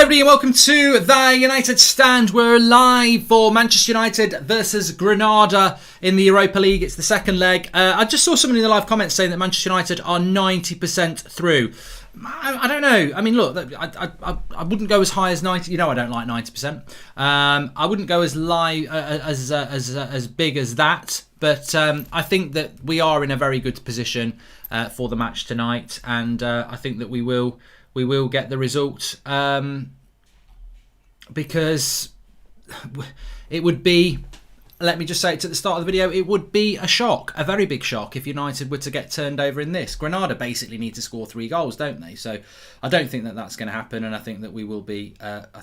Hello everybody and welcome to the United Stand. We're live for Manchester United versus Granada in the Europa League. It's the second leg. I just saw someone in the live comments saying that Manchester United are 90% through. I don't know. I mean, look, I wouldn't go as high as 90. You know, I don't like 90%. I wouldn't go as live as big as that. But I think that we are in a very good position for the match tonight, and I think that we will get the result, because it would be, let me just say it at the start of the video, it would be a shock, a very big shock, if United were to get turned over in this. Granada basically need to score 3 goals, don't they? So I don't think that that's going to happen, and I think that we will be,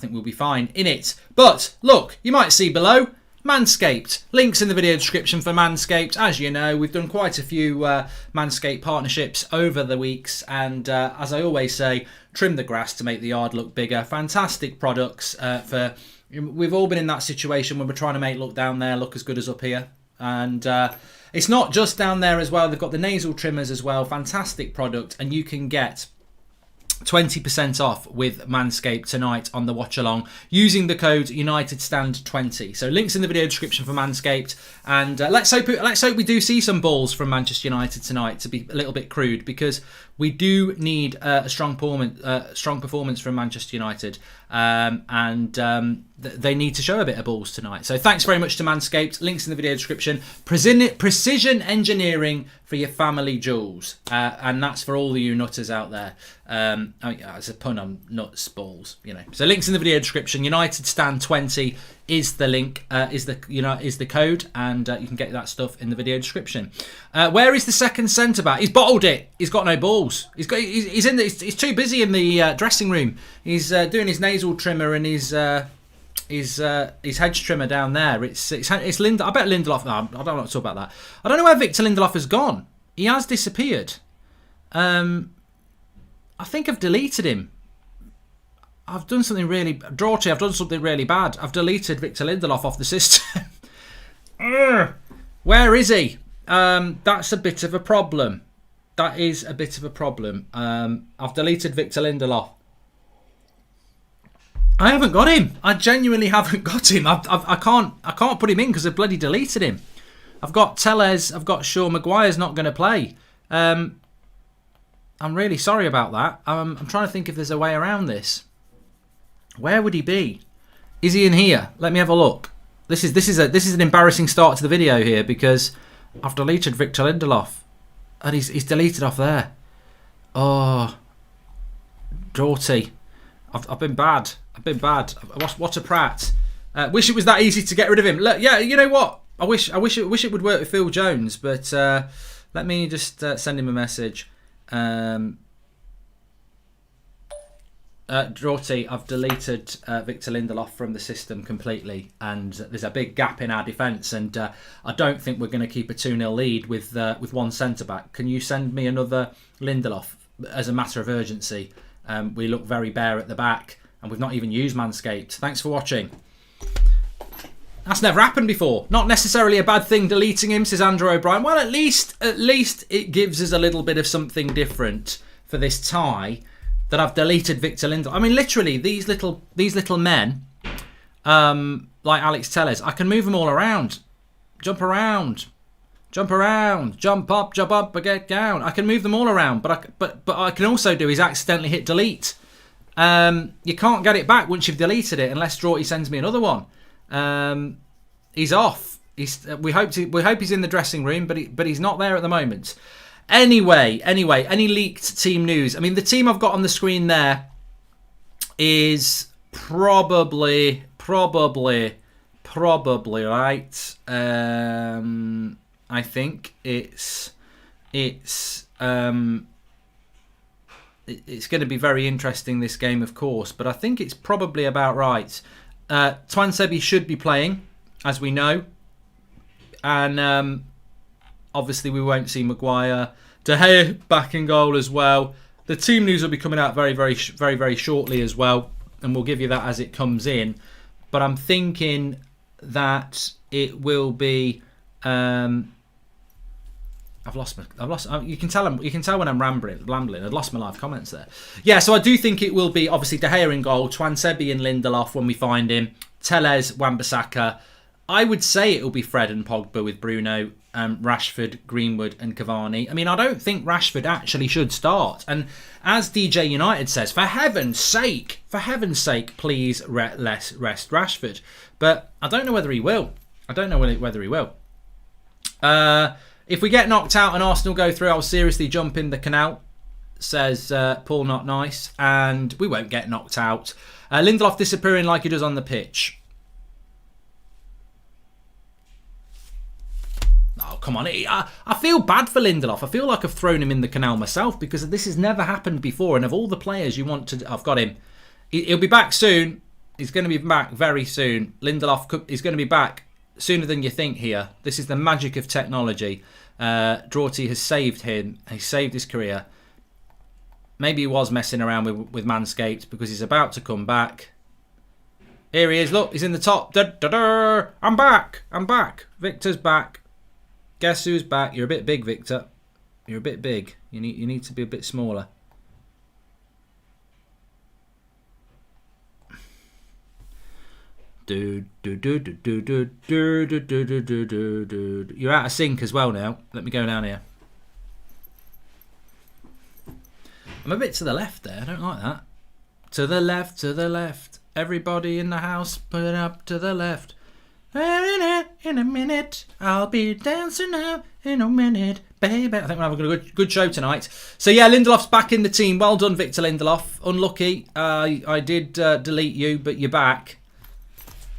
we'll be fine in it. But look, you might see below, Manscaped. Links in the video description for Manscaped. As you know, we've done quite a few Manscaped partnerships over the weeks, and as I always say, trim the grass to make the yard look bigger. Fantastic products for... We've all been in that situation when we're trying to make look down there look as good as up here. And it's not just down there as well. They've got the nasal trimmers as well. Fantastic product, and you can get 20% off with Manscaped tonight on the watch along using the code UnitedStand20. So links in the video description for Manscaped, and let's hope we do see some balls from Manchester United tonight, to be a little bit crude, because we do need a strong performance from Manchester United, and they need to show a bit of balls tonight. So thanks very much to Manscaped. Links in the video description. Precision engineering for your family jewels, and that's for all of you nutters out there. It's a pun on nuts, balls, you know. So links in the video description. UnitedStand20 is the link, is the code, and you can get that stuff in the video description. Where is the second centre back? He's bottled it. He's got no balls. He's too busy in the dressing room. He's doing his nasal trimmer and his hedge trimmer down there. It's Lindelof. I bet Lindelof. No, I don't want to talk about that. I don't know where Victor Lindelof has gone. He has disappeared. I think I've deleted him. I've done something really... Draughty, I've done something really bad. I've deleted Victor Lindelof off the system. Where is he? That's a bit of a problem. That is a bit of a problem. I've deleted Victor Lindelof. I haven't got him. I genuinely haven't got him. I can't put him in because I've bloody deleted him. I've got Tellez. I've got Shaw. Maguire's not going to play. I'm really sorry about that. I'm trying to think if there's a way around this. Where would he be? Is he in here? Let me have a look. This is an embarrassing start to the video here, because I've deleted Victor Lindelof, and he's deleted off there. Oh, Draughty. I've been bad. What a prat. Wish it was that easy to get rid of him. Look, yeah, you know what? I wish it would work with Phil Jones, but let me just send him a message. Draughty, I've deleted Victor Lindelof from the system completely, and there's a big gap in our defence, and I don't think we're going to keep a 2-0 lead with one centre-back. Can you send me another Lindelof as a matter of urgency? We look very bare at the back, and we've not even used Manscaped. Thanks for watching. That's never happened before. Not necessarily a bad thing deleting him, says Andrew O'Brien. Well, at least it gives us a little bit of something different for this tie, that I've deleted Victor Lindelof. I mean, literally, these little men, like Alex Tellez, I can move them all around. Jump around. Jump up, get down. I can move them all around, but I can also do is accidentally hit delete. You can't get it back once you've deleted it, unless Draughty sends me another one. He's off. We hope he's in the dressing room, but he's not there at the moment. Anyway, any leaked team news? I mean, the team I've got on the screen there is probably right. I think it's going to be very interesting, this game, of course, but I think it's probably about right. Twansebi should be playing, as we know, and obviously we won't see Maguire. De Gea back in goal as well. The team news will be coming out very shortly as well, and we'll give you that as it comes in. But I'm thinking that it will be You can tell when I'm rambling. I've lost my live comments there. Yeah, so I do think it will be obviously De Gea in goal, Twansebi and Lindelof when we find him, Telles, Wan-Bissaka. I would say it will be Fred and Pogba with Bruno, Rashford, Greenwood and Cavani. I mean, I don't think Rashford actually should start. And as DJ United says, for heaven's sake, please rest Rashford. But I don't know whether he will. If we get knocked out and Arsenal go through, I'll seriously jump in the canal, says Paul Not Nice. And we won't get knocked out. Lindelof disappearing like he does on the pitch. Oh, come on. I feel bad for Lindelof. I feel like I've thrown him in the canal myself because this has never happened before. And of all the players you want to... I've got him. He'll be back soon. He's going to be back very soon. Lindelof is going to be back sooner than you think here. This is the magic of technology. Draughty has saved him. He saved his career. Maybe he was messing around with Manscaped because he's about to come back. Here he is. Look, he's in the top. Da, da, da. I'm back. Victor's back. Guess who's back? You're a bit big, Victor. You're a bit big. You need to be a bit smaller. You're out of sync as well now. Let me go down here. I'm a bit to the left there. I don't like that. To the left, to the left. Everybody in the house, put it up to the left. In a minute, I'll be dancing now. In a minute, baby. I think we're having a good show tonight. So yeah, Lindelof's back in the team. Well done, Victor Lindelof. Unlucky. I did delete you, but you're back.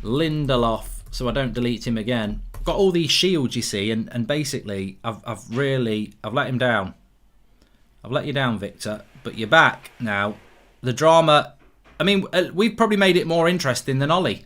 Lindelof. So I don't delete him again. Got all these shields, you see, and basically I've let him down. I've let you down, Victor, but you're back now. The drama. I mean, we've probably made it more interesting than Ollie.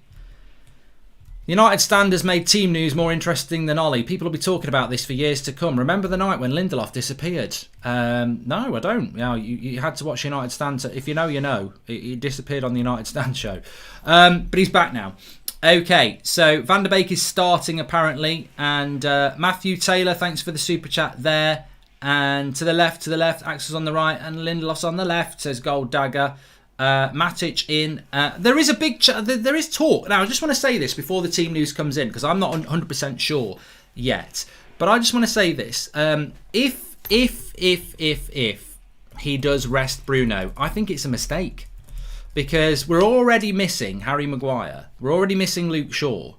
United Stand has made team news more interesting than Ollie. People will be talking about this for years to come. Remember the night when Lindelof disappeared? No, I don't. You know, you had to watch United Stand. If you know, you know. He disappeared on the United Stand show. But he's back now. Okay, so Van der Beek is starting apparently. And Matthew Taylor, thanks for the super chat there. And to the left, Axel's on the right and Lindelof's on the left, says Gold Dagger. Matic in. There is a big... there is talk. Now, I just want to say this before the team news comes in, because I'm not 100% sure yet. But I just want to say this. If he does rest Bruno, I think it's a mistake. Because we're already missing Harry Maguire. We're already missing Luke Shaw.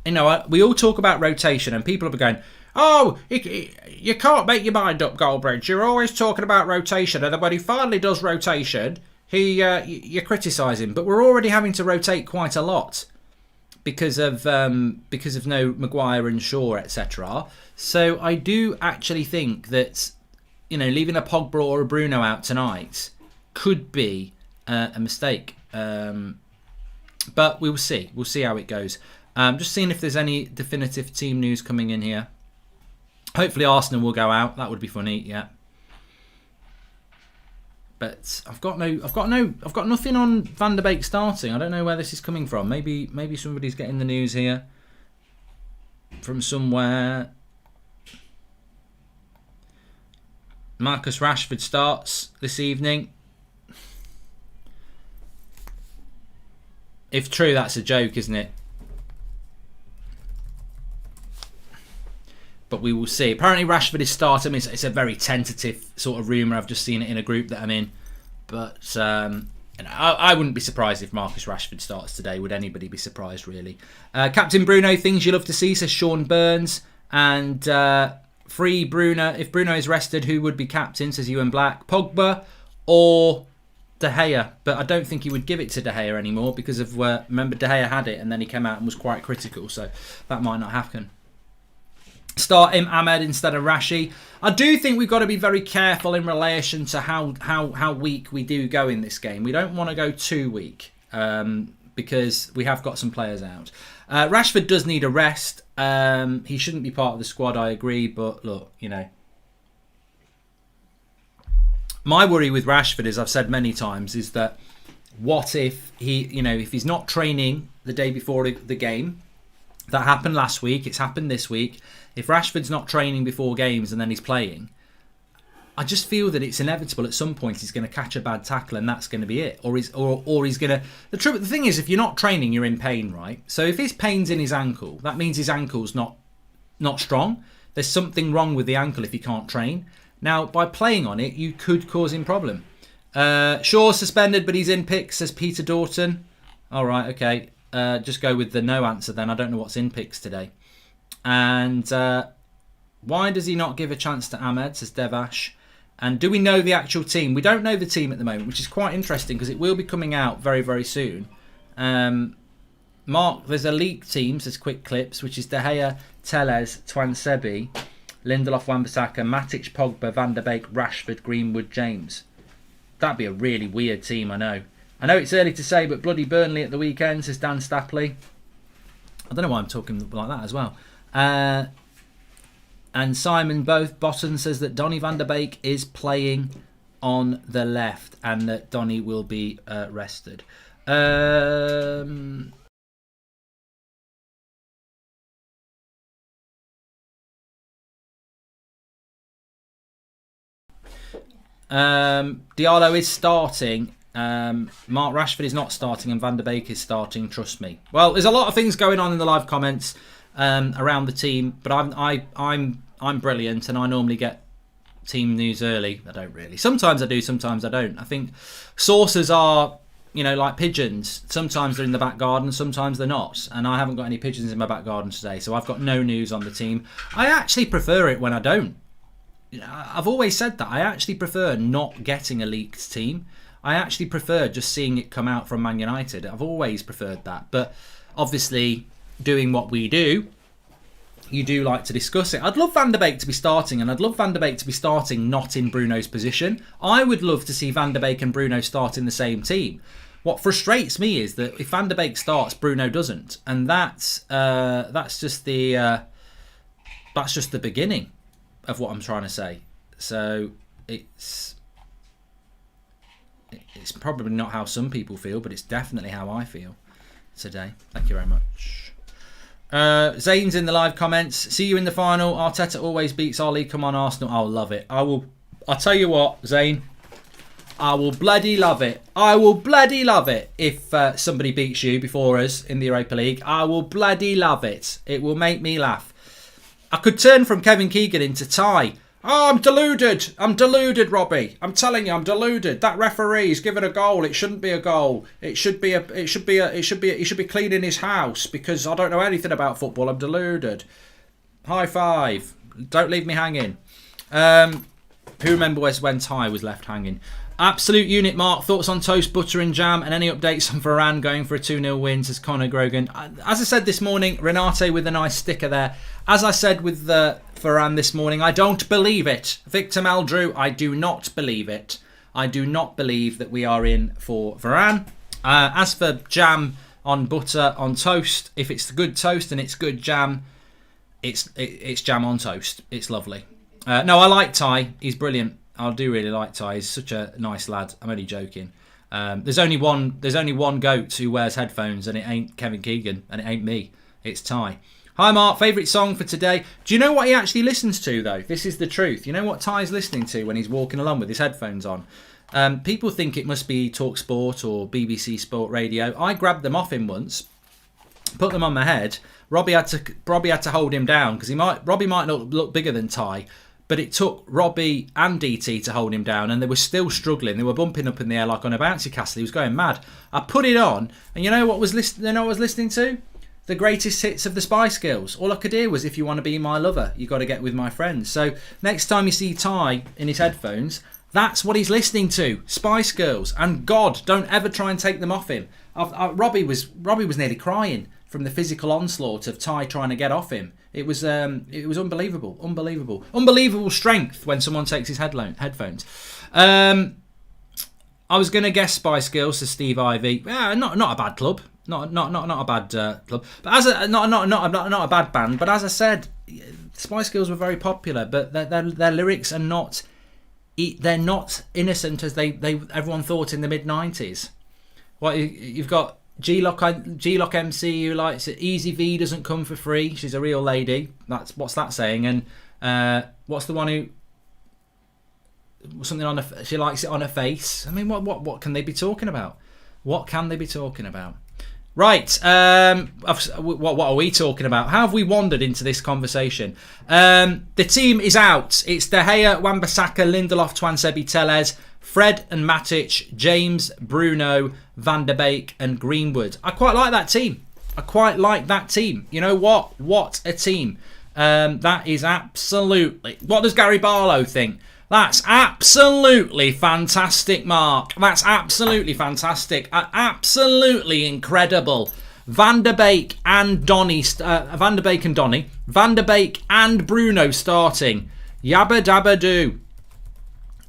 You know, we all talk about rotation and people are going... Oh, you can't make your mind up, Goldbridge. You're always talking about rotation. And then when he finally does rotation... you criticise him, but we're already having to rotate quite a lot because of no Maguire and Shaw, etc. So I do actually think that leaving a Pogba or a Bruno out tonight could be a mistake. But we will see. We'll see how it goes. Just seeing if there's any definitive team news coming in here. Hopefully Arsenal will go out. That would be funny. Yeah. But I've got nothing on Van der Beek starting. I don't know where this is coming from. Maybe somebody's getting the news here from somewhere. Marcus Rashford starts this evening. If true, that's a joke, isn't it? But we will see. Apparently Rashford is starting. It's a very tentative sort of rumour. I've just seen it in a group that I'm in. But I wouldn't be surprised if Marcus Rashford starts today. Would anybody be surprised, really? Captain Bruno, things you love to see, says Sean Burns. And free Bruno. If Bruno is rested, who would be captain, says Ewan Black. Pogba or De Gea. But I don't think he would give it to De Gea anymore because of... remember, De Gea had it and then he came out and was quite critical. So that might not happen. Start him, Ahmed, instead of Rashi. I do think we've got to be very careful in relation to how weak we do go in this game. We don't want to go too weak because we have got some players out. Rashford does need a rest. He shouldn't be part of the squad, I agree. But look, my worry with Rashford, as I've said many times, is that what if he, if he's not training the day before the game, That happened last week. It's happened this week. If Rashford's not training before games and then he's playing, I just feel that it's inevitable at some point he's going to catch a bad tackle and that's going to be it. Or he's going to... The thing is, if you're not training, you're in pain, right? So if his pain's in his ankle, that means his ankle's not strong. There's something wrong with the ankle if he can't train. Now, by playing on it, you could cause him problem. Shaw's suspended, but he's in picks, says Peter Dorton. All right, okay. Just go with the no answer then. I don't know what's in picks today. And why does he not give a chance to Ahmed, says Devash. And do we know the actual team? We don't know the team at the moment, which is quite interesting because it will be coming out very, very soon. Mark, there's a leaked team, says Quick Clips, which is De Gea, Telles, Twansebi, Lindelof, Wan-Bissaka, Matic, Pogba, Van der Beek, Rashford, Greenwood, James. That'd be a really weird team, I know. I know it's early to say, but bloody Burnley at the weekend, says Dan Stapley. I don't know why I'm talking like that as well. And Simon Botton says that Donny van der Beek is playing on the left and that Donny will be rested. Diallo is starting. Mark Rashford is not starting and Van der Beek is starting, trust me. Well, there's a lot of things going on in the live comments around the team, but I'm brilliant and I normally get team news early. I don't really. Sometimes I do, sometimes I don't. I think sources are, like pigeons. Sometimes they're in the back garden, sometimes they're not. And I haven't got any pigeons in my back garden today, so I've got no news on the team. I actually prefer it when I don't. I've always said that. I actually prefer not getting a leaked team. I actually prefer just seeing it come out from Man United. I've always preferred that. But obviously, doing what we do, you do like to discuss it. I'd love Van der Beek to be starting, and I'd love Van der Beek to be starting not in Bruno's position. I would love to see Van der Beek and Bruno start in the same team. What frustrates me is that if Van der Beek starts, Bruno doesn't, and that's just the beginning of what I'm trying to say. So it's probably not how some people feel, but it's definitely how I feel today. Thank you very much. Zane's in the live comments. See you in the final. Arteta always beats Ollie. Come on, Arsenal. I'll love it. I'll tell you what, Zane. I will bloody love it. I will bloody love it if somebody beats you before us in the Europa League. I will bloody love it. It will make me laugh. I could turn from Kevin Keegan into Ty. Oh, I'm deluded. I'm deluded, Robbie. I'm telling you, I'm deluded. That referee's given a goal. It shouldn't be a goal. He should be cleaning his house because I don't know anything about football. I'm deluded. High five. Don't leave me hanging. Who remembers when Ty was left hanging? Absolute unit, Mark. Thoughts on toast, butter and jam, and any updates on Varane going for a 2-0 win, says Conor Grogan. As I said this morning, Renate with a nice sticker there. As I said with Varane this morning, I don't believe it. Victor Meldrew, I do not believe it. I do not believe that we are in for Varane. As for jam on butter on toast, if it's good toast and it's good jam, it's jam on toast. It's lovely. No, I like Ty. He's brilliant. I do really like Ty. He's such a nice lad. I'm only joking. There's only one goat who wears headphones, and it ain't Kevin Keegan, and it ain't me. It's Ty. Hi, Mark. Favourite song for today? Do you know what he actually listens to, though? This is the truth. You know what Ty's listening to when he's walking along with his headphones on? People think it must be Talk Sport or BBC Sport Radio. I grabbed them off him once, put them on my head. Robbie had to hold him down because Robbie might not look bigger than Ty. But it took Robbie and DT to hold him down, and they were still struggling. They were bumping up in the air like on a bouncy castle. He was going mad. I put it on, and you know what was I was listening to? The greatest hits of the Spice Girls. All I could hear was "If you want to be my lover, you got to get with my friends." So next time you see Ty in his headphones, that's what he's listening to: Spice Girls. And God, don't ever try and take them off him. Robbie was nearly crying from the physical onslaught of Ty trying to get off him. It was unbelievable strength when someone takes his headphones. I was going to guess Spice Girls, says Steve Ivy. Yeah, not a bad club, not a bad club, but not a bad band. But as I said, Spice Girls were very popular, but their lyrics are not. They're not innocent as they everyone thought in the mid-90s. Well, you've got G-Lock MC who likes it. Easy V doesn't come for free. She's a real lady. What's that saying? And what's the one who something on her? She likes it on her face. I mean, what can they be talking about? What can they be talking about? Right. What are we talking about? How have we wandered into this conversation? The team is out. It's De Gea, Wan-Bissaka, Lindelof, Tuanzebe, Telles, Fred and Matic, James, Bruno, Van der Beek and Greenwood. I quite like that team. You know what? What a team. That is absolutely... What does Gary Barlow think? That's absolutely fantastic, Mark. That's absolutely fantastic. Absolutely incredible. Van der Beek and Donny. Van der Beek and Bruno starting. Yabba dabba doo.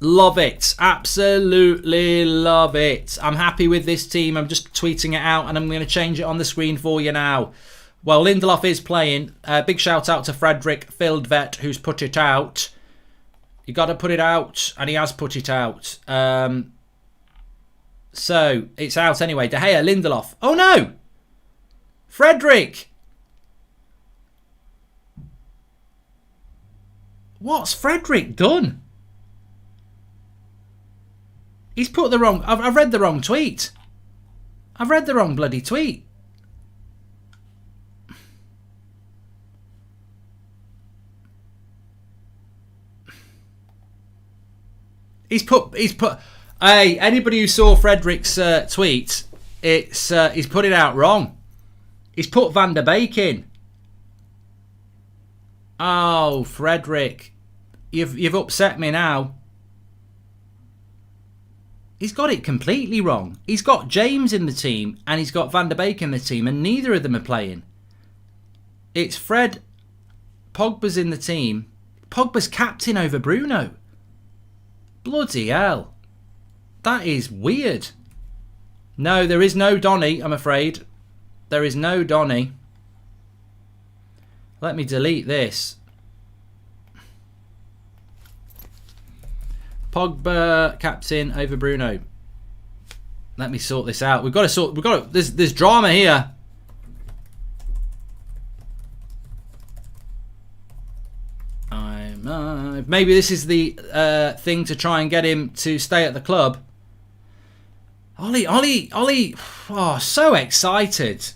Love it. Absolutely love it. I'm happy with this team. I'm just tweeting it out and I'm going to change it on the screen for you now. Well, Lindelof is playing. Big shout out to Frederick Fieldvet who's put it out. You got to put it out, and he has put it out. So it's out anyway. De Gea, Lindelof. Oh no, Frederick. What's Frederick done? He's put the wrong... I've read the wrong tweet. I've read the wrong bloody tweet. He's put... Hey, anybody who saw Frederick's tweet, he's put it out wrong. He's put Van der Beek in. Oh, Frederick. You've upset me now. He's got it completely wrong. He's got James in the team and he's got Van der Beek in the team and neither of them are playing. It's Fred. Pogba's in the team. Pogba's captain over Bruno. Bloody hell. That is weird. No, there is no Donny, I'm afraid. There is no Donny. Let me delete this. Pogba captain over Bruno. Let me sort this out. We've got to there's drama here. Maybe this is the thing to try and get him to stay at the club. Ollie, oh, so excited.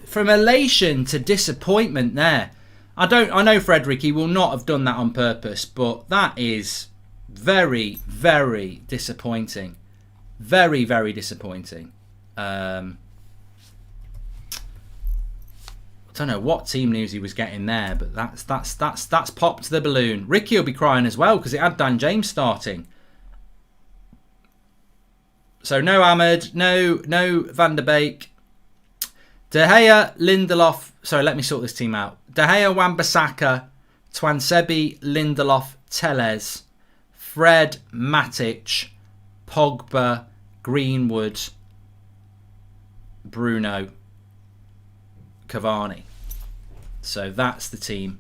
From elation to disappointment there. I know Frederick, he will not have done that on purpose, but that is very, very disappointing. Very, very disappointing. I don't know what team news he was getting there, but that's popped the balloon. Ricky will be crying as well because it had Dan James starting. So no Ahmed, no Van der Beek. De Gea, Lindelof. Sorry, let me sort this team out. De Gea, Wan-Bissaka, Tuanzebe, Lindelof, Telles, Fred, Matic, Pogba, Greenwood, Bruno, Cavani. So that's the team.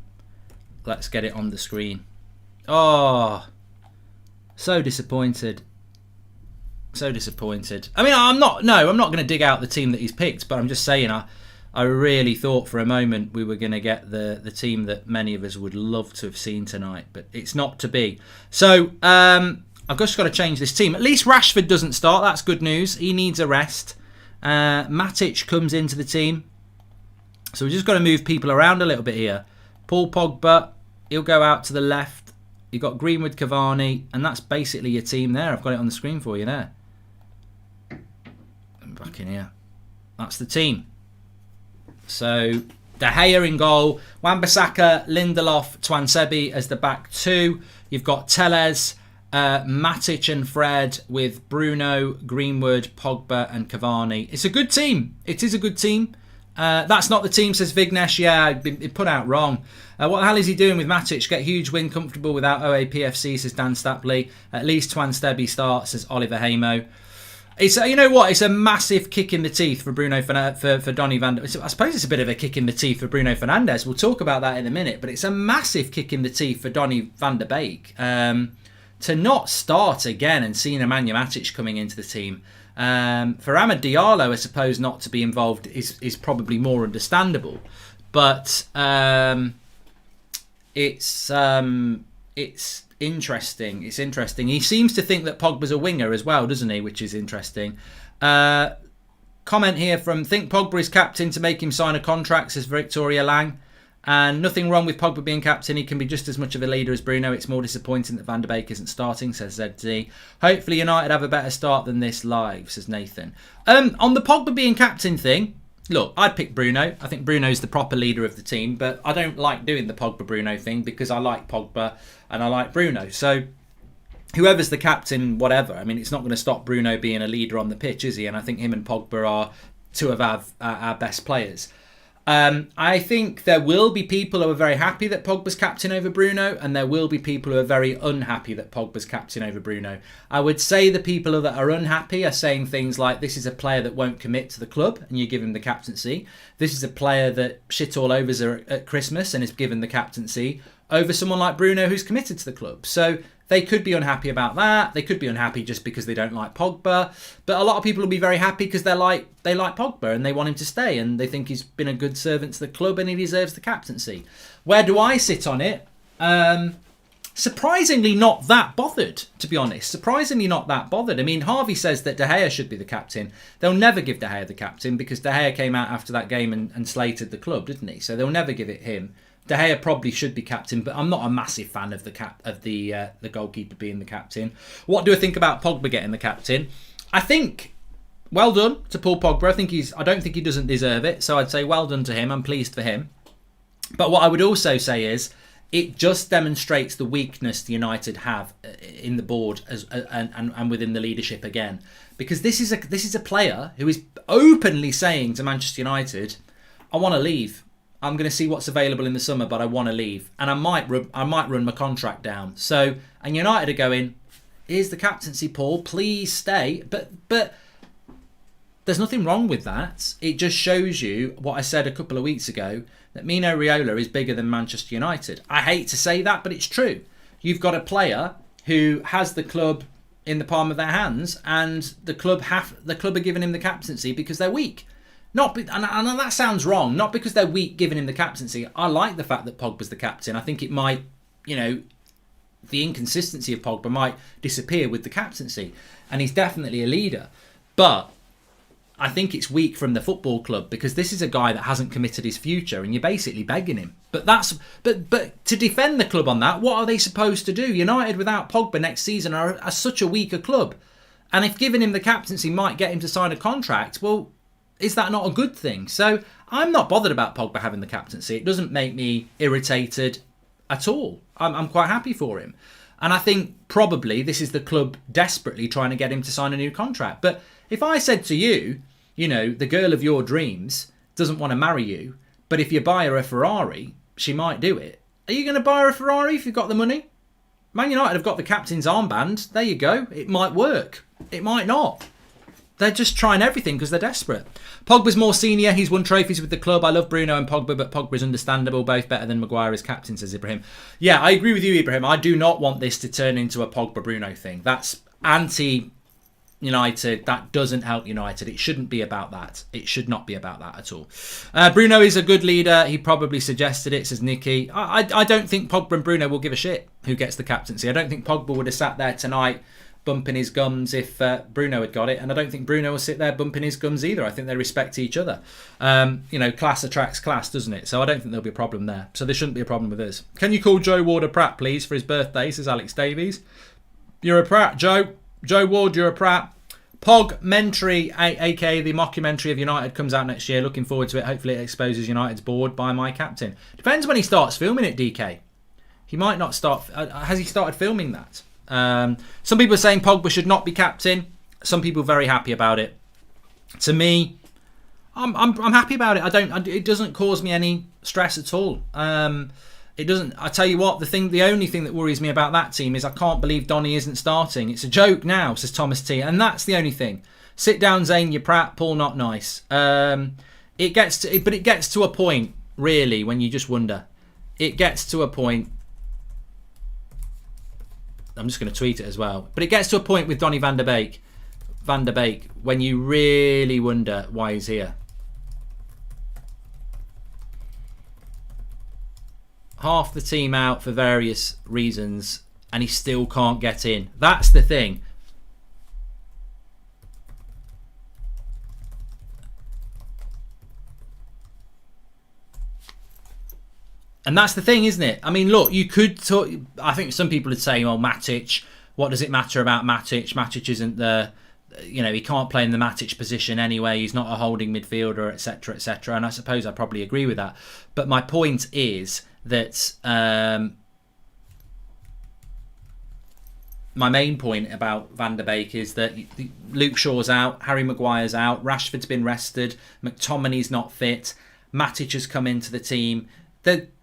Let's get it on the screen. Oh, so disappointed. So disappointed. I mean, I'm not going to dig out the team that he's picked, but I'm just saying I really thought for a moment we were going to get the team that many of us would love to have seen tonight, but it's not to be. So I've just got to change this team. At least Rashford doesn't start. That's good news. He needs a rest. Matic comes into the team. So we've just got to move people around a little bit here. Paul Pogba, he'll go out to the left. You've got Greenwood, Cavani, and that's basically your team there. I've got it on the screen for you there. Back in here. That's the team. So De Gea in goal, Wan-Bissaka, Lindelof, Tuanzebe as the back two. You've got Telles, Matic and Fred with Bruno, Greenwood, Pogba and Cavani. It's a good team. It is a good team. That's not the team, says Vignesh. Yeah, it put out wrong. What the hell is he doing with Matic? Get huge win, comfortable without OAPFC, says Dan Stapley. At least Tuanzebe starts, says Oliver Hamo. It's you know what? It's a massive kick in the teeth for Bruno for Donny van. I suppose it's a bit of a kick in the teeth for Bruno Fernandes. We'll talk about that in a minute. But it's a massive kick in the teeth for Donny van der Beek. to not start again and seeing Nemanja Matic coming into the team. For Amad Diallo, I suppose, not to be involved is probably more understandable. But it's interesting. It's interesting. He seems to think that Pogba's a winger as well, doesn't he? Which is interesting. Comment here from Think Pogba is captain to make him sign a contract, says Victoria Lang. And nothing wrong with Pogba being captain. He can be just as much of a leader as Bruno. It's more disappointing that Van der Beek isn't starting, says ZD. Hopefully United have a better start than this live, says Nathan. On the Pogba being captain thing, look, I'd pick Bruno. I think Bruno's the proper leader of the team, but I don't like doing the Pogba-Bruno thing because I like Pogba and I like Bruno. So whoever's the captain, whatever. I mean, it's not going to stop Bruno being a leader on the pitch, is he? And I think him and Pogba are two of our best players. I think there will be people who are very happy that Pogba's captain over Bruno, and there will be people who are very unhappy that Pogba's captain over Bruno. I would say the people that are unhappy are saying things like, this is a player that won't commit to the club and you give him the captaincy. This is a player that shit all overs at Christmas and is given the captaincy over someone like Bruno who's committed to the club. So they could be unhappy about that. They could be unhappy just because they don't like Pogba. But a lot of people will be very happy because they like Pogba and they want him to stay and they think he's been a good servant to the club and he deserves the captaincy. Where do I sit on it? Surprisingly not that bothered, to be honest. Surprisingly not that bothered. I mean, Harvey says that De Gea should be the captain. They'll never give De Gea the captain because De Gea came out after that game and slated the club, didn't he? So they'll never give it him. De Gea probably should be captain, but I'm not a massive fan of the goalkeeper being the captain. What do I think about Pogba getting the captain? I think well done to Paul Pogba. I don't think he doesn't deserve it, so I'd say well done to him. I'm pleased for him. But what I would also say is it just demonstrates the weakness the United have in the board and within the leadership again, because this is a player who is openly saying to Manchester United, "I want to leave. I'm going to see what's available in the summer, but I want to leave, and I might run my contract down." So, and United are going, "Here's the captaincy, Paul. Please stay." But there's nothing wrong with that. It just shows you what I said a couple of weeks ago, that Mino Raiola is bigger than Manchester United. I hate to say that, but it's true. You've got a player who has the club in the palm of their hands, and the club are giving him the captaincy because they're weak. And that sounds wrong. Not because they're weak giving him the captaincy. I like the fact that Pogba's the captain. I think it might, the inconsistency of Pogba might disappear with the captaincy. And he's definitely a leader. But I think it's weak from the football club because this is a guy that hasn't committed his future and you're basically begging him. But to defend the club on that, what are they supposed to do? United without Pogba next season are such a weaker club. And if giving him the captaincy might get him to sign a contract, well, is that not a good thing? So I'm not bothered about Pogba having the captaincy. It doesn't make me irritated at all. I'm quite happy for him. And I think probably this is the club desperately trying to get him to sign a new contract. But if I said to you, the girl of your dreams doesn't want to marry you, but if you buy her a Ferrari, she might do it. Are you going to buy her a Ferrari if you've got the money? Man United have got the captain's armband. There you go. It might work. It might not. They're just trying everything because they're desperate. Pogba's more senior. He's won trophies with the club. I love Bruno and Pogba, but Pogba's understandable. Both better than Maguire as captain, says Ibrahim. Yeah, I agree with you, Ibrahim. I do not want this to turn into a Pogba-Bruno thing. That's anti-United. That doesn't help United. It shouldn't be about that. It should not be about that at all. Bruno is a good leader. He probably suggested it, says Nicky. I don't think Pogba and Bruno will give a shit who gets the captaincy. I don't think Pogba would have sat there tonight bumping his gums if Bruno had got it, and I don't think Bruno will sit there bumping his gums either. I think they respect each other. Class attracts class, doesn't it? So I don't think there'll be a problem there. So there shouldn't be a problem with us. Can you call Joe Ward a prat, please, for his birthday, says Alex Davies. You're a prat, Joe. Joe Ward, you're a prat. Pogmentary, aka the mockumentary of United, comes out next year. Looking forward to it. Hopefully it exposes United's board by my captain. Depends when he starts filming it, DK. He might not start. Has he started filming that? Some people are saying Pogba should not be captain. Some people are very happy about it. To me, I'm happy about it. It doesn't cause me any stress at all. It doesn't. I tell you what, the only thing that worries me about that team is I can't believe Donny isn't starting. It's a joke now, says Thomas T, and that's the only thing. Sit down, Zane. You're prat. Paul, not nice. It gets to a point really when you just wonder. It gets to a point I'm just going to tweet it as well. But it gets to a point with Donny van der Beek, when you really wonder why he's here. Half the team out for various reasons, and he still can't get in. That's the thing. And that's the thing, isn't it? I mean, look, you could talk. I think some people would say, well, Matic, what does it matter about Matic? Matic isn't the, you know, he can't play in the Matic position anyway. He's not a holding midfielder, etc., etc. And I suppose I probably agree with that. But my point is that my main point about Van der Beek is that Luke Shaw's out, Harry Maguire's out, Rashford's been rested, McTominay's not fit, Matic has come into the team.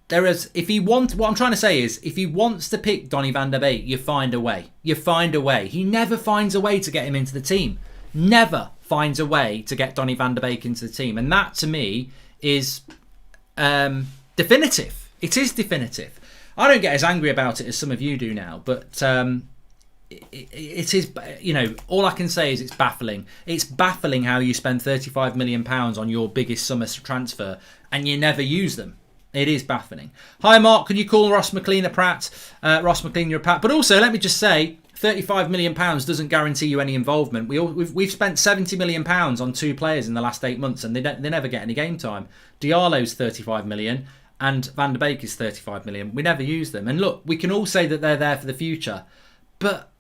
There is, if he wants, what I'm trying to say is, if he wants to pick Donny van der Beek, you find a way. You find a way. He never finds a way to get him into the team. Never finds a way to get Donny van der Beek into the team. And that, to me, is definitive. It is definitive. I don't get as angry about it as some of you do now, but it is, you know, all I can say is it's baffling. It's baffling how you spend £35 million on your biggest summer transfer and you never use them. It is baffling. Hi, Mark. Can you call Ross McLean a prat? Ross McLean, you're a prat. But also, let me just say, £35 million doesn't guarantee you any involvement. We've spent £70 million on 2 players in the last 8 months, and they never get any game time. Diallo's £35 million, and Van der Beek is £35 million. We never use them. And look, we can all say that they're there for the future, but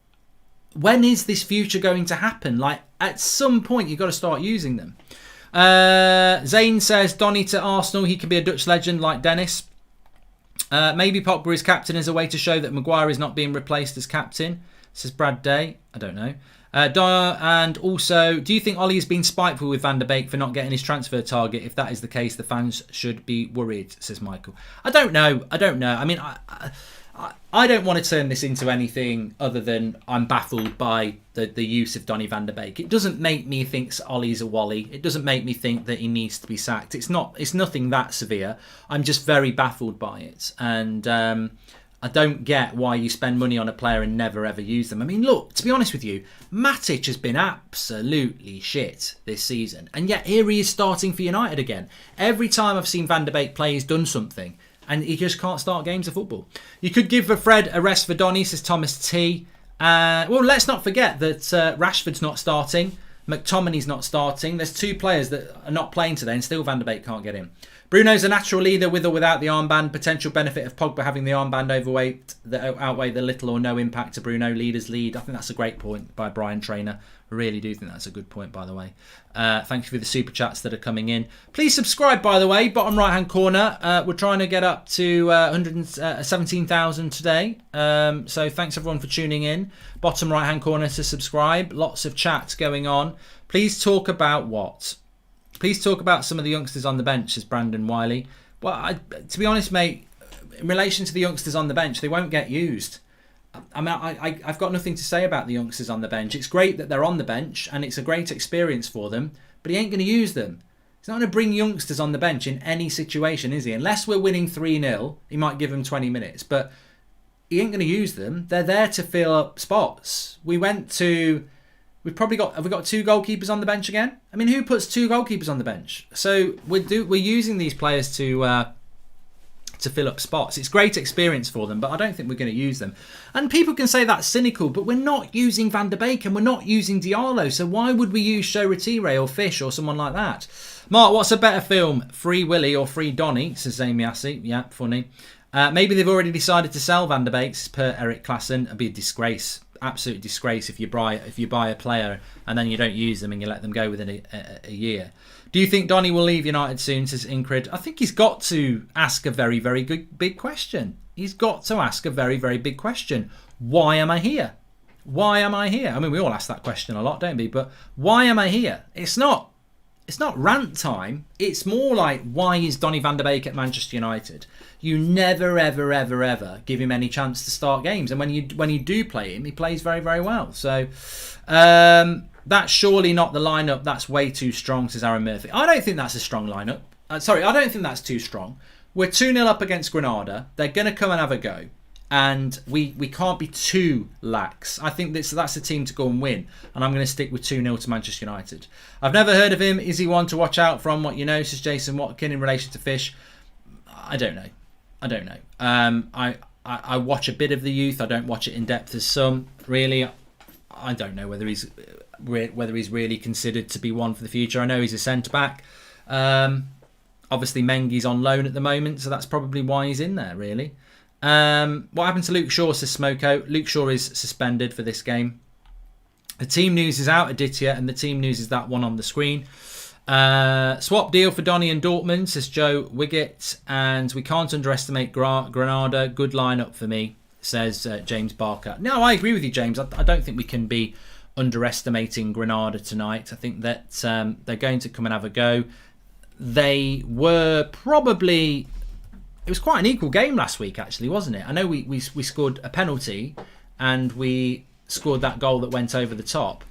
when is this future going to happen? Like, at some point, you've got to start using them. Zane says Donny to Arsenal, he could be a Dutch legend like Dennis. Maybe Pogba is captain as a way to show that Maguire is not being replaced as captain, says Brad Day. I don't know. And also, do you think Ollie has been spiteful with Van der Beek for not getting his transfer target? If that is the case, the fans should be worried, says Michael. I don't know. I mean, I don't want to turn this into anything other than I'm baffled by the use of Donny van der Beek. It doesn't make me think Ollie's a wally. It doesn't make me think that he needs to be sacked. It's nothing that severe. I'm just very baffled by it. And I don't get why you spend money on a player and never ever use them. I mean, look, to be honest with you, Matic has been absolutely shit this season. And yet here he is starting for United again. Every time I've seen Van der Beek play, he's done something. And he just can't start games of football. You could give Fred a rest for Donny, says Thomas T. Well, let's not forget that Rashford's not starting. McTominay's not starting. There's 2 players that are not playing today and still Van der Beek can't get in. Bruno's a natural leader with or without the armband. Potential benefit of Pogba having the armband outweigh the little or no impact to Bruno. Leaders lead. I think that's a great point by Brian Trainer. I really do think that's a good point, by the way. Thank you for the super chats that are coming in. Please subscribe, by the way. Bottom right-hand corner. We're trying to get up to 117,000 today. So thanks, everyone, for tuning in. Bottom right-hand corner to subscribe. Lots of chats going on. Please talk about what? Please talk about some of the youngsters on the bench, says Brandon Wiley. Well, to be honest, mate, in relation to the youngsters on the bench, they won't get used. I mean, I've got nothing to say about the youngsters on the bench. It's great that they're on the bench, and it's a great experience for them, but he ain't going to use them. He's not going to bring youngsters on the bench in any situation, is he? Unless we're winning 3-0, he might give them 20 minutes, but he ain't going to use them. They're there to fill up spots. Have we got 2 goalkeepers on the bench again? I mean, who puts 2 goalkeepers on the bench? So we're using these players to fill up spots. It's great experience for them, but I don't think we're going to use them. And people can say that's cynical, but we're not using Van der Beek and we're not using Diallo, so why would we use Show Retire or Fish or someone like that? Mark, what's a better film, Free Willy or Free Donny, says Amy Assey. Yeah, funny. Maybe they've already decided to sell Van der Beek, per Eric Klassen. It'd be a disgrace, absolute disgrace if you buy a player and then you don't use them and you let them go within a year. Do you think Donny will leave United soon, says Incred? I think he's got to ask a very, very big question. He's got to ask a very, very big question. Why am I here? Why am I here? I mean, we all ask that question a lot, don't we? But why am I here? It's not rant time. It's more like, why is Donny van der Beek at Manchester United? You never, ever, ever, ever give him any chance to start games. And when you do play him, he plays very, very well. So that's surely not the lineup. That's way too strong, says Aaron Murphy. I don't think that's a strong lineup. I don't think that's too strong. We're 2-0 up against Granada. They're going to come and have a go. And we can't be too lax. I think that's a team to go and win. And I'm going to stick with 2-0 to Manchester United. I've never heard of him. Is he one to watch out from? What you know, says Jason Watkin in relation to Fish. I don't know. I watch a bit of the youth. I don't watch it in depth as some. Really, I don't know whether he's really considered to be one for the future. I know he's a centre back. Obviously, Mengi's on loan at the moment, so that's probably why he's in there. Really. What happened to Luke Shaw, says Smoko? Luke Shaw is suspended for this game. The team news is out, Aditya, and the team news is that one on the screen. Swap deal for Donny and Dortmund, says Joe Wiggett. And we can't underestimate Granada. Good lineup for me, says James Barker. No, I agree with you, James. I don't think we can be underestimating Granada tonight. I think that they're going to come and have a go. They were probably... It was quite an equal game last week, actually, wasn't it? I know we scored a penalty and we scored that goal that went over the top,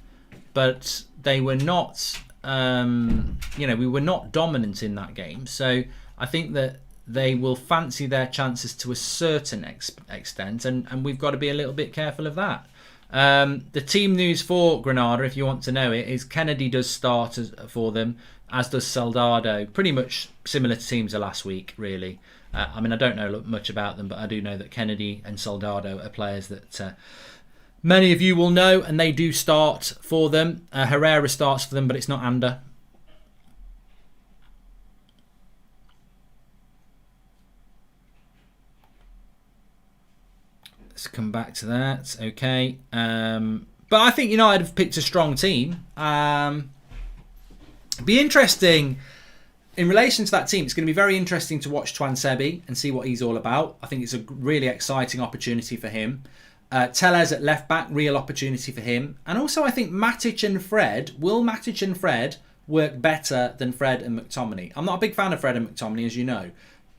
but they were not, we were not dominant in that game. So I think that they will fancy their chances to a certain extent, and we've got to be a little bit careful of that. The team news for Granada, if you want to know it, is Kennedy does start for them, as does Soldado. Pretty much similar to teams of last week, really. I don't know much about them, but I do know that Kennedy and Soldado are players that many of you will know, and they do start for them. Herrera starts for them, but it's not Ander. Let's come back to that. Okay. But I think United have picked a strong team. It'd be interesting... In relation to that team, it's going to be very interesting to watch Twan Sebi and see what he's all about. I think it's a really exciting opportunity for him. Tellez at left back, real opportunity for him. And also I think Matic and Fred, will Matic and Fred work better than Fred and McTominay? I'm not a big fan of Fred and McTominay, as you know.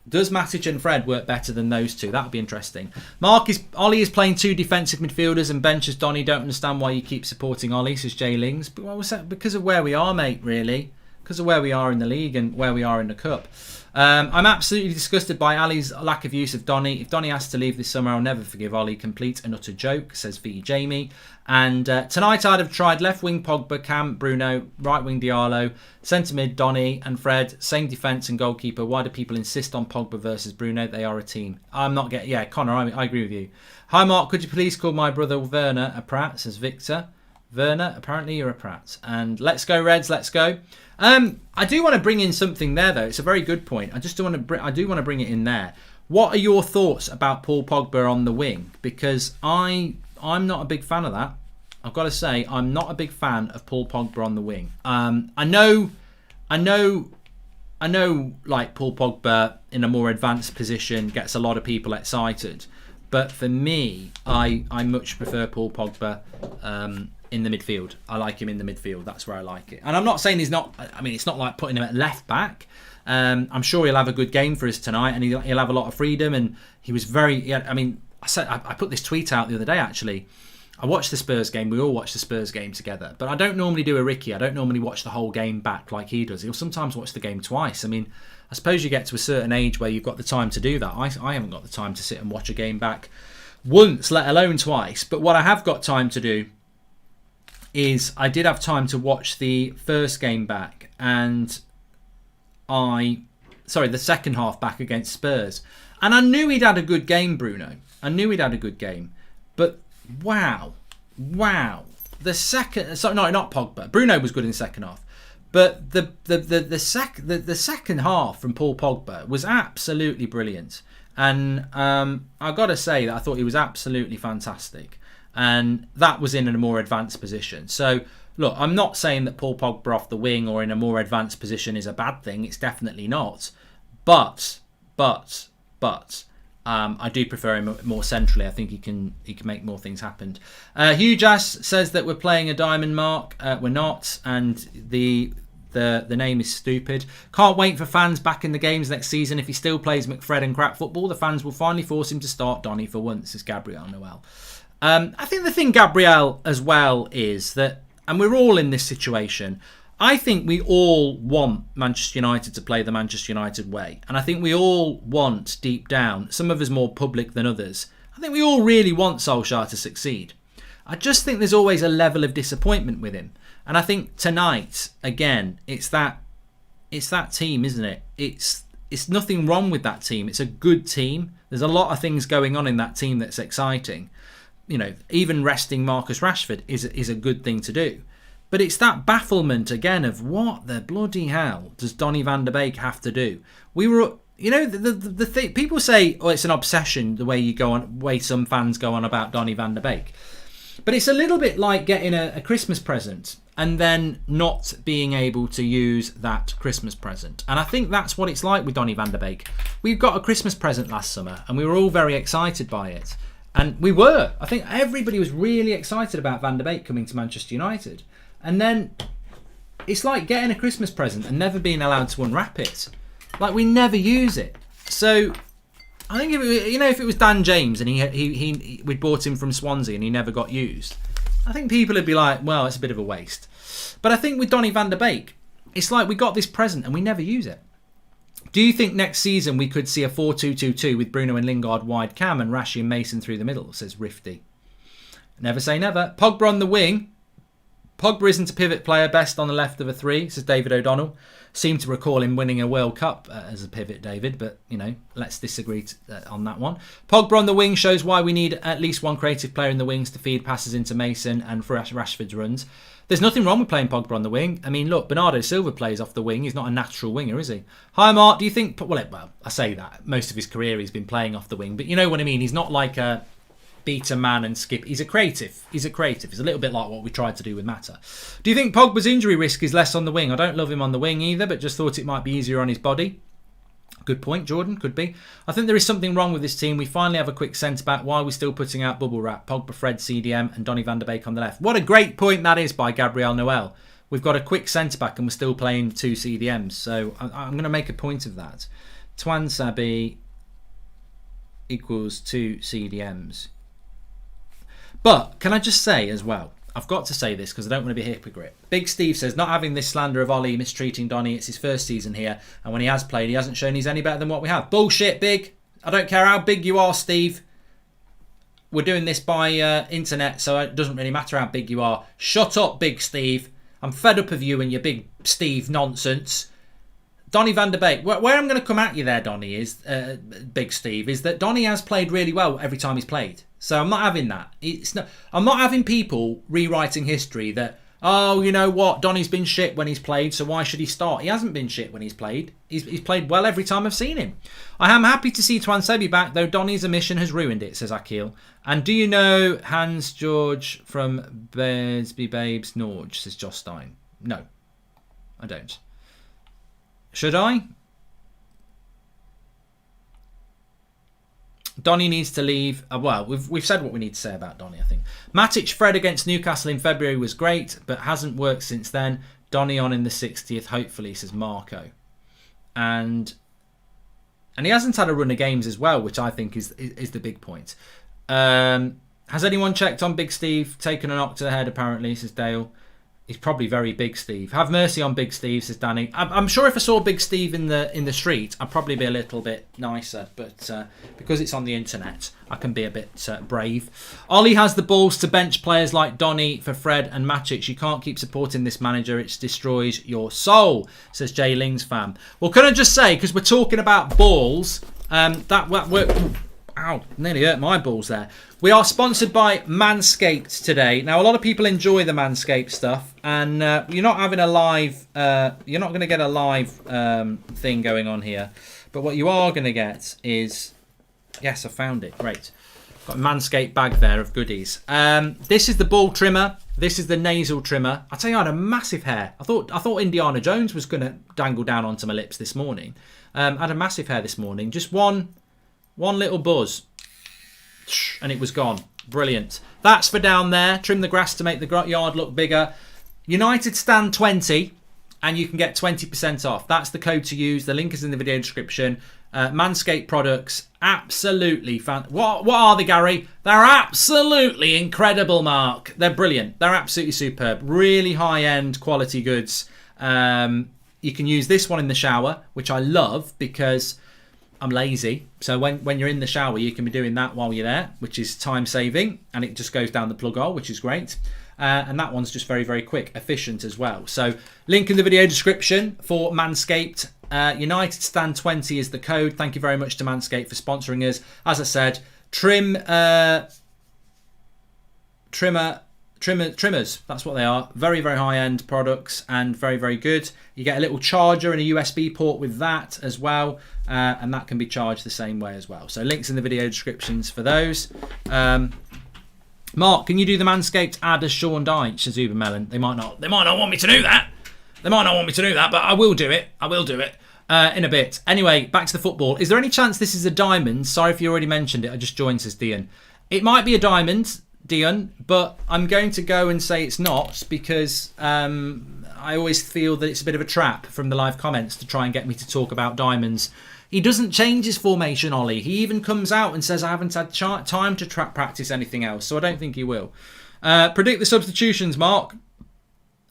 Does Matic and Fred work better than those two? That would be interesting. Ollie is playing two defensive midfielders and benches Donny. Don't understand why you keep supporting Ollie, says Jay Lings. But what was that? Because of where we are, mate, really. Because of where we are in the league and where we are in the cup. I'm absolutely disgusted by Ali's lack of use of Donny. If Donny has to leave this summer, I'll never forgive Ollie. Complete and utter joke, says V. Jamie. And tonight I'd have tried left wing Pogba, Cam, Bruno, right wing Diallo, centre mid Donny and Fred, same defence and goalkeeper. Why do people insist on Pogba versus Bruno? They are a team. I'm not getting... Yeah, Connor, I agree with you. Hi Mark, could you please call my brother Werner a prat, says Victor. Werner, apparently you're a prat. And let's go Reds, let's go. I do want to bring in something there, though. It's a very good point. I do want to bring it in there. What are your thoughts about Paul Pogba on the wing? Because I'm not a big fan of that. I've got to say, I'm not a big fan of Paul Pogba on the wing. I know, like Paul Pogba in a more advanced position gets a lot of people excited. But for me, I much prefer Paul Pogba in the midfield. I like him in the midfield. That's where I like it. And I'm not saying he's not... I mean, it's not like putting him at left back. I'm sure he'll have a good game for us tonight, and he'll have a lot of freedom. And he was very... I put this tweet out the other day, actually. I watched the Spurs game. We all watched the Spurs game together. But I don't normally do a Ricky. I don't normally watch the whole game back like he does. He'll sometimes watch the game twice. I mean, I suppose you get to a certain age where you've got the time to do that. I haven't got the time to sit and watch a game back once, let alone twice. But what I have got time to do is I did have time to watch the first game back and the second half back against Spurs. And I knew he'd had a good game, Bruno. I knew he'd had a good game. But wow. The second... Sorry, no, not Pogba. Bruno was good in the second half. But the second half from Paul Pogba was absolutely brilliant. And I've got to say that I thought he was absolutely fantastic. And that was in a more advanced position. So, look, I'm not saying that Paul Pogba off the wing or in a more advanced position is a bad thing. It's definitely not. But I do prefer him more centrally. I think he can make more things happen. Hugh Jass says that we're playing a diamond mark. We're not. And the name is stupid. Can't wait for fans back in the games next season. If he still plays McFred and crap football, the fans will finally force him to start Donny for once, says Gabriel Noel. I think the thing, Gabrielle, as well, is that, and we're all in this situation, I think we all want Manchester United to play the Manchester United way. And I think we all want, deep down, some of us more public than others, I think we all really want Solskjaer to succeed. I just think there's always a level of disappointment with him. And I think tonight, again, it's that team, isn't it? It's nothing wrong with that team. It's a good team. There's a lot of things going on in that team that's exciting. You know, even resting Marcus Rashford is a good thing to do. But it's that bafflement again of what the bloody hell does Donny van der Beek have to do? We were, you know, the thing, people say, oh, it's an obsession the way some fans go on about Donny van der Beek. But it's a little bit like getting a Christmas present and then not being able to use that Christmas present. And I think that's what it's like with Donny van der Beek. We've got a Christmas present last summer and we were all very excited by it. And we were. I think everybody was really excited about Van der Beek coming to Manchester United. And then it's like getting a Christmas present and never being allowed to unwrap it. Like, we never use it. So I think if it was Dan James and we'd bought him from Swansea and he never got used, I think people would be like, well, it's a bit of a waste. But I think with Donny van der Beek, it's like we got this present and we never use it. Do you think next season we could see a 4-2-2-2 with Bruno and Lingard wide cam and Rashi and Mason through the middle, says Rifty. Never say never. Pogba on the wing. Pogba isn't a pivot player, best on the left of a three, says David O'Donnell. Seem to recall him winning a World Cup as a pivot, David, but, you know, let's disagree on that one. Pogba on the wing shows why we need at least one creative player in the wings to feed passes into Mason and for Rashford's runs. There's nothing wrong with playing Pogba on the wing. I mean, look, Bernardo Silva plays off the wing. He's not a natural winger, is he? Hi, Mark. Do you think... Well, I say that. Most of his career he's been playing off the wing, but you know what I mean? He's not like a Beta man and skip. He's a creative. He's a little bit like what we tried to do with Mata. Do you think Pogba's injury risk is less on the wing? I don't love him on the wing either, but just thought it might be easier on his body. Good point, Jordan. Could be. I think there is something wrong with this team. We finally have a quick centre-back. Why are we still putting out bubble wrap? Pogba, Fred, CDM and Donny van der Beek on the left. What a great point that is by Gabriel Noel. We've got a quick centre-back and we're still playing 2 CDMs. So I'm going to make a point of that. Twan Sabi equals 2 CDMs. But can I just say as well, I've got to say this because I don't want to be a hypocrite. Big Steve says, not having this slander of Ollie mistreating Donny, it's his first season here. And when he has played, he hasn't shown he's any better than what we have. Bullshit, Big. I don't care how big you are, Steve. We're doing this by internet, so it doesn't really matter how big you are. Shut up, Big Steve. I'm fed up of you and your Big Steve nonsense. Donny van der Beek. Where I'm going to come at you there, Donny, is Big Steve, is that Donny has played really well every time he's played. So I'm not having that. I'm not having people rewriting history that, oh, you know what, Donny's been shit when he's played, so why should he start? He hasn't been shit when he's played. He's played well every time I've seen him. I am happy to see Twan Sebi back, though Donny's omission has ruined it, says Akil. And do you know Hans George from Bearsby Babes Norge, says Josh Stein. No, I don't. Should I? Donny needs to leave. Well, we've said what we need to say about Donny, I think. Matic Fred against Newcastle in February was great, but hasn't worked since then. Donny on in the 60th, hopefully, says Marco. And he hasn't had a run of games as well, which I think is the big point. Has anyone checked on Big Steve? Taken a knock to the head, apparently, says Dale. He's probably very Big Steve. Have mercy on Big Steve, says Danny. I'm sure if I saw Big Steve in the street, I'd probably be a little bit nicer. But because it's on the internet, I can be a bit brave. Ollie has the balls to bench players like Donny for Fred and Matic. You can't keep supporting this manager. It destroys your soul, says Jay Ling's fam. Well, can I just say, because we're talking about balls, that worked... Ow, nearly hurt my balls there. We are sponsored by Manscaped today. Now, a lot of people enjoy the Manscaped stuff, and you're not having a live... you're not going to get a live thing going on here. But what you are going to get is... Yes, I found it. Great. Got a Manscaped bag there of goodies. This is the ball trimmer. This is the nasal trimmer. I tell you, I had a massive hair. I thought Indiana Jones was going to dangle down onto my lips this morning. I had a massive hair this morning. Just one little buzz. And it was gone. Brilliant. That's for down there. Trim the grass to make the yard look bigger. United stand 20 and you can get 20% off. That's the code to use. The link is in the video description. Manscaped products. Absolutely what are they, Gary? They're absolutely incredible, Mark. They're brilliant. They're absolutely superb. Really high-end quality goods. You can use this one in the shower, which I love because... I'm lazy. So when you're in the shower, you can be doing that while you're there, which is time saving, and it just goes down the plug hole, which is great. And that one's just very, very quick, efficient as well. So link in the video description for Manscaped. United Stand 20 is the code. Thank you very much to Manscaped for sponsoring us. As I said, trimmers. That's what they are. Very, very high-end products and very, very good. You get a little charger and a USB port with that as well. And that can be charged the same way as well. So links in the video descriptions for those. Mark, can you do the Manscaped ad as Sean Dyche, says Uber Melon? They might not want me to do that. But I will do it. In a bit. Anyway, back to the football. Is there any chance this is a diamond? Sorry if you already mentioned it. I just joined, says Dion. It might be a diamond, Dion, but I'm going to go and say it's not because I always feel that it's a bit of a trap from the live comments to try and get me to talk about diamonds. He doesn't change his formation, Ollie. He even comes out and says, I haven't had time to practice anything else, so I don't think he will. Predict the substitutions, Mark,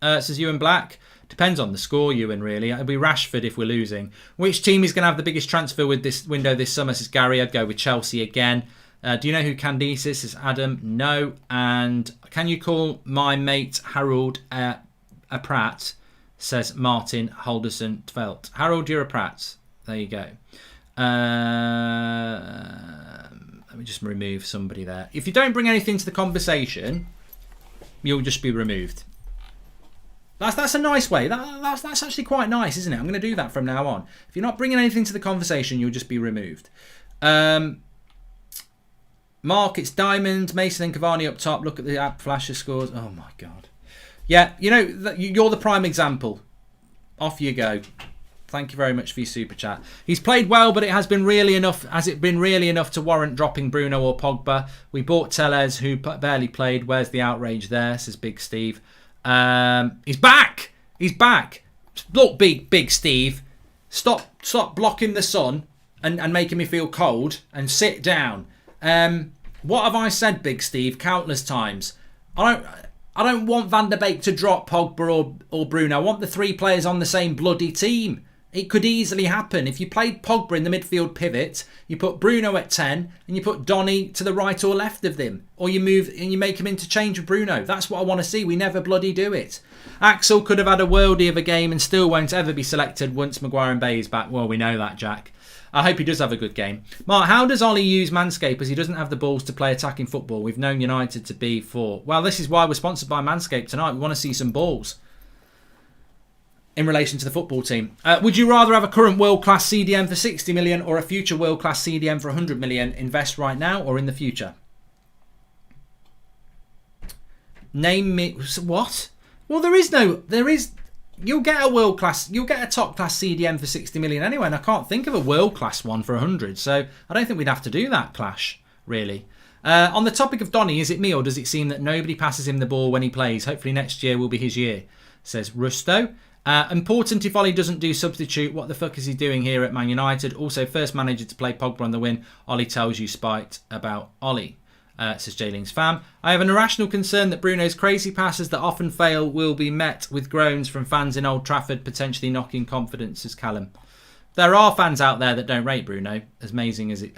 says Ewan Black. Depends on the score, Ewan, really. It'll be Rashford if we're losing. Which team is going to have the biggest transfer with this window this summer, says Gary. I'd go with Chelsea again. Do you know who Candice is, says Adam? No. And can you call my mate Harold a Pratt, says Martin Halderson Tvelt. Harold, you're a Pratt. There you go. Let me just remove somebody there. If you don't bring anything to the conversation, you'll just be removed. That's a nice way. That's actually quite nice, isn't it? I'm going to do that from now on. If you're not bringing anything to the conversation, you'll just be removed. Mark, it's Diamond, Mason and Cavani up top. Look at the app flasher scores. Oh my God. Yeah, you know, you're the prime example. Off you go. Thank you very much for your super chat. He's played well, but it has been really enough. Has it been really enough to warrant dropping Bruno or Pogba? We bought Tellez, who barely played. Where's the outrage there? Says Big Steve. He's back. He's back. Look, Big Steve. Stop blocking the sun and making me feel cold and sit down. What have I said, Big Steve? Countless times. I don't want Van der Beek to drop Pogba or Bruno. I want the three players on the same bloody team. It could easily happen. If you played Pogba in the midfield pivot, you put Bruno at 10 and you put Donny to the right or left of them. Or you move and you make him interchange with Bruno. That's what I want to see. We never bloody do it. Axel could have had a worldie of a game and still won't ever be selected once Maguire and Bay is back. Well, we know that, Jack. I hope he does have a good game. Mark, how does Ollie use Manscaped as he doesn't have the balls to play attacking football? We've known United to be for... Well, this is why we're sponsored by Manscaped tonight. We want to see some balls in relation to the football team. Would you rather have a current world-class CDM for 60 million or a future world-class CDM for 100 million? Invest right now or in the future? Name me... What? Well, there is... You'll get a top-class CDM for 60 million anyway, and I can't think of a world-class one for 100, so I don't think we'd have to do that clash, really. On the topic of Donny, is it me or does it seem that nobody passes him the ball when he plays? Hopefully next year will be his year, says Rusto. Important if Ollie doesn't do substitute. What the fuck is he doing here at Man United? Also, first manager to play Pogba on the win. Ollie tells you spite about Ollie, says Jayling's fam. I have an irrational concern that Bruno's crazy passes that often fail will be met with groans from fans in Old Trafford, potentially knocking confidence, says Callum. There are fans out there that don't rate Bruno, as amazing as it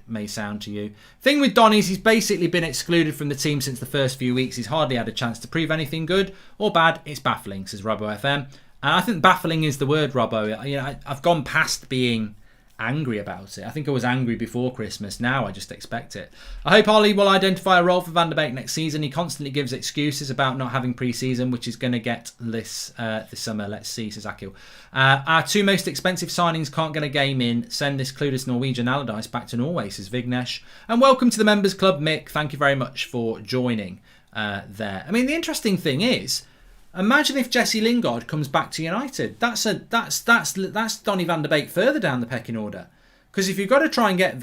may sound to you. Thing with Donny is he's basically been excluded from the team since the first few weeks. He's hardly had a chance to prove anything good or bad. It's baffling, says Robbo FM. And I think baffling is the word, Robbo. You know, I've gone past being angry about it. I think I was angry before Christmas. Now I just expect it. I hope Ollie will identify a role for Van der Beek next season. He constantly gives excuses about not having pre-season, which is going to get this summer. Let's see, says Akil. Our two most expensive signings can't get a game in. Send this clueless Norwegian Allardyce back to Norway, says Vignesh. And welcome to the Members Club, Mick. Thank you very much for joining there. I mean, the interesting thing is, imagine if Jesse Lingard comes back to United. That's Donny van der Beek further down the pecking order. Because if you've got to try and get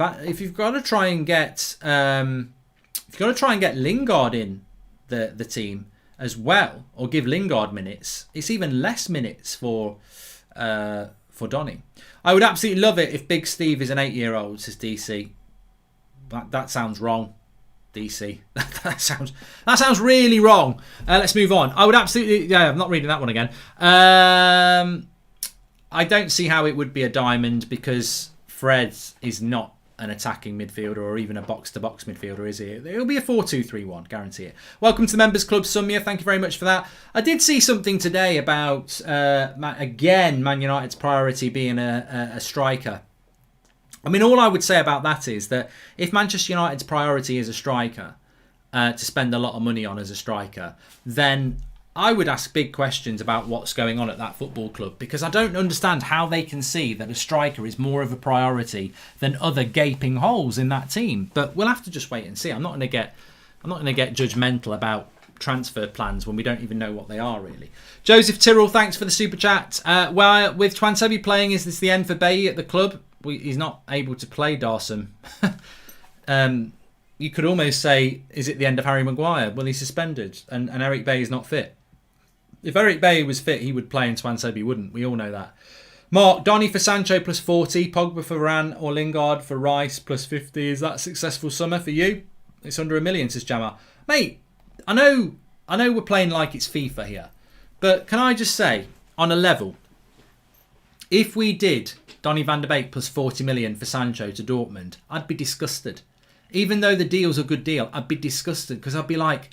Lingard in the team as well, or give Lingard minutes, it's even less minutes for Donny. I would absolutely love it if Big Steve is an 8-year-old, says DC. That sounds wrong. DC. that sounds really wrong. Let's move on. I would absolutely... Yeah, I'm not reading that one again. I don't see how it would be a diamond because Fred is not an attacking midfielder or even a box-to-box midfielder, is he? It'll be a 4-2-3-1, guarantee it. Welcome to the Members Club, Sumia. Thank you very much for that. I did see something today about, again, Man United's priority being a striker. I mean, all I would say about that is that if Manchester United's priority is a striker, to spend a lot of money on as a striker, then I would ask big questions about what's going on at that football club, because I don't understand how they can see that a striker is more of a priority than other gaping holes in that team. But we'll have to just wait and see. I'm not going to get judgmental about transfer plans when we don't even know what they are, really. Joseph Tyrrell, thanks for the super chat. Well, with Twansebi playing, is this the end for Bailly at the club? He's not able to play, Darson. You could almost say, is it the end of Harry Maguire? Well, he's suspended and Eric Bailly is not fit. If Eric Bailly was fit, he would play and Twansebi wouldn't. We all know that. Mark, Donny for Sancho plus 40, Pogba for Varane or Lingard for Rice plus 50. Is that a successful summer for you? It's under $1 million, says Jammer. Mate, I know we're playing like it's FIFA here, but can I just say, on a level, if we did Donny van de Beek plus 40 million for Sancho to Dortmund, I'd be disgusted. Even though the deal's a good deal, I'd be disgusted because I'd be like,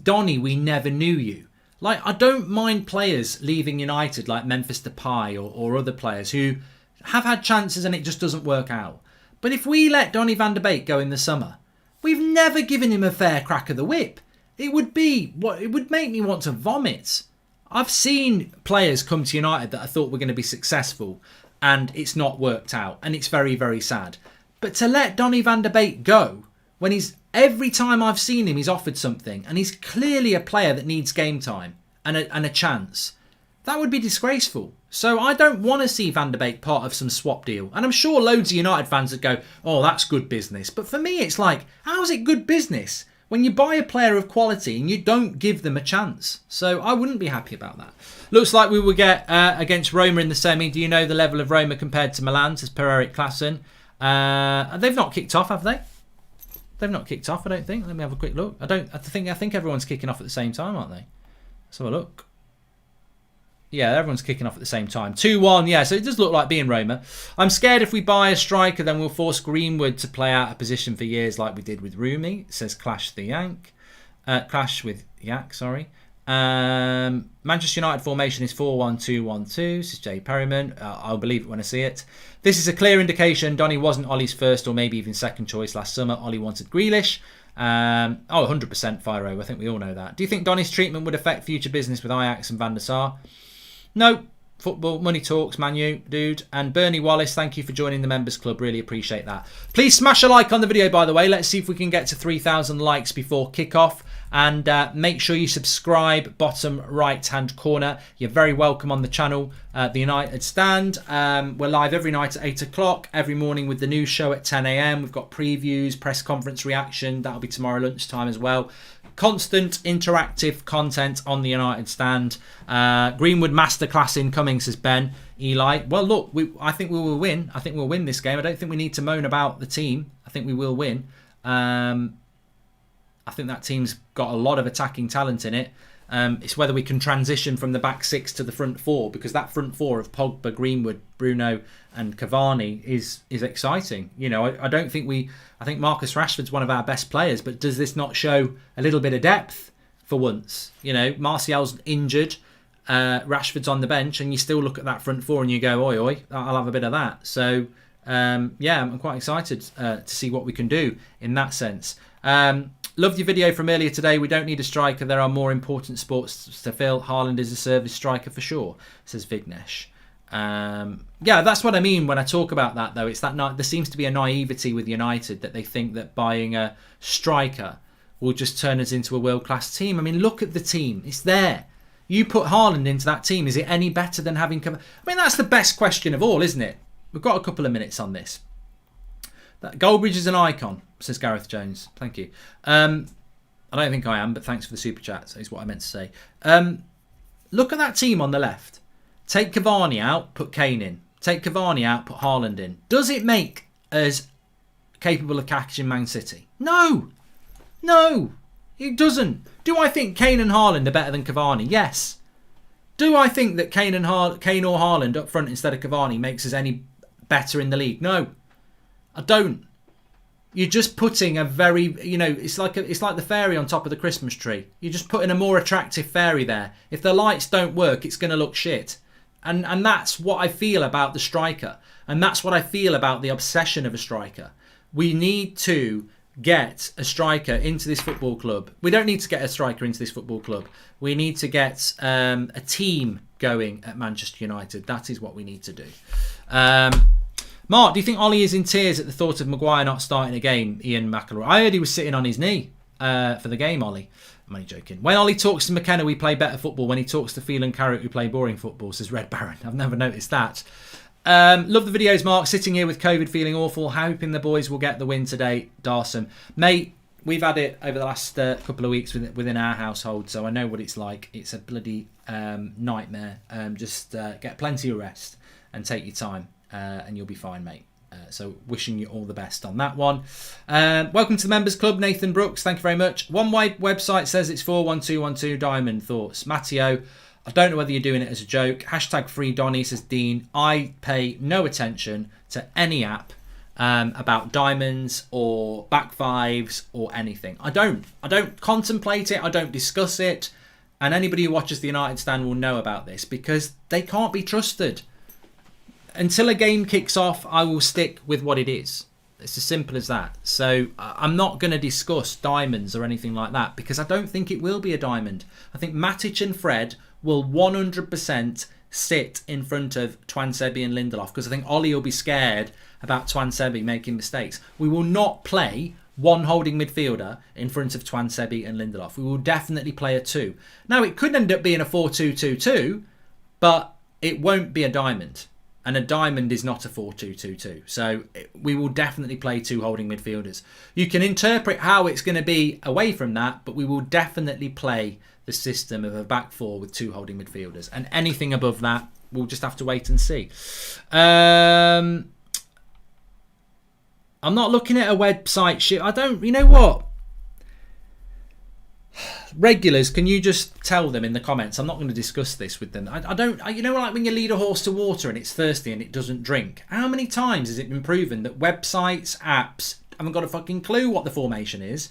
Donny, we never knew you. Like, I don't mind players leaving United like Memphis Depay or other players who have had chances and it just doesn't work out. But if we let Donny van de Beek go in the summer, we've never given him a fair crack of the whip. It would make me want to vomit. I've seen players come to United that I thought were going to be successful and it's not worked out, and it's very, very sad. But to let Donny van de Beek go when every time I've seen him, he's offered something, and he's clearly a player that needs game time and a chance, that would be disgraceful. So I don't want to see Van de Beek part of some swap deal. And I'm sure loads of United fans would go, oh, that's good business. But for me, it's like, how's it good business when you buy a player of quality and you don't give them a chance? So I wouldn't be happy about that. Looks like we will get against Roma in the semi. Do you know the level of Roma compared to Milan, says Per Eric Klassen? They've not kicked off, have they? They've not kicked off, I don't think. Let me have a quick look. I think everyone's kicking off at the same time, aren't they? Let's have a look. Yeah, everyone's kicking off at the same time. 2-1, yeah, so it does look like being Roma. I'm scared if we buy a striker, then we'll force Greenwood to play out of position for years like we did with Rumi, says Clash with Yak, sorry. Manchester United formation is 4-1-2-1-2, says Jay Perryman. I'll believe it when I see it. This is a clear indication Donny wasn't Ollie's first or maybe even second choice last summer. Ollie wanted Grealish. 100% Firo. I think we all know that. Do you think Donny's treatment would affect future business with Ajax and Van der Sar? No. Football, money talks, Manu, dude. And Bernie Wallace, thank you for joining the Members Club. Really appreciate that. Please smash a like on the video, by the way. Let's see if we can get to 3,000 likes before kickoff. And make sure you subscribe, bottom right-hand corner. You're very welcome on the channel, The United Stand. We're live every night at 8 o'clock, every morning with the news show at 10 a.m. We've got previews, press conference reaction. That'll be tomorrow lunchtime as well. Constant interactive content on The United Stand. Greenwood masterclass incoming, says Ben. Eli, well, look, I think we will win. I think we'll win this game. I don't think we need to moan about the team. I think we will win. I think that team's got a lot of attacking talent in it. It's whether we can transition from the back six to the front four, because that front four of Pogba, Greenwood, Bruno and Cavani is exciting. You know, I think Marcus Rashford's one of our best players, but does this not show a little bit of depth for once? You know, Martial's injured, Rashford's on the bench, and you still look at that front four and you go, oi, oi, I'll have a bit of that. So, yeah, I'm quite excited to see what we can do in that sense. Loved your video from earlier today. We don't need a striker. There are more important sports to fill. Haaland is a service striker for sure, says Vignesh. Yeah, that's what I mean when I talk about that, though. It's that there seems to be a naivety with United that they think that buying a striker will just turn us into a world-class team. I mean, look at the team. It's there. You put Haaland into that team. Is it any better than having... I mean, that's the best question of all, isn't it? We've got a couple of minutes on this. Goldbridge is an icon, says Gareth Jones. Thank you. I don't think I am, but thanks for the super chat, is what I meant to say. Look at that team on the left. Take Cavani out, put Kane in. Take Cavani out, put Haaland in. Does it make us capable of catching Man City? No. No, it doesn't. Do I think Kane and Haaland are better than Cavani? Yes. Do I think that Kane or Haaland up front instead of Cavani makes us any better in the league. No, I don't. You're just putting a very, it's like the fairy on top of the Christmas tree. You're just putting a more attractive fairy there. If the lights don't work, it's going to look shit. And that's what I feel about the striker. And that's what I feel about the obsession of a striker. We need to get a striker into this football club. We don't need to get a striker into this football club. We need to get a team going at Manchester United. That is what we need to do. Mark, do you think Ollie is in tears at the thought of Maguire not starting a game? Ian McElroy. I heard he was sitting on his knee for the game, Ollie. I'm only joking. When Ollie talks to McKenna, we play better football. When he talks to Phelan Carrot, we play boring football, says Red Baron. I've never noticed that. Love the videos, Mark. Sitting here with COVID, feeling awful. Hoping the boys will get the win today. Darsum. Mate, we've had it over the last couple of weeks within our household, so I know what it's like. It's a bloody nightmare. Just get plenty of rest and take your time. And you'll be fine, mate. So wishing you all the best on that one. Welcome to the Members Club, Nathan Brooks. Thank you very much. One website says it's 41212 Diamond. Thoughts? Matteo, I don't know whether you're doing it as a joke. Hashtag free Donny, says Dean. I pay no attention to any app about diamonds or back fives or anything. I don't contemplate it. I don't discuss it. And anybody who watches the United stand will know about this because they can't be trusted. Until a game kicks off, I will stick with what it is. It's as simple as that. So I'm not going to discuss diamonds or anything like that because I don't think it will be a diamond. I think Matic and Fred will 100% sit in front of Twansebi and Lindelof because I think Ollie will be scared about Twansebi making mistakes. We will not play one holding midfielder in front of Twansebi and Lindelof. We will definitely play a two. Now, it could end up being a 4-2-2-2, but it won't be a diamond. And a diamond is not a 4-2-2-2. So we will definitely play two holding midfielders. You can interpret how it's going to be away from that, but we will definitely play the system of a back four with two holding midfielders. And anything above that, we'll just have to wait and see. I'm not looking at a website shit. I don't, you know what? Regulars, can you just tell them in the comments? I'm not going to discuss this with them. I don't, you know, like when you lead a horse to water and it's thirsty and it doesn't drink. How many times has it been proven that websites, apps haven't got a fucking clue what the formation is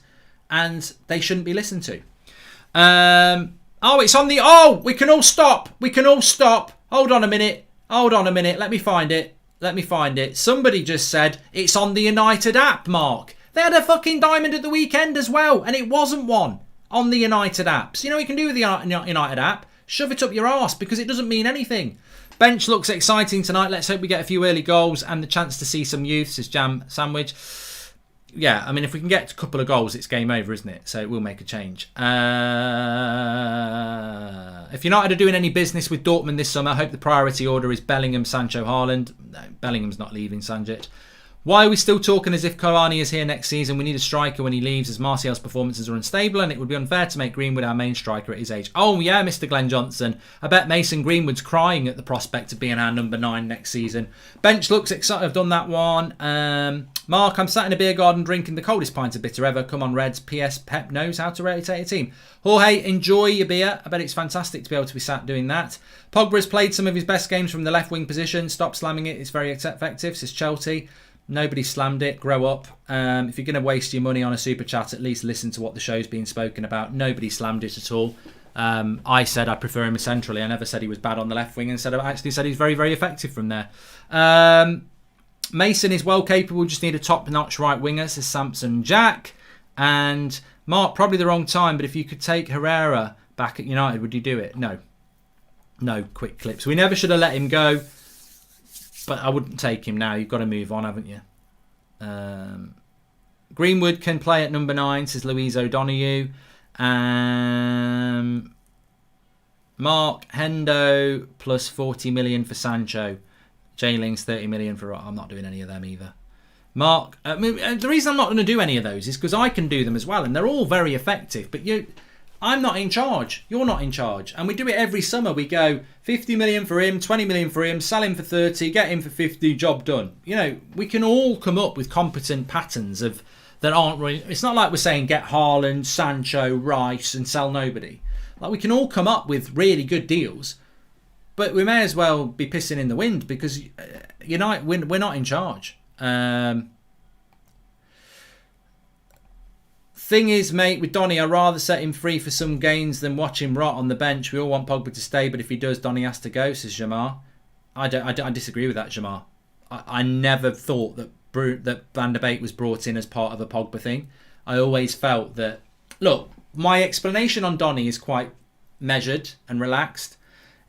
and they shouldn't be listened to? It's on the... Oh, we can all stop. We can all stop. Hold on a minute. Let me find it. Somebody just said it's on the United app, Mark. They had a fucking diamond at the weekend as well and it wasn't one. On the United apps. You know what you can do with the United app? Shove it up your arse because it doesn't mean anything. Bench looks exciting tonight. Let's hope we get a few early goals and the chance to see some youths, says Jam Sandwich. Yeah, I mean, if we can get a couple of goals, it's game over, isn't it? So it will make a change. If United are doing any business with Dortmund this summer, I hope the priority order is Bellingham, Sancho, Haaland. No, Bellingham's not leaving, Sanjit. Why are we still talking as if Cavani is here next season? We need a striker when he leaves as Martial's performances are unstable and it would be unfair to make Greenwood our main striker at his age. Oh yeah, Mr. Glenn Johnson. I bet Mason Greenwood's crying at the prospect of being our number 9 next season. Bench looks excited. I've done that one. Mark, I'm sat in a beer garden drinking the coldest pint of bitter ever. Come on, Reds. P.S. Pep knows how to rotate a team. Jorge, enjoy your beer. I bet it's fantastic to be able to be sat doing that. Pogba has played some of his best games from the left wing position. Stop slamming it. It's very effective, says Chelsea. Nobody slammed it. Grow up. If you're going to waste your money on a super chat, at least listen to what the show's been spoken about. Nobody slammed it at all. I said I prefer him centrally. I never said he was bad on the left wing. Instead, I actually said he's very, very effective from there. Mason is well capable. Just need a top-notch right winger, says Samson Jack. And Mark, probably the wrong time, but if you could take Herrera back at United, would you do it? No. No, quick clips. We never should have let him go. But I wouldn't take him now. You've got to move on, haven't you? Greenwood can play at number 9, says Louise O'Donoghue. Mark, Hendo plus 40 million for Sancho. J-Lings 30 million for... I'm not doing any of them either. Mark, the reason I'm not going to do any of those is because I can do them as well. And they're all very effective. But I'm not in charge. You're not in charge. And we do it every summer. We go 50 million for him, 20 million for him, sell him for 30, get him for 50, job done. You know, we can all come up with competent patterns of that aren't really... It's not like we're saying get Haaland, Sancho, Rice and sell nobody. Like we can all come up with really good deals. but we may as well be pissing in the wind because United, we're not in charge. Thing is, mate, with Donny, I'd rather set him free for some gains than watch him rot on the bench. We all want Pogba to stay, but if he does, Donny has to go, says Jamar. I disagree with that, Jamar. I never thought that Van der Beek was brought in as part of a Pogba thing. I always felt that... Look, my explanation on Donny is quite measured and relaxed.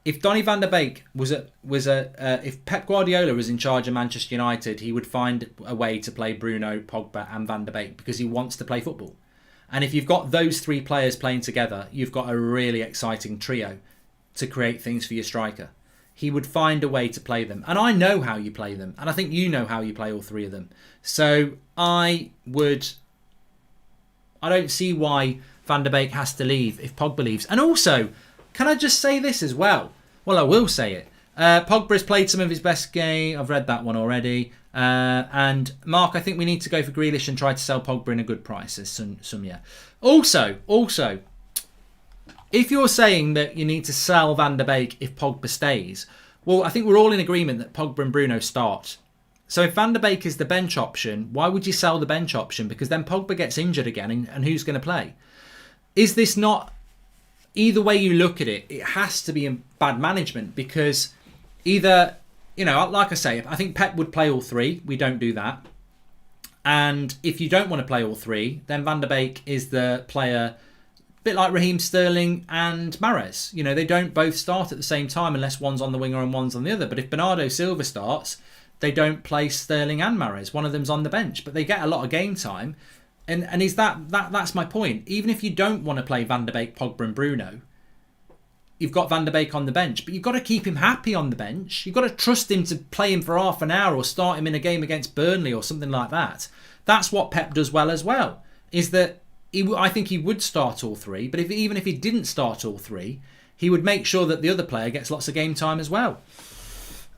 If Donny van der Beek if Pep Guardiola was in charge of Manchester United, he would find a way to play Bruno, Pogba and Van der Beek because he wants to play football. And if you've got those three players playing together, you've got a really exciting trio to create things for your striker. He would find a way to play them. And I know how you play them. And I think you know how you play all three of them. So I don't see why Van der Beek has to leave if Pogba leaves. And also, can I just say this as well? Well, I will say it. Pogba has played some of his best game. I've read that one already. And Mark, I think we need to go for Grealish and try to sell Pogba in a good price. There's some yeah. Also, if you're saying that you need to sell Van der Beek if Pogba stays, well, I think we're all in agreement that Pogba and Bruno start. So if Van der Beek is the bench option, why would you sell the bench option? Because then Pogba gets injured again, and who's going to play? Is this not... Either way you look at it, it has to be bad management because either, like I say, I think Pep would play all three. We don't do that. And if you don't want to play all three, then Van der Beek is the player, a bit like Raheem Sterling and Mahrez. They don't both start at the same time unless one's on the winger and one's on the other. But if Bernardo Silva starts, they don't play Sterling and Mahrez. One of them's on the bench, but they get a lot of game time. And is that's my point. Even if you don't want to play Van der Beek, Pogba and Bruno, you've got Van der Beek on the bench. But you've got to keep him happy on the bench. You've got to trust him to play him for half an hour or start him in a game against Burnley or something like that. That's what Pep does well as well. Is that I think he would start all three. But even if he didn't start all three, he would make sure that the other player gets lots of game time as well.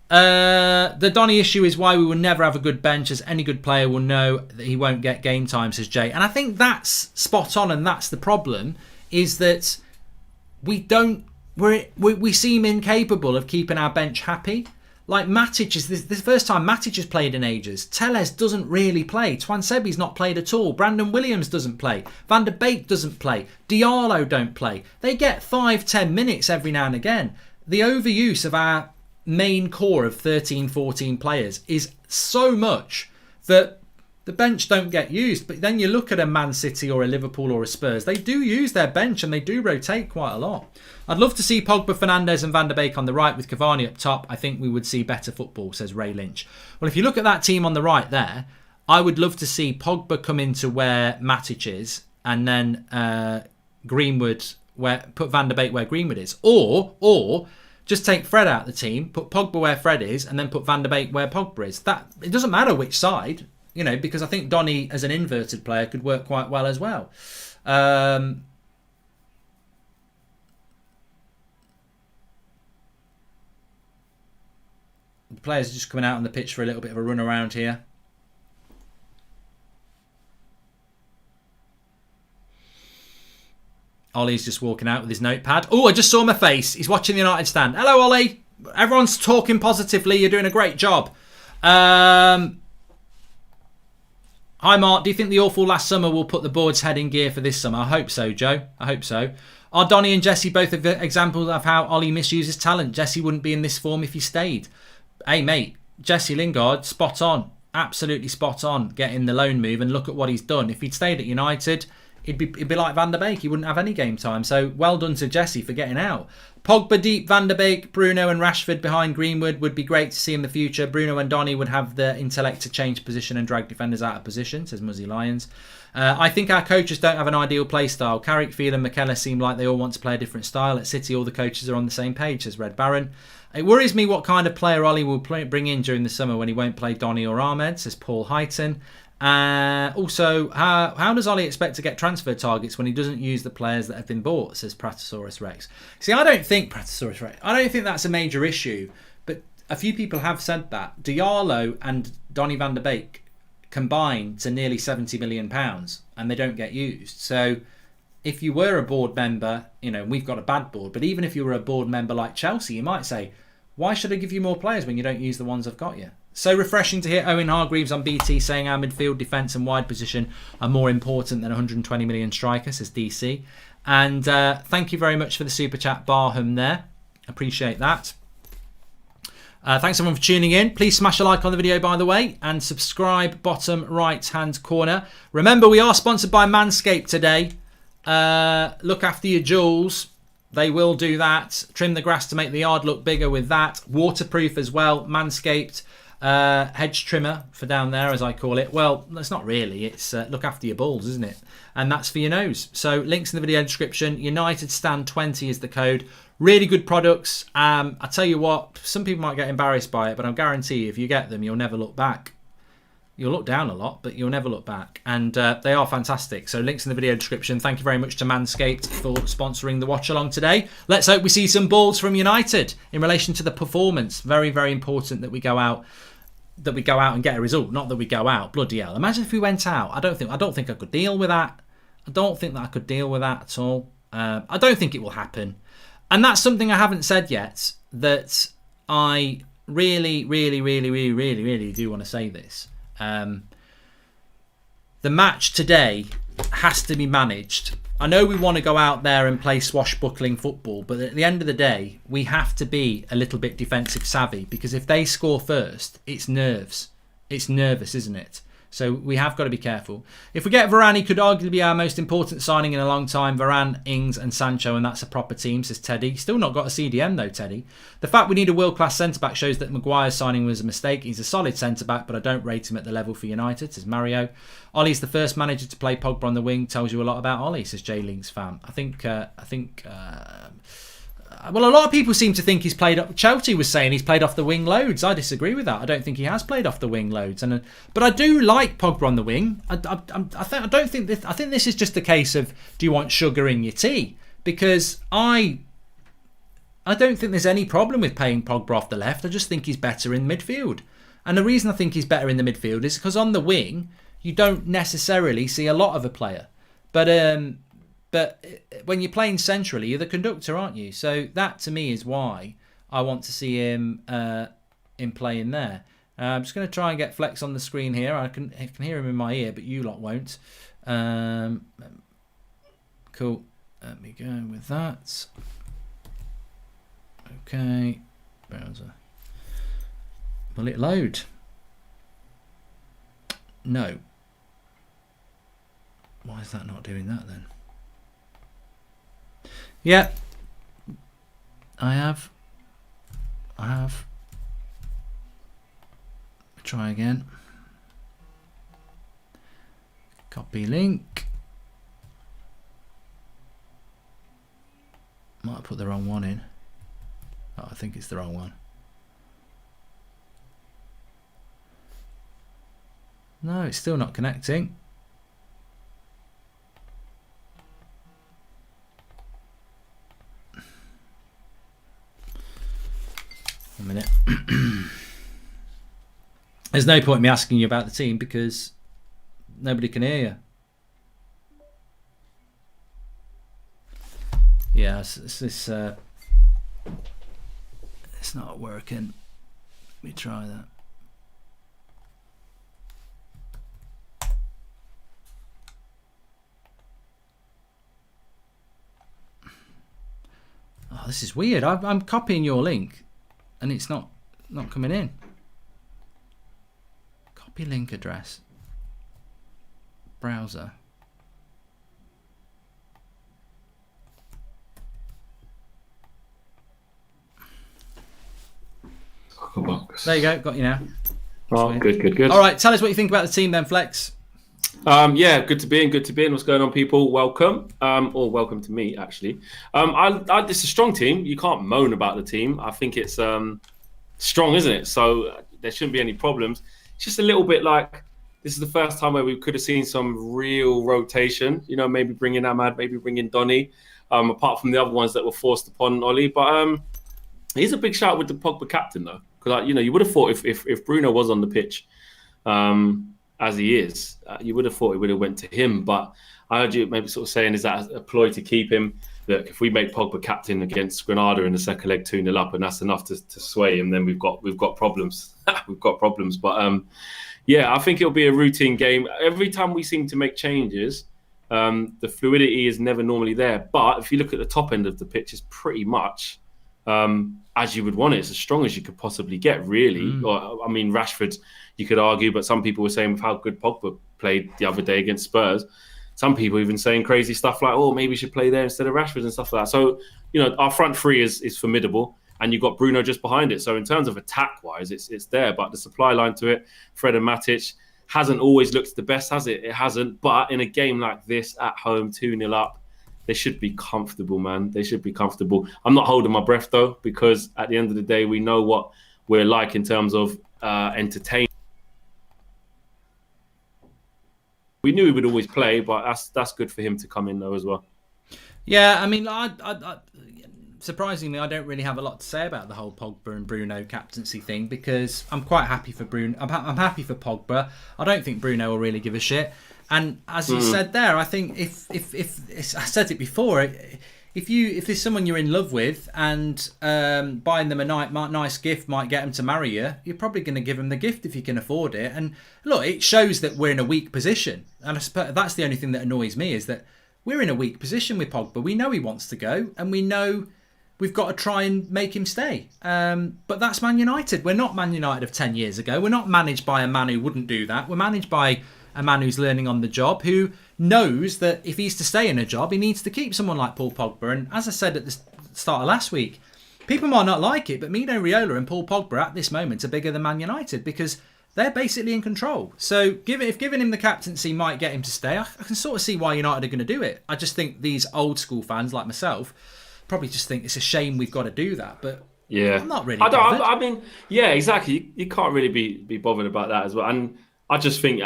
The Donny issue is why we will never have a good bench, as any good player will know that he won't get game time, says Jay. And I think that's spot on, and that's the problem, is that we seem incapable of keeping our bench happy. Like Matic is this first time Matic has played in ages. Telles doesn't really play. Twansebi's not played at all. Brandon Williams doesn't play. Van der Beek doesn't play. Diallo don't play. They get 5-10 minutes every now and again. The overuse of our main core of 13-14 players is so much that the bench don't get used. But then you look at a Man City or a Liverpool or a Spurs, they do use their bench and they do rotate quite a lot. I'd love to see Pogba, Fernandes and Van der Beek on the right with Cavani up top. I think we would see better football, says Ray Lynch. Well, if you look at that team on the right there, I would love to see Pogba come into where Matic is and then Greenwood, put Van der Beek where Greenwood is. Or just take Fred out of the team, put Pogba where Fred is, and then put Van der Beek where Pogba is. It doesn't matter which side, because I think Donny as an inverted player could work quite well as well. The players are just coming out on the pitch for a little bit of a run around here. Ollie's just walking out with his notepad. Oh, I just saw my face. He's watching the United stand. Hello, Ollie. Everyone's talking positively. You're doing a great job. Hi, Mark. Do you think the awful last summer will put the board's head in gear for this summer? I hope so, Joe. I hope so. Are Donny and Jesse both examples of how Ollie misuses talent? Jesse wouldn't be in this form if he stayed. Hey, mate. Jesse Lingard, spot on. Absolutely spot on. Getting the loan move and look at what he's done. If he'd stayed at United, it'd be like Van der Beek. He wouldn't have any game time. So well done to Jesse for getting out. Pogba deep, Van der Beek, Bruno and Rashford behind Greenwood would be great to see in the future. Bruno and Donny would have the intellect to change position and drag defenders out of position, says Muzzy Lions. I think our coaches don't have an ideal play style. Carrick, Field and McKellar seem like they all want to play a different style. At City, all the coaches are on the same page, says Red Baron. It worries me what kind of player Ollie will bring in during the summer when he won't play Donny or Ahmed, says Paul Heighton. Also, how does Ollie expect to get transfer targets when he doesn't use the players that have been bought, says Pratosaurus Rex. See, I don't think that's a major issue, but a few people have said that. Diallo and Donny van der Beek combine to nearly £70 million and they don't get used. So if you were a board member, we've got a bad board, but even if you were a board member like Chelsea, you might say, Why should I give you more players when you don't use the ones I've got you? So refreshing to hear Owen Hargreaves on BT saying our midfield, defence and wide position are more important than 120 million striker, says DC. And thank you very much for the super chat, Barham, there. Appreciate that. Thanks everyone for tuning in. Please smash a like on the video, by the way, and subscribe bottom right hand corner. Remember, we are sponsored by Manscaped today. Look after your jewels. They will do that. Trim the grass to make the yard look bigger with that. Waterproof as well. Manscaped hedge trimmer for down there, as I call it. Well, it's not really. It's look after your balls, isn't it? And that's for your nose. So links in the video description. United Stand 20 is the code. Really good products. I tell you what, some people might get embarrassed by it, but I guarantee you, if you get them, you'll never look back. You'll look down a lot, but you'll never look back. And they are fantastic. So links in the video description. Thank you very much to Manscaped for sponsoring the watch along today. Let's hope we see some balls from United in relation to the performance. Very, very important that we go out and get a result. Not that we go out. Bloody hell. Imagine if we went out. I don't think I could deal with that. I don't think that I could deal with that at all. I don't think it will happen. And that's something I haven't said yet, that I really, really, really, really, really, really do want to say this. The match today has to be managed. I know we want to go out there and play swashbuckling football, but at the end of the day, we have to be a little bit defensive savvy, because if they score first, it's nerves. It's nervous, isn't it? So we have got to be careful. If we get Varane, he could arguably be our most important signing in a long time. Varane, Ings and Sancho, and that's a proper team, says Teddy. Still not got a CDM though, Teddy. The fact we need a world-class centre-back shows that Maguire's signing was a mistake. He's a solid centre-back, but I don't rate him at the level for United, says Mario. Ollie's the first manager to play Pogba on the wing. Tells you a lot about Ollie, says J Links fan. Well, a lot of people seem to think he's played up. Chelsea was saying he's played off the wing loads. I disagree with that. I don't think he has played off the wing loads. But I do like Pogba on the wing. I think this is just a case of, do you want sugar in your tea? Because I don't think there's any problem with playing Pogba off the left. I just think he's better in midfield. And the reason I think he's better in the midfield is because on the wing you don't necessarily see a lot of a player. But when you're playing centrally, you're the conductor, aren't you? So that, to me, is why I want to see him playing there. I'm just going to try and get Flex on the screen here. I can hear him in my ear, but you lot won't. Cool. Let me go with that. Okay. Browser. Will it load? No. Why is that not doing that then? Yeah, I have. Try again. Copy link. Might have put the wrong one in. Oh, I think it's the wrong one. No, it's still not connecting. A minute. There's no point in me asking you about the team because nobody can hear you. Yeah, it's not working. Let me try that. Oh, this is weird. I'm copying your link. And it's not coming in. Copy link address. Browser. There you go. Got you now. Oh, good. All right. Tell us what you think about the team then, Flex. Yeah, good to be in. What's going on, people? Welcome. Or welcome to me, actually. It's a strong team. You can't moan about the team. I think it's strong, isn't it? So there shouldn't be any problems. It's just a little bit like this is the first time where we could have seen some real rotation. You know, maybe bring in Ahmad, maybe bring in Donny. Apart from the other ones that were forced upon Ollie. But he's a big shout with the Pogba captain, though, because you would have thought if Bruno was on the pitch. As he is, you would have thought it would have went to him, but I heard you maybe sort of saying, is that a ploy to keep him? look, if we make Pogba captain against Granada in the second leg 2-0 up, and that's enough to sway him, then we've got problems. We've got problems. But yeah, I think it'll be a routine game. Every time we seem to make changes, the fluidity is never normally there. But if you look at the top end of the pitch, it's pretty much as you would want it. It's as strong as you could possibly get, really. Or, I mean, Rashford, you could argue, but some people were saying with how good Pogba played the other day against Spurs, some people even saying crazy stuff like, oh, maybe we should play there instead of Rashford and stuff like that. So, you know, our front three is formidable, and you've got Bruno just behind it. So in terms of attack-wise, it's there. But the supply line to it, Fred and Matic, hasn't always looked the best, has it? It hasn't. But in a game like this, at home, 2-0 up, they should be comfortable, man. They should be comfortable. I'm not holding my breath, though, because at the end of the day, we know what we're like in terms of entertainment. We knew he would always play, but that's good for him to come in, though, as well. Yeah, I mean, I surprisingly, I don't really have a lot to say about the whole Pogba and Bruno captaincy thing, because I'm quite happy for Bruno. I'm happy for Pogba. I don't think Bruno will really give a shit. And as you said there, I think if I said it before, if there's someone you're in love with and buying them a nice gift might get them to marry you, you're probably going to give them the gift if you can afford it. And look, it shows that we're in a weak position. And I suppose that's the only thing that annoys me, is that we're in a weak position with Pogba. We know he wants to go, and we know we've got to try and make him stay. But that's Man United. We're not Man United of 10 years ago. We're not managed by a man who wouldn't do that. We're managed by a man who's learning on the job, who knows that if he's to stay in a job, he needs to keep someone like Paul Pogba. And as I said at the start of last week, people might not like it, but Mino Raiola and Paul Pogba at this moment are bigger than Man United, because they're basically in control. So if giving him the captaincy might get him to stay, I can sort of see why United are going to do it. I just think these old school fans like myself probably just think it's a shame we've got to do that. But yeah, I'm not really bothered. I mean, yeah, exactly. You can't really be bothered about that as well. And I just think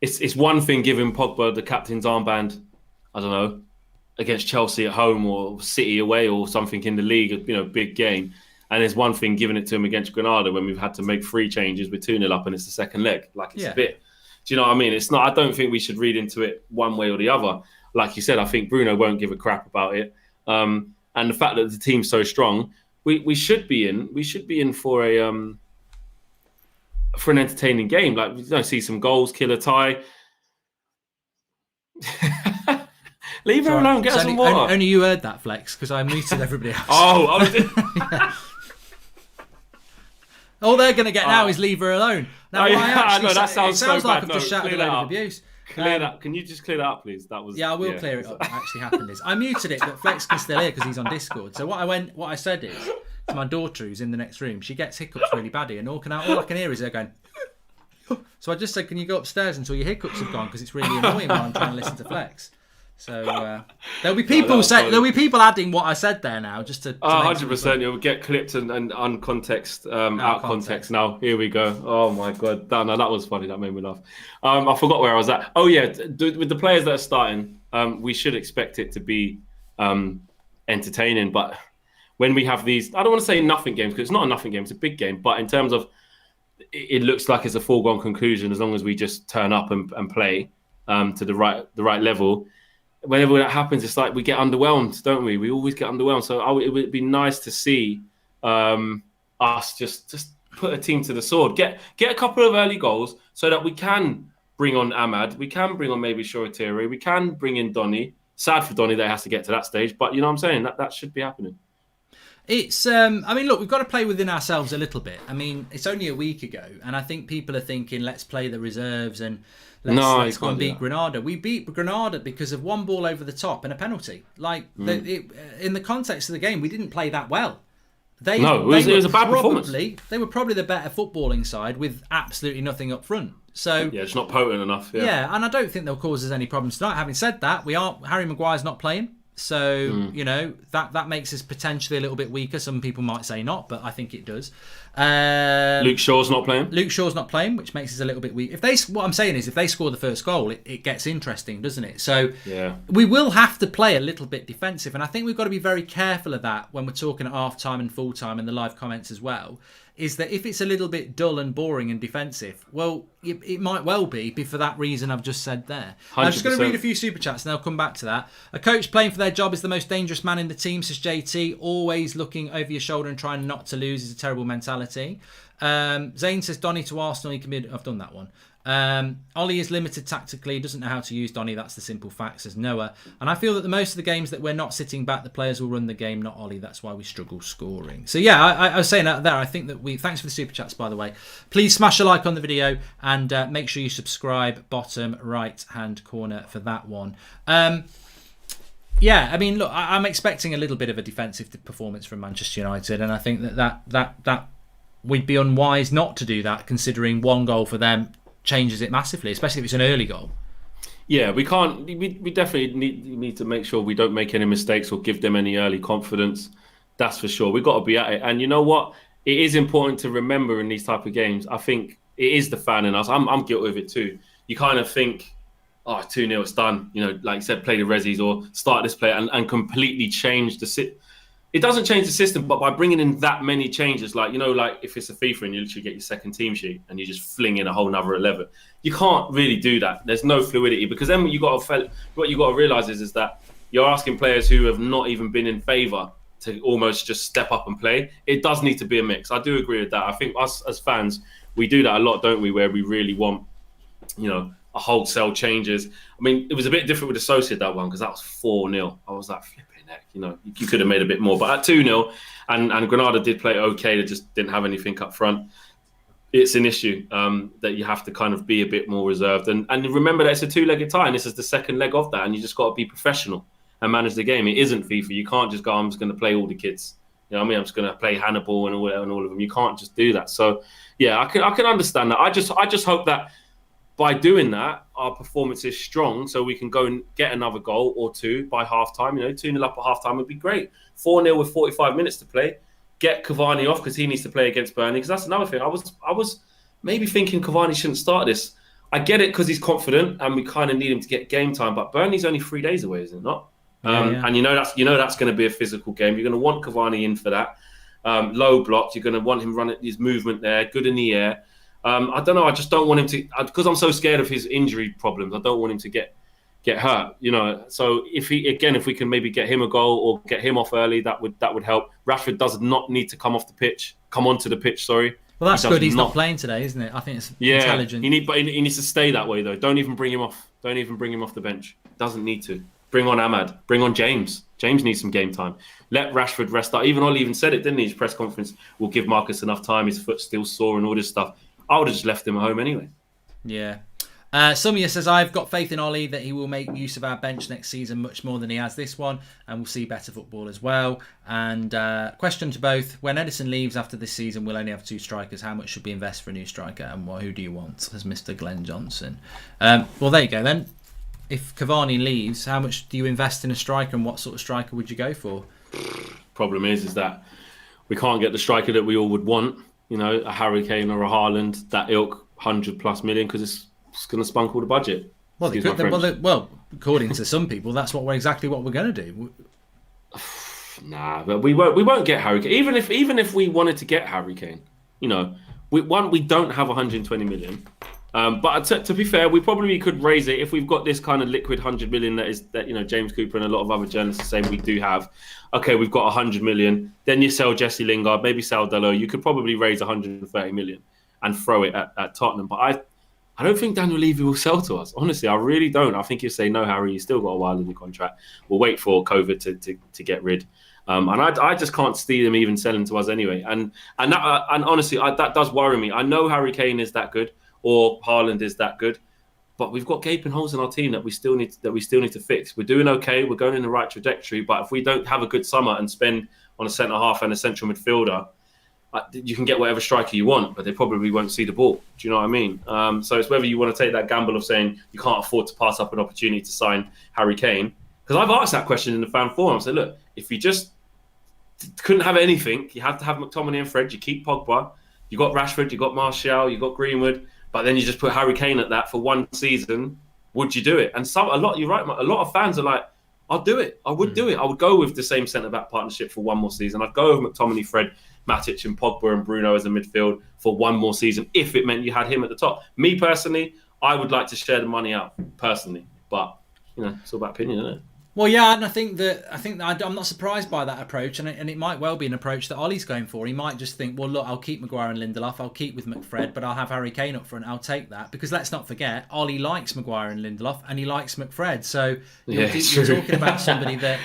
it's one thing giving Pogba the captain's armband, I don't know, against Chelsea at home or City away or something in the league, you know, big game. And there's one thing giving it to him against Granada when we've had to make 3 changes with 2-0 up and it's the second leg. Like, it's a bit, do you know what I mean? It's not, I don't think we should read into it one way or the other. Like you said, I think Bruno won't give a crap about it. And the fact that the team's so strong, we should be in for an entertaining game. Like, we don't see some goals, kill a tie. Leave her alone. Get us some water. Only you heard that, Flex, because I muted everybody else. All they're going to get now is leave her alone. Now, that sounds so bad. like I've just shouted a load of abuse. Clear that. Can you just clear that up, please? That was. Yeah, I will clear it up. What actually happened is I muted it, but Flex can still hear because he's on Discord. So what I said is to my daughter who's in the next room, she gets hiccups really badly, and all I can hear is her going. So I just said, can you go upstairs until your hiccups have gone, because it's really annoying when I'm trying to listen to Flex. So there'll be people adding what I said there now, just to 100%. You'll get clipped and out context. Now here we go. Oh my god, that was funny. That made me laugh. I forgot where I was at. Oh yeah, with the players that are starting, we should expect it to be entertaining. But when we have these, I don't want to say nothing games, because it's not a nothing game. It's a big game. But in terms of, it looks like it's a foregone conclusion as long as we just turn up and play to the right level. Whenever that happens, it's like we get underwhelmed, don't we? We always get underwhelmed. So it would be nice to see us just put a team to the sword. Get a couple of early goals so that we can bring on Ahmad. We can bring on maybe Shoretiri. We can bring in Donny. Sad for Donny that he has to get to that stage. But you know what I'm saying? That should be happening. It's, I mean, look, we've got to play within ourselves a little bit. I mean, it's only a week ago, and I think people are thinking, let's play the reserves and let's go and beat Granada. We beat Granada because of one ball over the top and a penalty. Like, in the context of the game, we didn't play that well. It was a bad performance. They were probably the better footballing side with absolutely nothing up front. So yeah, it's not potent enough. Yeah, and I don't think they'll cause us any problems tonight. Having said that, Harry Maguire's not playing. So, you know, that makes us potentially a little bit weaker. Some people might say not, but I think it does. Luke Shaw's not playing. Which makes us a little bit weak. What I'm saying is, if they score the first goal, it gets interesting, doesn't it? So we will have to play a little bit defensive. And I think we've got to be very careful of that when we're talking at half-time and full-time and the live comments as well, is that if it's a little bit dull and boring and defensive, well, it might well be for that reason I've just said there. 100%. I'm just going to read a few super chats and I'll come back to that. A coach playing for their job is the most dangerous man in the team, says JT. Always looking over your shoulder and trying not to lose is a terrible mentality. Zane says Donny to Arsenal. He can be. I've done that one. Ollie is limited tactically, doesn't know how to use Donny, that's the simple fact, says Noah. And I feel that the most of the games that we're not sitting back, the players will run the game, not Ollie. That's why we struggle scoring. So yeah, I was saying that there. I think that thanks for the super chats, by the way. Please smash a like on the video and make sure you subscribe, bottom right hand corner for that one. Yeah, I mean, look, I'm expecting a little bit of a defensive performance from Manchester United, and I think that we'd be unwise not to do that, considering one goal for them changes it massively, especially if it's an early goal. Yeah, we can't. We definitely need to make sure we don't make any mistakes or give them any early confidence. That's for sure. We've got to be at it. And you know what? It is important to remember in these type of games. I think it is the fan in us. I'm guilty of it too. You kind of think, oh, 2-0, it's done. You know, like you said, play the resis or start this play and completely change the sit. It doesn't change the system, but by bringing in that many changes, like, you know, like if it's a FIFA and you literally get your second team sheet and you just fling in a whole nother 11, you can't really do that. There's no fluidity, because then what you got to realize is that you're asking players who have not even been in favour to almost just step up and play. It does need to be a mix. I do agree with that. I think us as fans, we do that a lot, don't we? Where we really want, you know, a wholesale changes. I mean, it was a bit different with the Sociedad one because that was 4-0. I was like, flipping heck, you know, you could have made a bit more. But at 2-0, and Granada did play okay, they just didn't have anything up front. It's an issue that you have to kind of be a bit more reserved. And remember that it's a two-legged tie, and this is the second leg of that, and you just got to be professional and manage the game. It isn't FIFA. You can't just go, I'm just going to play all the kids. You know what I mean? I'm just going to play Hannibal and all of them. You can't just do that. So, yeah, I can understand that. I just hope that by doing that, our performance is strong, so we can go and get another goal or two by half-time. You know, 2-0 up at half-time would be great. 4-0 with 45 minutes to play. Get Cavani off because he needs to play against Burnley. Because that's another thing. I was maybe thinking Cavani shouldn't start this. I get it because he's confident and we kind of need him to get game time. But Burnley's only 3 days away, is it not? Yeah. And you know that's going to be a physical game. You're going to want Cavani in for that. Low block. You're going to want him running his movement there, good in the air. I don't know. I just don't want him to, because I'm so scared of his injury problems. I don't want him to get hurt. You know. So if we can maybe get him a goal or get him off early, that would help. Rashford does not need to come onto the pitch. Sorry. Well, that's good. He's not playing today, isn't it? I think it's intelligent. He needs to stay that way though. Don't even bring him off. Don't even bring him off the bench. Doesn't need to. Bring on Ahmad. Bring on James. James needs some game time. Let Rashford rest up. Even Ollie even said it, didn't he? His press conference will give Marcus enough time. His foot's still sore and all this stuff. I would have just left him at home anyway. Yeah. Sumia says, I've got faith in Ollie that he will make use of our bench next season much more than he has this one, and we'll see better football as well. And question to both, when Edison leaves after this season, we'll only have 2 strikers. How much should we invest for a new striker, and who do you want? Says Mr. Glenn Johnson. Well, there you go then. If Cavani leaves, how much do you invest in a striker, and what sort of striker would you go for? Problem is that we can't get the striker that we all would want. You know, a Harry Kane or a Haaland, that ilk, 100+ million, because it's going to spunk all the budget. Well, according to some people, that's exactly what we're going to do. Nah, but we won't get Harry Kane. Even if we wanted to get Harry Kane, you know, we don't have 120 million. But to be fair, we probably could raise it if we've got this kind of liquid 100 million that you know, James Cooper and a lot of other journalists are saying we do have. Okay, we've got 100 million. Then you sell Jesse Lingard, maybe sell Dalot. You could probably raise 130 million and throw it at Tottenham. But I don't think Daniel Levy will sell to us. Honestly, I really don't. I think he'll say, no, Harry, you still got a while in your contract. We'll wait for COVID to get rid. And I just can't see them even selling to us anyway. And honestly, that does worry me. I know Harry Kane is that good, or Haaland is that good, but we've got gaping holes in our team that we still need to fix. We're doing okay. We're going in the right trajectory. But if we don't have a good summer and spend on a centre half and a central midfielder, you can get whatever striker you want, but they probably won't see the ball. Do you know what I mean? So it's whether you want to take that gamble of saying you can't afford to pass up an opportunity to sign Harry Kane. Because I've asked that question in the fan forum. I said, look, if you just couldn't have anything, you had to have McTominay and Fred, you keep Pogba, you got Rashford, you got Martial, you got Greenwood, but then you just put Harry Kane at that for one season, would you do it? And you're right, a lot of fans are like, I'll do it. I would do it. I would go with the same centre-back partnership for one more season. I'd go with McTominay, Fred, Matic and Pogba and Bruno as a midfield for one more season if it meant you had him at the top. Me personally, I would like to share the money out personally, but it's all about opinion, isn't it? Well, yeah, and I think that I'm not surprised by that approach, and it might well be an approach that Ollie's going for. He might just think, well, look, I'll keep Maguire and Lindelof, I'll keep with McFred, but I'll have Harry Kane up front. I'll take that because let's not forget, Ollie likes Maguire and Lindelof, and he likes McFred. So you're talking about somebody that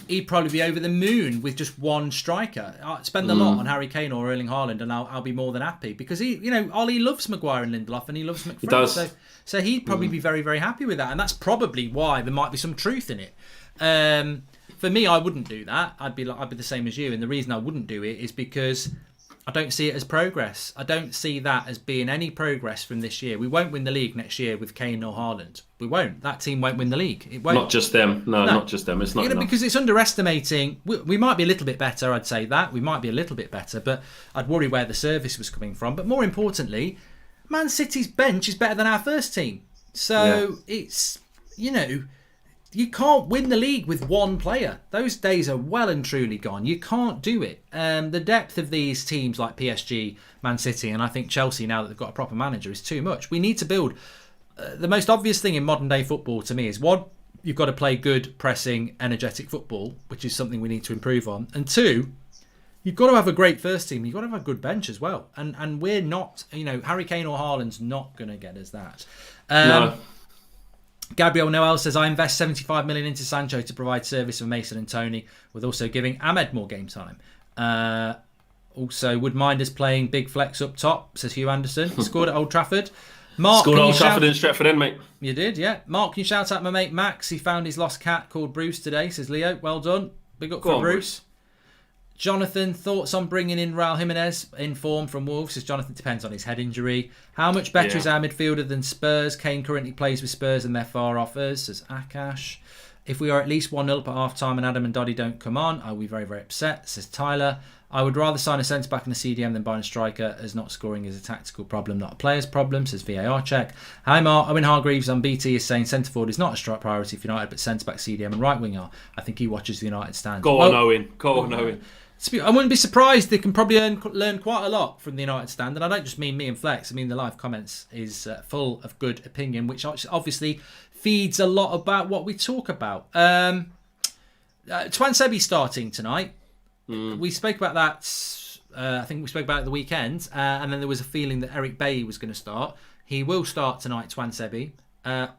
he'd probably be over the moon with just one striker. I'll spend a lot on Harry Kane or Erling Haaland, and I'll be more than happy because Ollie loves Maguire and Lindelof, and he loves McFred. He does. So he'd probably be very, very happy with that, and that's probably why there might be some truth in it. For me, I wouldn't do that. I'd be the same as you, and the reason I wouldn't do it is because I don't see it as progress. I don't see that as being any progress from this year. We won't win the league next year with Kane or Haaland. We won't. That team won't win the league. It won't. Not just them. No, not just them. It's not enough. Because it's underestimating. We might be a little bit better. I'd say that we might be a little bit better, but I'd worry where the service was coming from. But more importantly, Man City's bench is better than our first team. So it's you can't win the league with one player. Those days are well and truly gone. You can't do it. The depth of these teams like PSG, Man City, and I think Chelsea, now that they've got a proper manager, is too much. We need to build. The most obvious thing in modern day football to me is, one, you've got to play good, pressing, energetic football, which is something we need to improve on. And two, you've got to have a great first team. You've got to have a good bench as well. And we're not, Harry Kane or Haaland's not going to get us that. No. Gabriel Noel says, I invest 75 million into Sancho to provide service for Mason and Tony, with also giving Ahmed more game time. Also, would mind us playing big flex up top, says Hugh Anderson. Scored at Old Trafford. Mark, scored at Old Trafford in Stretford End, mate. You did, yeah. Mark, can you shout out my mate Max? He found his lost cat called Bruce today, says Leo. Well done. Big up for Bruce. Jonathan, thoughts on bringing in Raul Jimenez in form from Wolves? Says Jonathan, depends on his head injury. How much better is our midfielder than Spurs? Kane currently plays with Spurs and they're far off us, says Akash. If we are at least 1-0 up at half time and Adam and Doddy don't come on, I'll be very, very upset, says Tyler. I would rather sign a centre-back and a CDM than buy a striker, as not scoring is a tactical problem, not a player's problem, says VAR check. Hi Mark, Owen Hargreaves on BT is saying centre-forward is not a strike priority for United, but centre-back, CDM and right wing are. I think he watches the United stand. Go on, Owen. Go on, Owen. I wouldn't be surprised. They can probably learn quite a lot from the United stand. And I don't just mean me and Flex. I mean the live comments is full of good opinion, which obviously feeds a lot about what we talk about. Twansebi starting tonight. We spoke about that. I think we spoke about it the weekend. And then there was a feeling that Eric Bailly was going to start. He will start tonight, Twansebi.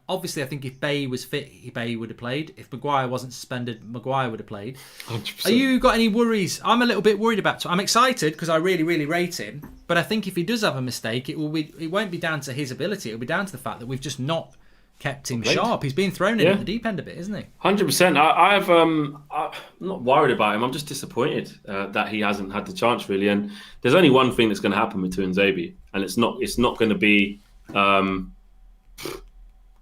Obviously, I think if Bailly was fit, Bailly would have played. If Maguire wasn't suspended, Maguire would have played. 100%. Are you got any worries? I'm a little bit worried about. I'm excited because I really, really rate him. But I think if he does have a mistake, it won't be down to his ability. It'll be down to the fact that we've just not kept him sharp. He's been thrown in at the deep end a bit, isn't he? 100%. I'm not worried about him. I'm just disappointed that he hasn't had the chance really. And there's only one thing that's going to happen with Tuanzebe, and it's not going to be.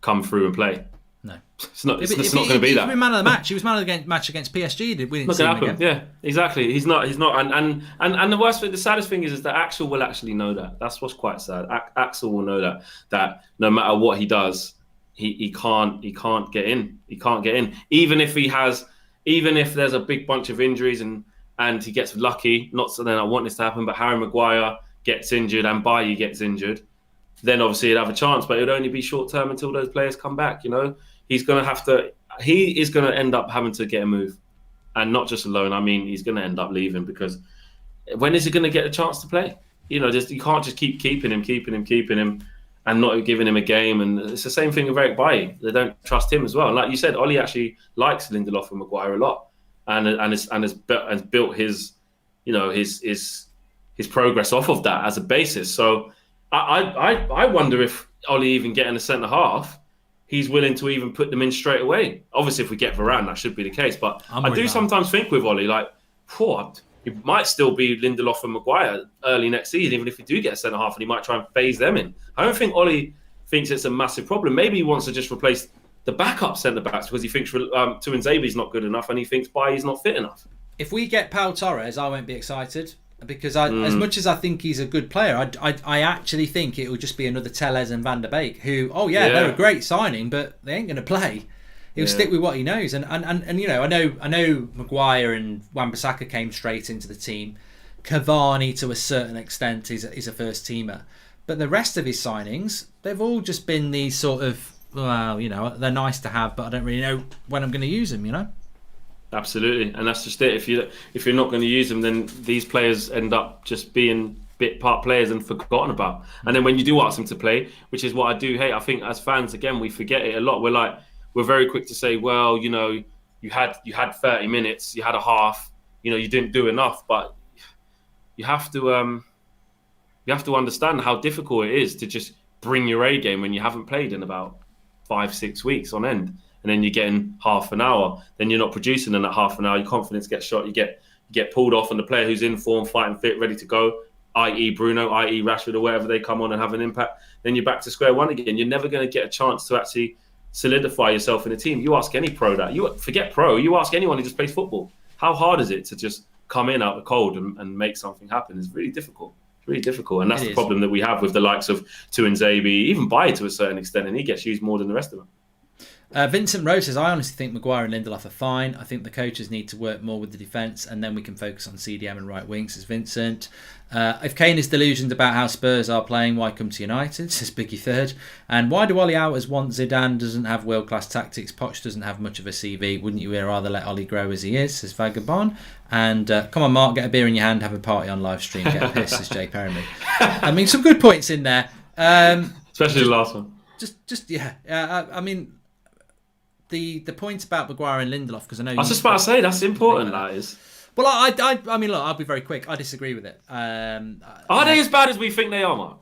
Come through and play. No, it's not going to be that. He's been man of the match. He was man of the match against PSG. We didn't see him again. Yeah, exactly. He's not. And the worst thing, the saddest thing is that Axel will actually know that. That's what's quite sad. Axel will know that no matter what he does, he can't get in. He can't get in. Even if there's a big bunch of injuries and he gets lucky. Not so then I want this to happen, but Harry Maguire gets injured and Bailly gets injured. Then obviously he'd have a chance, but it would only be short term until those players come back. He is going to end up having to get a move, and not just alone. I mean, he's going to end up leaving because when is he going to get a chance to play? You can't just keep keeping him, and not giving him a game. And it's the same thing with Eric Bailly. They don't trust him as well. And like you said, Ollie actually likes Lindelof and Maguire a lot, and has built his progress off of that as a basis. So. I wonder if Ollie even getting a centre half, he's willing to even put them in straight away. Obviously, if we get Varane, that should be the case. But I do sometimes think with Ollie, like, it might still be Lindelof and Maguire early next season, even if we do get a centre half, and he might try and phase them in. I don't think Ollie thinks it's a massive problem. Maybe he wants to just replace the backup centre backs because he thinks Tuanzebe's not good enough and he thinks Bailly's not fit enough. If we get Pau Torres, I won't be excited. Because as much as I think he's a good player, I actually think it will just be another Telles and Van der Beek who, they're a great signing, but they ain't going to play. He'll stick with what he knows. And I know Maguire and Wan-Bissaka came straight into the team. Cavani, to a certain extent, is a first teamer. But the rest of his signings, they've all just been these sort of, well, you know, they're nice to have, but I don't really know when I'm going to use them, you know? Absolutely, and that's just it. If you're not going to use them, then these players end up just being bit part players and forgotten about. And then when you do ask them to play, which is what I do hate, I think as fans, again, we forget it a lot. We're very quick to say, well, you know, you had 30 minutes, you had a half, you know, you didn't do enough. But you have to understand how difficult it is to just bring your A game when you haven't played in about 5-6 weeks on end. And then you're getting half an hour, then you're not producing in that half an hour. Your confidence gets shot. You get pulled off, and the player who's in form, fighting fit, ready to go, i.e. Bruno, i.e. Rashford, or whatever, they come on and have an impact. Then you're back to square one again. You're never going to get a chance to actually solidify yourself in a team. You ask any pro that. You forget pro. You ask anyone who just plays football. How hard is it to just come in out the cold and make something happen? It's really difficult. It's really difficult, and that's the problem that we have with the likes of Tuanzebe, even Baye to a certain extent, and he gets used more than the rest of them. Vincent Rose says, I honestly think Maguire and Lindelof are fine. I think the coaches need to work more with the defence, and then we can focus on CDM and right wing, says Vincent. If Kane is delusioned about how Spurs are playing, why come to United, says Biggie Third. And why do Ollie Hours want Zidane? Doesn't have world-class tactics. Poch doesn't have much of a CV. Wouldn't you rather let Ollie grow as he is, says Vagabond. And come on, Mark, get a beer in your hand, have a party on live stream, get pissed, says Jay Perryman. I mean, some good points in there. Especially the last one. I mean... The point about Maguire and Lindelof, because I know... I was just about to say, that's important, that is. Well, I mean, look, I'll be very quick. I disagree with it. Are they as bad as we think they are, Mark?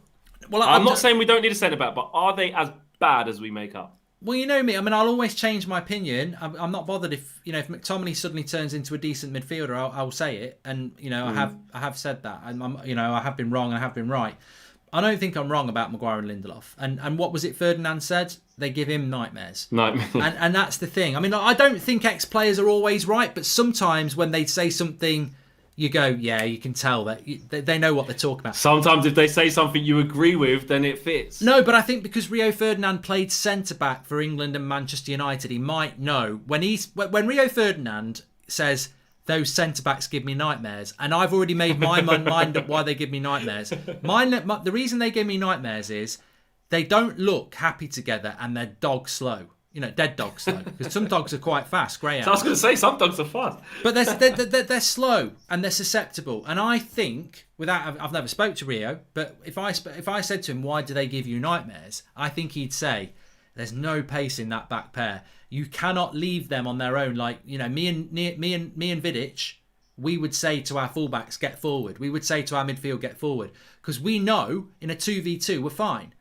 Well, I'm not saying we don't need a centre-back, but are they as bad as we make up? Well, you know me. I mean, I'll always change my opinion. I'm not bothered if McTominay suddenly turns into a decent midfielder. I'll say it, and I have said that. I have been wrong and I have been right. I don't think I'm wrong about Maguire and Lindelof. And what was it Ferdinand said? They give him nightmares. And that's the thing. I mean, I don't think ex-players are always right, but sometimes when they say something, you go, yeah, you can tell that they know what they're talking about. Sometimes if they say something you agree with, then it fits. No, but I think because Rio Ferdinand played centre-back for England and Manchester United, he might know. When Rio Ferdinand says... those centre-backs give me nightmares. And I've already made my mind up why they give me nightmares. The reason they give me nightmares is they don't look happy together and they're dog slow. Dead dog slow. Because some dogs are quite fast, greyhounds. So I was going to say, some dogs are fast. But they're slow and they're susceptible. And I think, I've never spoke to Rio, but if I said to him, why do they give you nightmares? I think he'd say, there's no pace in that back pair. You cannot leave them on their own. Like, me and Vidic, we would say to our fullbacks, get forward. We would say to our midfield, get forward. Because we know in a 2v2, we're fine.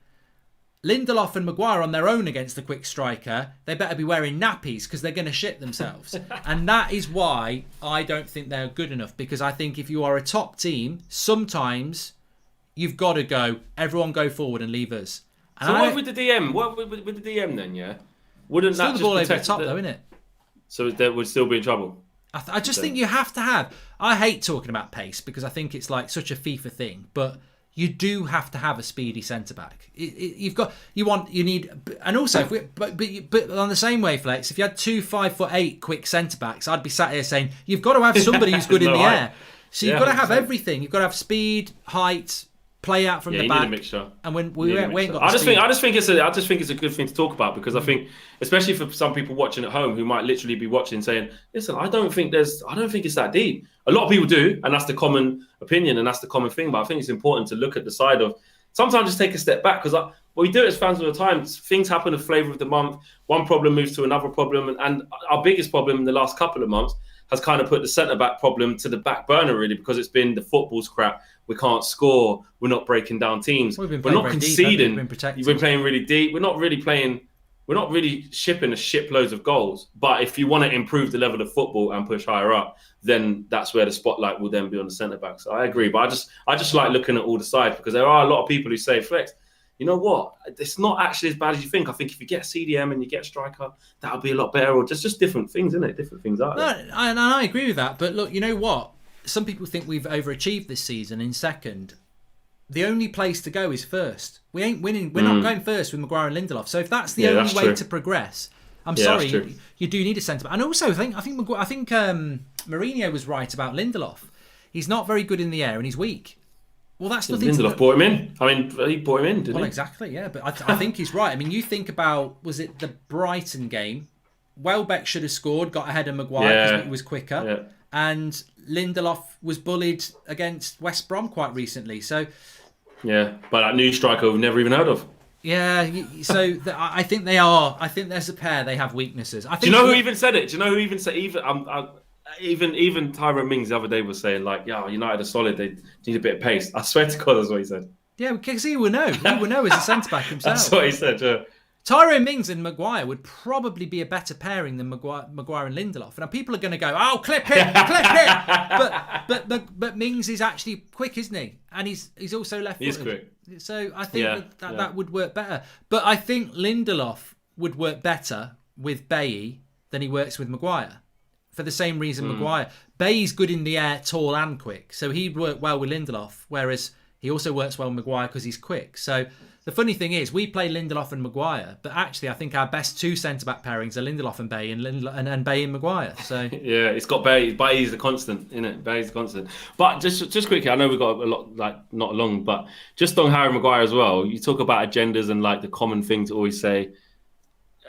Lindelof and Maguire on their own against the quick striker, they better be wearing nappies because they're going to shit themselves. And that is why I don't think they're good enough. Because I think if you are a top team, sometimes you've got to go, everyone go forward and leave us. And so what with the DM? What with the DM then, yeah? Wouldn't still that the just ball over the protect top, though, isn't it? So they would still be in trouble? I just think you have to have... I hate talking about pace because I think it's like such a FIFA thing, but you do have to have a speedy centre-back. You need... And also, but on the same wavelengths, if you had 2 5'8" quick centre-backs, I'd be sat here saying, you've got to have somebody who's good in the air. So you've got to have everything. You've got to have speed, height... play out from the back. You need a mixture. And when we ain't got I just think it's a good thing to talk about because I think, especially for some people watching at home who might literally be watching saying, listen, I don't think it's that deep. A lot of people do, and that's the common opinion and that's the common thing. But I think it's important to look at the side of sometimes just take a step back because we do it as fans all the time. Things happen, a flavour of the month. One problem moves to another problem, and our biggest problem in the last couple of months has kind of put the centre-back problem to the back burner, really, because it's been the football's crap. We can't score. We're not breaking down teams. We're not conceding. You've been playing really deep. We're not really shipping a shiploads of goals. But if you want to improve the level of football and push higher up, then that's where the spotlight will then be on the centre-back. So I agree. But I just like looking at all the sides because there are a lot of people who say, Flex, you know what? It's not actually as bad as you think. I think if you get CDM and you get a striker, that'll be a lot better. Or just different things, isn't it? Different things out there. No, and I agree with that. But look, you know what? Some people think we've overachieved this season in second. The only place to go is first. We ain't winning. We're not going first with Maguire and Lindelof. So if that's the only way to progress, I'm sorry, you do need a centre back. And also, I think Mourinho was right about Lindelof. he's not very good in the air and he's weak. Well, that's nothing. Lindelof brought him in. I mean, he brought him in, didn't he? Well, exactly, yeah. But I think he's right. I mean, you think about, was it the Brighton game? Welbeck should have scored, got ahead of Maguire because he was quicker. Yeah. And Lindelof was bullied against West Brom quite recently. So, yeah, but that new striker we've never even heard of. Yeah, so I think they are. I think there's a pair. They have weaknesses. I think. Do you know who even said it? Do you know who even said even Tyrone Mings the other day was saying like, "Yeah, United are solid. They need a bit of pace." I swear to God, that's what he said. Yeah, because he will know. He will know as a centre back himself. That's what he said. Yeah. Tyrone Mings and Maguire would probably be a better pairing than Maguire and Lindelof. Now people are going to go, "Oh, clip it, clip it." But Mings is actually quick, isn't he? And he's also left-footed. He's quick. So I think that would work better. But I think Lindelof would work better with Bailly than he works with Maguire. For the same reason Maguire. Bailly's good in the air, tall and quick. So he'd work well with Lindelof, whereas he also works well with Maguire because he's quick. So the funny thing is, we play Lindelof and Maguire, but actually I think our best two centre-back pairings are Lindelof and Bailly and Bailly and Maguire. So yeah, it's got Bailly. Bailly's the constant, isn't it? Bailly's the constant. But just quickly, I know we've got a lot, like not long, but just on Harry Maguire as well, you talk about agendas and like the common thing to always say.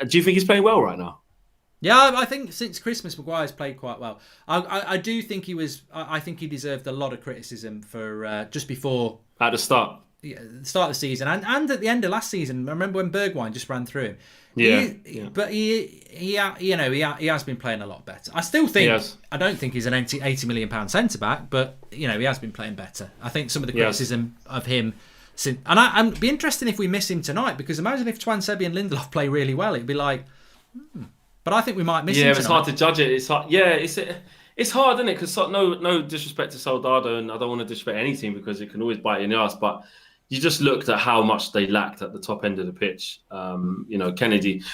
Do you think he's playing well right now? Yeah, I think since Christmas, Maguire's played quite well. I do think he was. I think he deserved a lot of criticism for just before at the start. Yeah, the start of the season and at the end of last season. I remember when Bergwijn just ran through him. Yeah, but he has been playing a lot better. I still think I don't think he's an £80 million centre back, but he has been playing better. I think some of the criticism of him. And I'd be interested if we miss him tonight, because imagine if Twansebi and Lindelof play really well, it'd be like. But I think we might miss him tonight. It's hard to judge it. It's hard. Yeah, it's hard, isn't it? Because no disrespect to Soldado, and I don't want to disrespect any team because it can always bite you in the ass. But you just looked at how much they lacked at the top end of the pitch. Kennedy.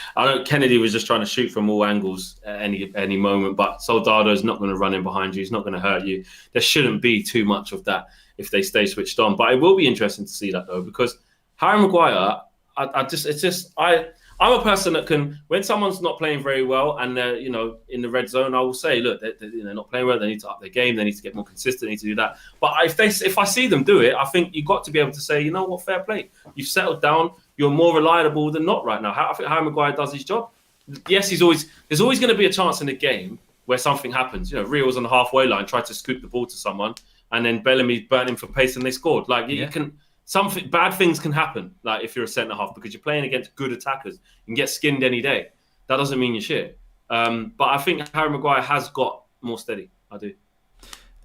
Kennedy was just trying to shoot from all angles at any moment. But Soldado's not going to run in behind you. He's not going to hurt you. There shouldn't be too much of that if they stay switched on. But it will be interesting to see that though, because Harry Maguire, I'm a person that can, when someone's not playing very well and they're, in the red zone, I will say, look, they're not playing well. They need to up their game. They need to get more consistent. They need to do that. But if I see them do it, I think you've got to be able to say, you know what, fair play. You've settled down. You're more reliable than not right now. I think Harry Maguire does his job. Yes, there's always going to be a chance in the game where something happens. Rio was on the halfway line, tried to scoop the ball to someone, and then Bellamy burnt him for pace and they scored. You can. Something bad things can happen, like if you're a centre half, because you're playing against good attackers. You can get skinned any day. That doesn't mean you're shit. But I think Harry Maguire has got more steady. I do.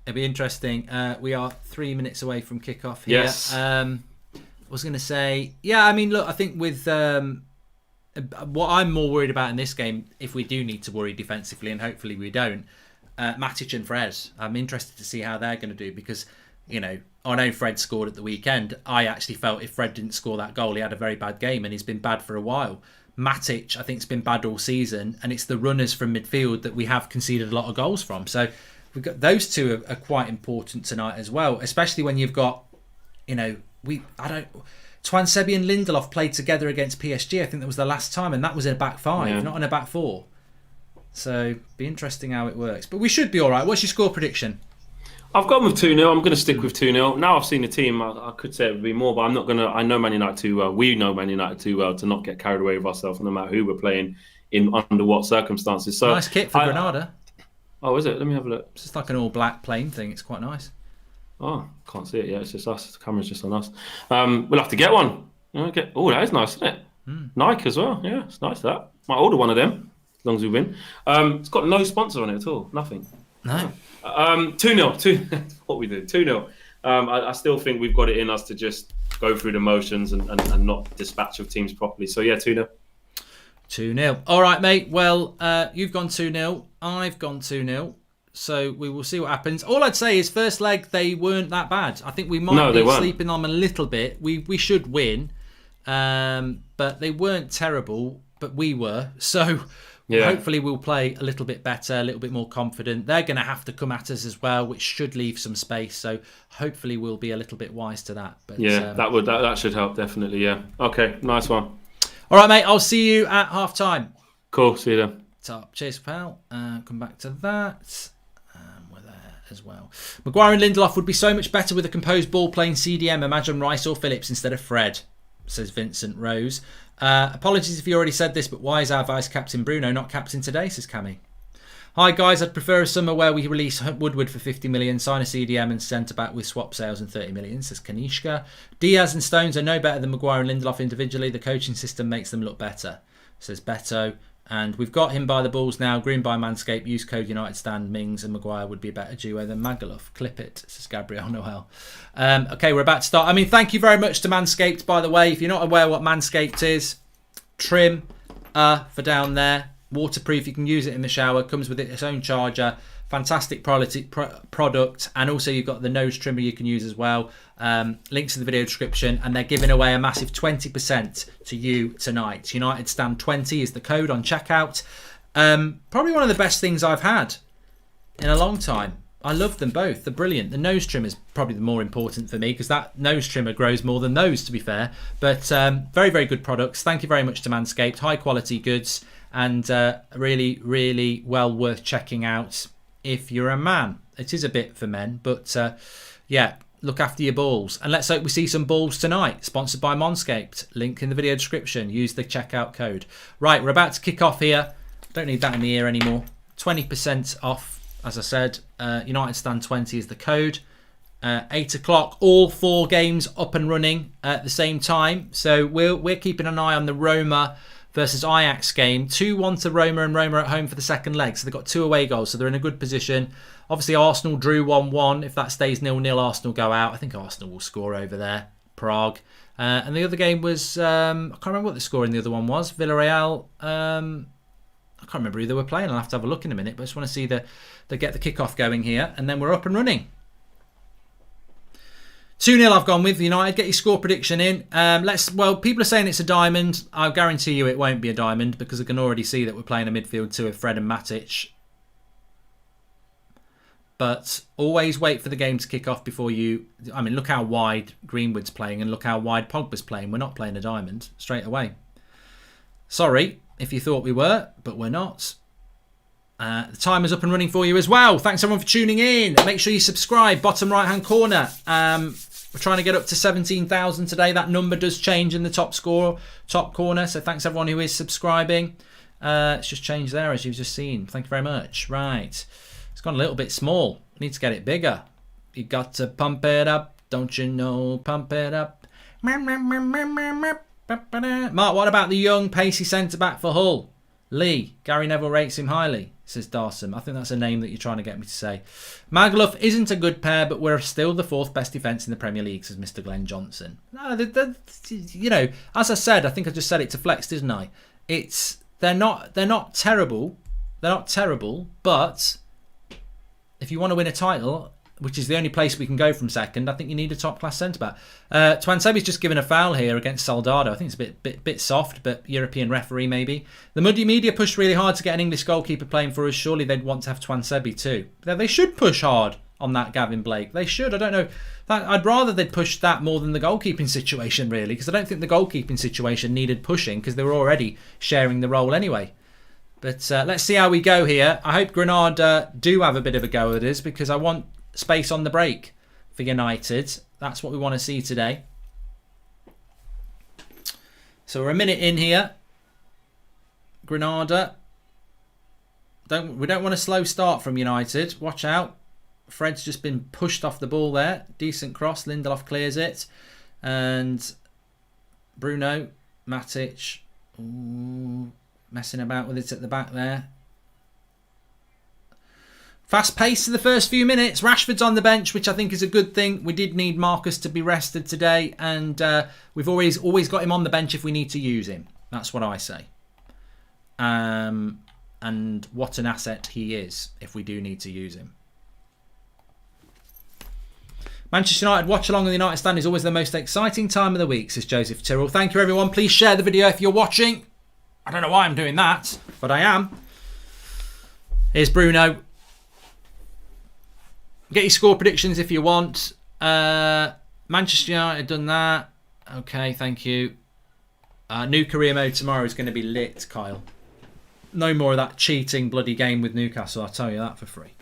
It'll be interesting. We are 3 minutes away from kickoff here. Yes. I was going to say, look, I think with what I'm more worried about in this game, if we do need to worry defensively, and hopefully we don't, Matic and Fred. I'm interested to see how they're going to do, because I know Fred scored at the weekend. I actually felt if Fred didn't score that goal, he had a very bad game, and he's been bad for a while. Matic, I think, has been bad all season, and it's the runners from midfield that we have conceded a lot of goals from. So we've got those two are quite important tonight as well, especially when you've got, Twansebi and Lindelof played together against PSG. I think that was the last time, and that was in a back five, not in a back four. So be interesting how it works, but we should be all right. What's your score prediction? I've gone with 2-0. I'm going to stick with 2-0. Now I've seen the team, I could say it would be more, but I'm not going to. I know Man United too well. We know Man United too well to not get carried away with ourselves, no matter who we're playing in under what circumstances. So nice kit for Granada. Oh, is it? Let me have a look. It's just like an all black plain thing. It's quite nice. Oh, can't see it yet. It's just us. The camera's just on us. We'll have to get one. Oh, that is nice, isn't it? Nike as well. Yeah, it's nice that. Might order one of them as long as we win. It's got no sponsor on it at all. Nothing. No. 2-0. What we did. 2-0. I still think we've got it in us to just go through the motions and not dispatch of teams properly. So yeah, 2-0. 2-0. All right, mate. Well, you've gone 2-0. I've gone 2-0. So we will see what happens. All I'd say is first leg, they weren't that bad. I think we might be sleeping on them a little bit. We should win. But they weren't terrible, but we were. So hopefully we'll play a little bit better, a little bit more confident. They're going to have to come at us as well, which should leave some space. So hopefully we'll be a little bit wise to that. But that should help, definitely. Yeah. Okay, nice one. All right, mate. I'll see you at half time. Cool. See you then. Top. Cheers, pal. Come back to that. We're there. as well. Maguire and Lindelof would be so much better with a composed ball playing CDM. Imagine Rice or Phillips instead of Fred, says Vincent Rose. Apologies if you already said this, but why is our vice captain Bruno not captain today, says Cammy. Hi guys, I'd prefer a summer where we release Woodward for 50 million, sign a CDM and centre back with swap sales and 30 million, says Kanishka. Diaz and Stones are no better than Maguire and Lindelof individually. The coaching system makes them look better, says Beto. And we've got him by the balls now. Green by Manscaped. Use code United Stand. Mings and Maguire would be a better duo than Magaluf. Clip it, says Gabriel Noel. Okay, we're about to start. I mean, thank you very much to Manscaped, by the way. If you're not aware what Manscaped is, trim for down there. Waterproof, you can use it in the shower, comes with its own charger, fantastic product, and also you've got the nose trimmer you can use as well. Links in the video description, and they're giving away a massive 20% to you tonight. United Stand 20 is the code on checkout. Probably one of the best things I've had in a long time. I love them both. They're brilliant. The nose trimmer is probably the more important for me because that nose trimmer grows more than those, to be fair. But very, very good products. Thank you very much to Manscaped. High quality goods. And really, really well worth checking out if you're a man. It is a bit for men, but yeah, look after your balls. And let's hope we see some balls tonight. Sponsored by Manscaped. Link in the video description. Use the checkout code. Right, we're about to kick off here. Don't need that in the ear anymore. 20% off, as I said. United Stand 20 is the code. 8 o'clock, all 4 games up and running at the same time. So we're keeping an eye on the Roma versus Ajax game. 2-1 to Roma, and Roma at home for the second leg. So they've got 2 away goals, so they're in a good position. Obviously, Arsenal drew 1-1. If that stays 0-0, Arsenal go out. I think Arsenal will score over there. Prague. And the other game was, I can't remember what the score in the other one was. Villarreal. I can't remember who they were playing. I'll have to have a look in a minute. But I just want to see the get the kickoff going here. And then we're up and running. 2-0 I've gone with United. Get your score prediction in. Well, people are saying it's a diamond. I'll guarantee you it won't be a diamond because I can already see that we're playing a midfield 2 of Fred and Matic. But always wait for the game to kick off before you... I mean, look how wide Greenwood's playing and look how wide Pogba's playing. We're not playing a diamond straight away. Sorry if you thought we were, but we're not. The timer's up and running for you as well. Thanks everyone for tuning in. Make sure you subscribe. Bottom right hand corner. We're trying to get up to 17,000 today. That number does change in the top corner. So thanks everyone who is subscribing. It's just changed there as you've just seen. Thank you very much. Right. It's gone a little bit small. Need to get it bigger. You got to pump it up. Don't you know? Pump it up. Mark, what about the young pacey centre-back for Hull? Lee. Gary Neville rates him highly, says Darson. I think that's a name that you're trying to get me to say. Magaluf isn't a good pair, but we're still the 4th best defence in the Premier League, says Mr. Glenn Johnson. No, you know, as I said, I think I just said it to Flex, didn't I? They're not terrible. They're not terrible, but if you want to win a title, which is the only place we can go from second, I think you need a top-class centre-back. Twansebi's just given a foul here against Soldado. I think it's a bit soft, but European referee maybe. The Muddy Media pushed really hard to get an English goalkeeper playing for us. Surely they'd want to have Twansebi too. They should push hard on that Gavin Blake. They should. I don't know. I'd rather they'd push that more than the goalkeeping situation, really, because I don't think the goalkeeping situation needed pushing because they were already sharing the role anyway. But let's see how we go here. I hope Granada do have a bit of a go at us because I want space on the break for United. That's what we want to see today. So we're a minute in here. Granada. We don't want a slow start from United. Watch out. Fred's just been pushed off the ball there. Decent cross. Lindelof clears it. And Bruno. Matic. Ooh, messing about with it at the back there. Fast pace to the first few minutes. Rashford's on the bench, which I think is a good thing. We did need Marcus to be rested today, and we've always got him on the bench if we need to use him. That's what I say. And what an asset he is if we do need to use him. Manchester United watch along with the United Stand is always the most exciting time of the week, says Joseph Tyrrell. Thank you, everyone. Please share the video if you're watching. I don't know why I'm doing that, but I am. Here's Bruno. Get your score predictions if you want. Manchester United done that. Okay, thank you. New career mode tomorrow is going to be lit, Kyle. No more of that cheating bloody game with Newcastle, I'll tell you that for free.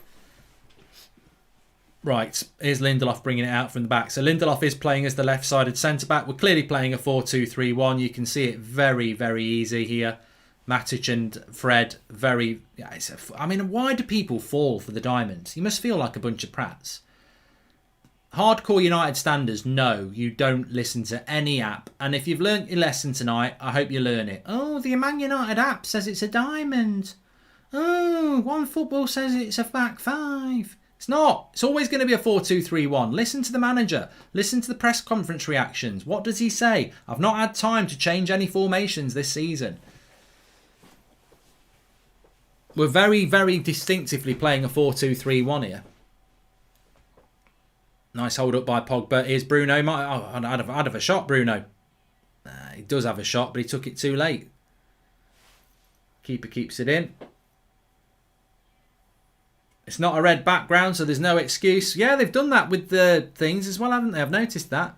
Right, here's Lindelof bringing it out from the back. So Lindelof is playing as the left-sided centre-back. We're clearly playing a 4-2-3-1. You can see it very, very easy here. Matic and Fred, very... Yeah, I mean, why do people fall for the diamonds? You must feel like a bunch of prats. Hardcore United standards, no, you don't listen to any app. And if you've learnt your lesson tonight, I hope you learn it. Oh, the Man United app says it's a diamond. Oh, One Football says it's a back five. It's not. It's always going to be a 4-2-3-1. Listen to the manager. Listen to the press conference reactions. What does he say? I've not had time to change any formations this season. We're very, very distinctively playing a 4-2-3-1 here. Nice hold up by Pogba. Here's Bruno. I'd have a shot, Bruno. He does have a shot, but he took it too late. Keeper keeps it in. It's not a red background, so there's no excuse. Yeah, they've done that with the things as well, haven't they? I've noticed that.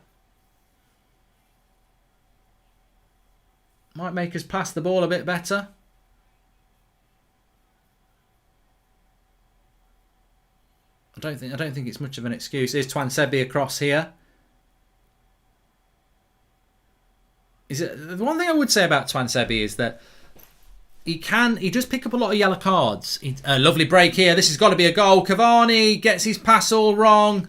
Might make us pass the ball a bit better. I don't think it's much of an excuse. Here's Twansebi across here. The one thing I would say about Twansebi is that he does pick up a lot of yellow cards. Lovely break here. This has got to be a goal. Cavani gets his pass all wrong.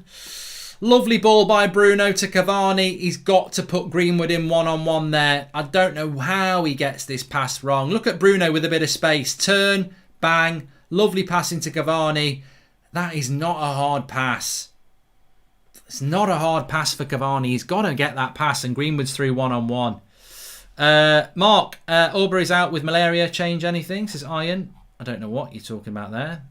Lovely ball by Bruno to Cavani. He's got to put Greenwood in one-on-one there. I don't know how he gets this pass wrong. Look at Bruno with a bit of space. Turn, bang. Lovely pass into Cavani. That is not a hard pass. It's not a hard pass for Cavani. He's got to get that pass, and Greenwood's through one-on-one. Mark, Aubrey's out with malaria. Change anything? Says Iron. I don't know what you're talking about there.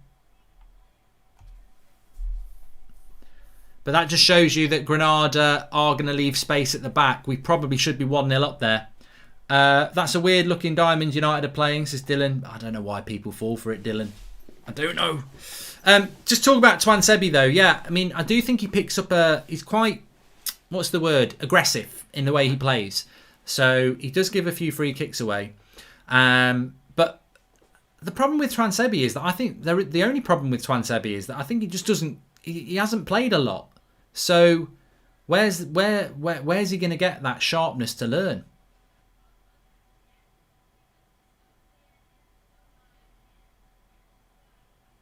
But that just shows you that Granada are going to leave space at the back. We probably should be 1-0 up there. That's a weird looking diamond United are playing, says Dylan. I don't know why people fall for it, Dylan. I don't know. Just talk about Twansebi though. Yeah, I mean, I do think he picks up he's quite, what's the word? Aggressive in the way he plays. So he does give a few free kicks away. But the problem with Twansebi is that I think the only problem with Twansebi is that I think he just doesn't, he hasn't played a lot. So where's he going to get that sharpness to learn?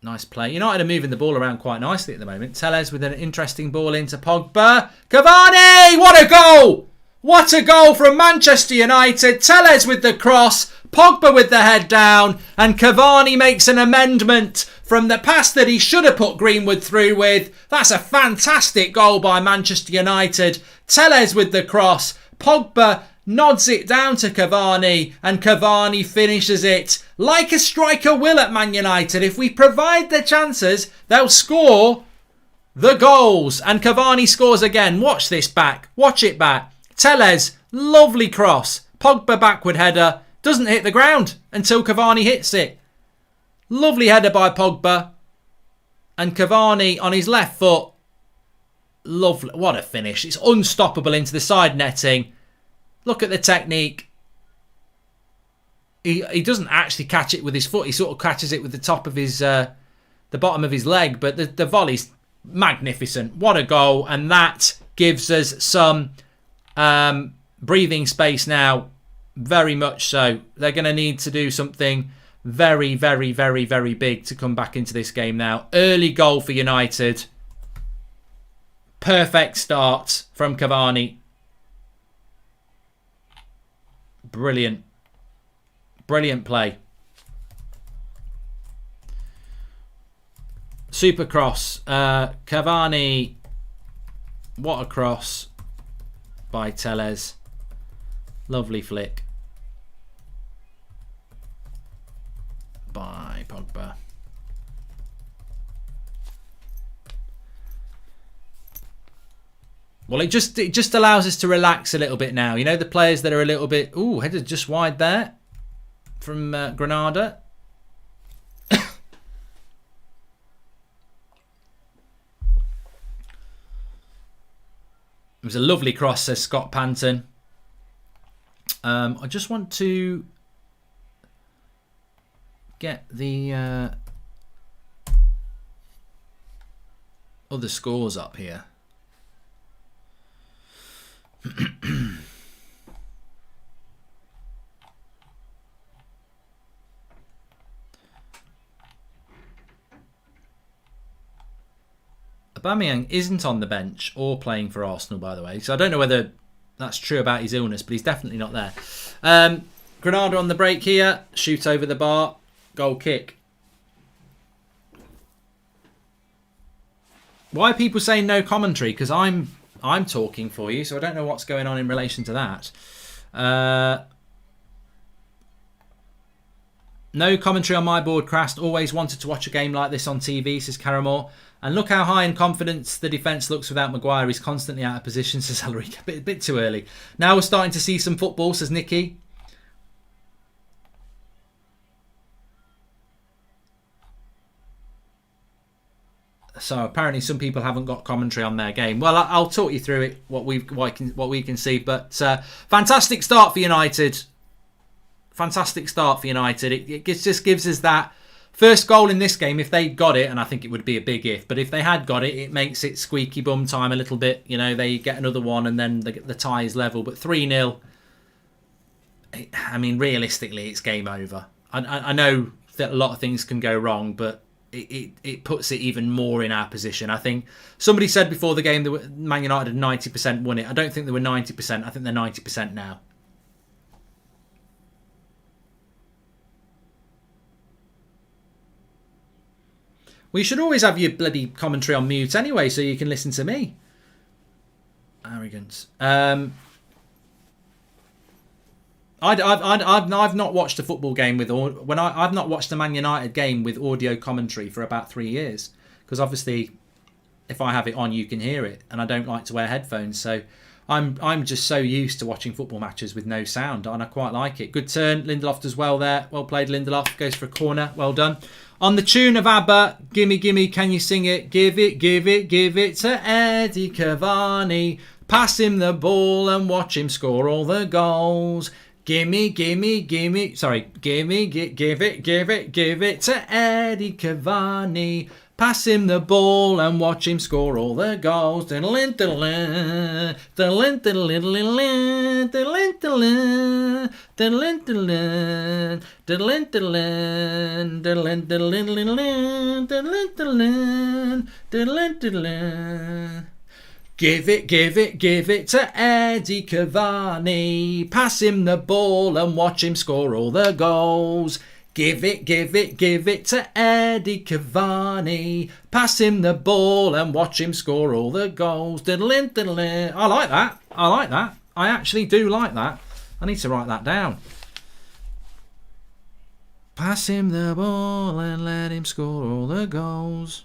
Nice play. United are moving the ball around quite nicely at the moment. Tellez with an interesting ball into Pogba. Cavani! What a goal! What a goal from Manchester United. Tellez with the cross. Pogba with the head down. And Cavani makes an amendment from the pass that he should have put Greenwood through with. That's a fantastic goal by Manchester United. Tellez with the cross. Pogba nods it down to Cavani, and Cavani finishes it like a striker will at Man United. If we provide the chances, they'll score the goals. And Cavani scores again. Watch this back. Watch it back. Tellez, lovely cross. Pogba backward header. Doesn't hit the ground until Cavani hits it. Lovely header by Pogba. And Cavani on his left foot. Lovely. What a finish. It's unstoppable into the side netting. Look at the technique. He doesn't actually catch it with his foot. He sort of catches it with the top of his, the bottom of his leg. But the volley's magnificent. What a goal. And that gives us some breathing space now. Very much so. They're going to need to do something very, very, very, very big to come back into this game now. Early goal for United. Perfect start from Cavani. Brilliant. Brilliant play. Super cross. Cavani. What a cross by Tellez. Lovely flick by Pogba. Well, it just allows us to relax a little bit now. You know, the players that are a little bit... Ooh, headed just wide there from Granada. It was a lovely cross, says Scott Panton. I just want to get the other scores up here. Aubameyang isn't on the bench or playing for Arsenal, by the way. So I don't know whether that's true about his illness, but he's definitely not there. Granada on the break here. Shoot over the bar. Goal kick. Why are people saying no commentary? Because I'm talking for you, so I don't know what's going on in relation to that. No commentary on my broadcast. Always wanted to watch a game like this on TV, says Caramore. And look how high in confidence the defence looks without Maguire. He's constantly out of position, says Elric. A bit too early. Now we're starting to see some football, says Nicky. So apparently some people haven't got commentary on their game. Well, I'll talk you through it, what we can see. But fantastic start for United. Fantastic start for United. It just gives us that first goal in this game. If they got it, and I think it would be a big if, but if they had got it, it makes it squeaky bum time a little bit. You know, they get another one and then the tie is level. But 3-0, I mean, realistically, it's game over. I know that a lot of things can go wrong, but it puts it even more in our position. I think somebody said before the game that Man United had 90% won it. I don't think they were 90%. I think they're 90% now. Well, you should always have your bloody commentary on mute anyway, so you can listen to me. Arrogance. I've not watched a football game with I've not watched a Man United game with audio commentary for about 3 years, because obviously if I have it on you can hear it, and I don't like to wear headphones, so I'm just so used to watching football matches with no sound, and I quite like it. Good turn, Lindelof does well there. Well played, Lindelof. Goes for a corner. Well done. On the tune of ABBA, Gimme Gimme, can you sing it? Give it, give it, give it to Eddie Cavani. Pass him the ball and watch him score all the goals. Gimme, gimme, gimme. Sorry, gimme, give it, give it, give it to Eddie Cavani. Pass him the ball and watch him score all the goals. Give it, give it, give it to Eddie Cavani. Pass him the ball and watch him score all the goals. Give it, give it, give it to Eddie Cavani. Pass him the ball and watch him score all the goals. I like that. I like that. I actually do like that. I need to write that down. Pass him the ball and let him score all the goals.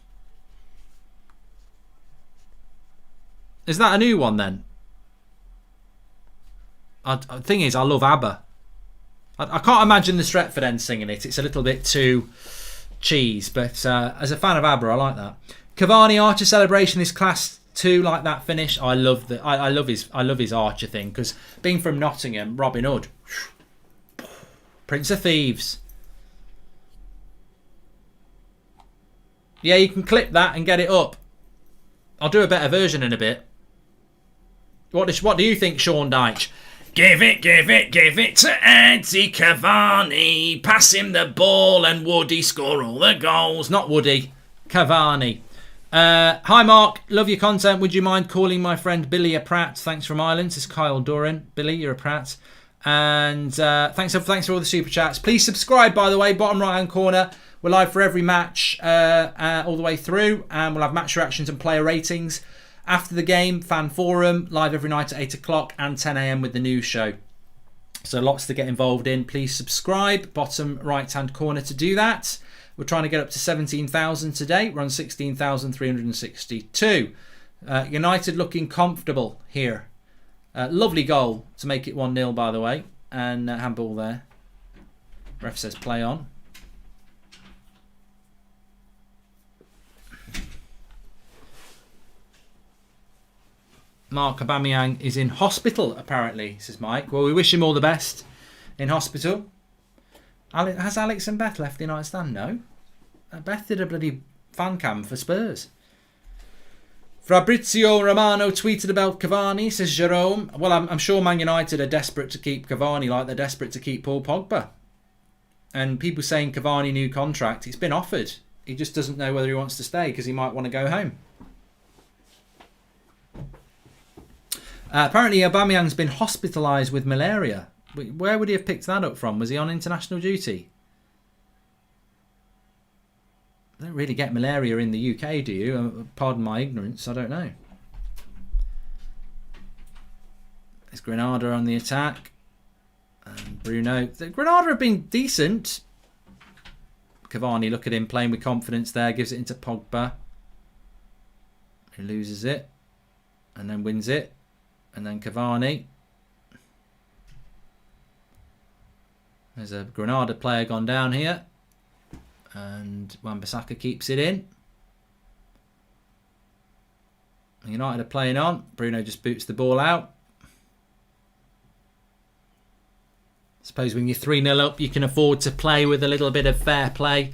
Is that a new one then? The thing is, I love ABBA. I can't imagine the Stretford end singing it. It's a little bit too cheese, but as a fan of ABBA, I like that. Cavani Archer celebration is class too, like that finish. I love his Archer thing, because being from Nottingham, Robin Hood, Prince of Thieves. Yeah, you can clip that and get it up. I'll do a better version in a bit. What do you think, Sean Dyche? Give it, give it, give it to Eddie Cavani. Pass him the ball and Woody score all the goals. Not Woody, Cavani. Hi Mark, love your content. Would you mind calling my friend Billy a prat? Thanks from Ireland. This is Kyle Doran. Billy, you're a prat. And thanks for all the super chats. Please subscribe, by the way, bottom right hand corner. We're live for every match all the way through, and we'll have match reactions and player ratings. After the game, fan forum, live every night at 8 o'clock and 10 a.m. with the news show. So lots to get involved in. Please subscribe, bottom right-hand corner to do that. We're trying to get up to 17,000 today. We're on 16,362. United looking comfortable here. Lovely goal to make it 1-0, by the way. And handball there. Ref says play on. Mark Aubameyang is in hospital, apparently, says Mike. Well, we wish him all the best in hospital. Has Alex and Beth left the United Stand? No. Beth did a bloody fan cam for Spurs. Fabrizio Romano tweeted about Cavani, says Jerome. Well, I'm sure Man United are desperate to keep Cavani like they're desperate to keep Paul Pogba. And people saying Cavani new contract, it's been offered. He just doesn't know whether he wants to stay because he might want to go home. Apparently Aubameyang's been hospitalised with malaria. Where would he have picked that up from? Was he on international duty? I don't really get malaria in the UK, do you? Pardon my ignorance, I don't know. There's Granada on the attack. And Bruno. Granada have been decent. Cavani, look at him playing with confidence there. Gives it into Pogba. He loses it. And then wins it. And then Cavani. There's a Granada player gone down here. And Wan-Bissaka keeps it in. United are playing on. Bruno just boots the ball out. Suppose when you're 3-0 up, you can afford to play with a little bit of fair play.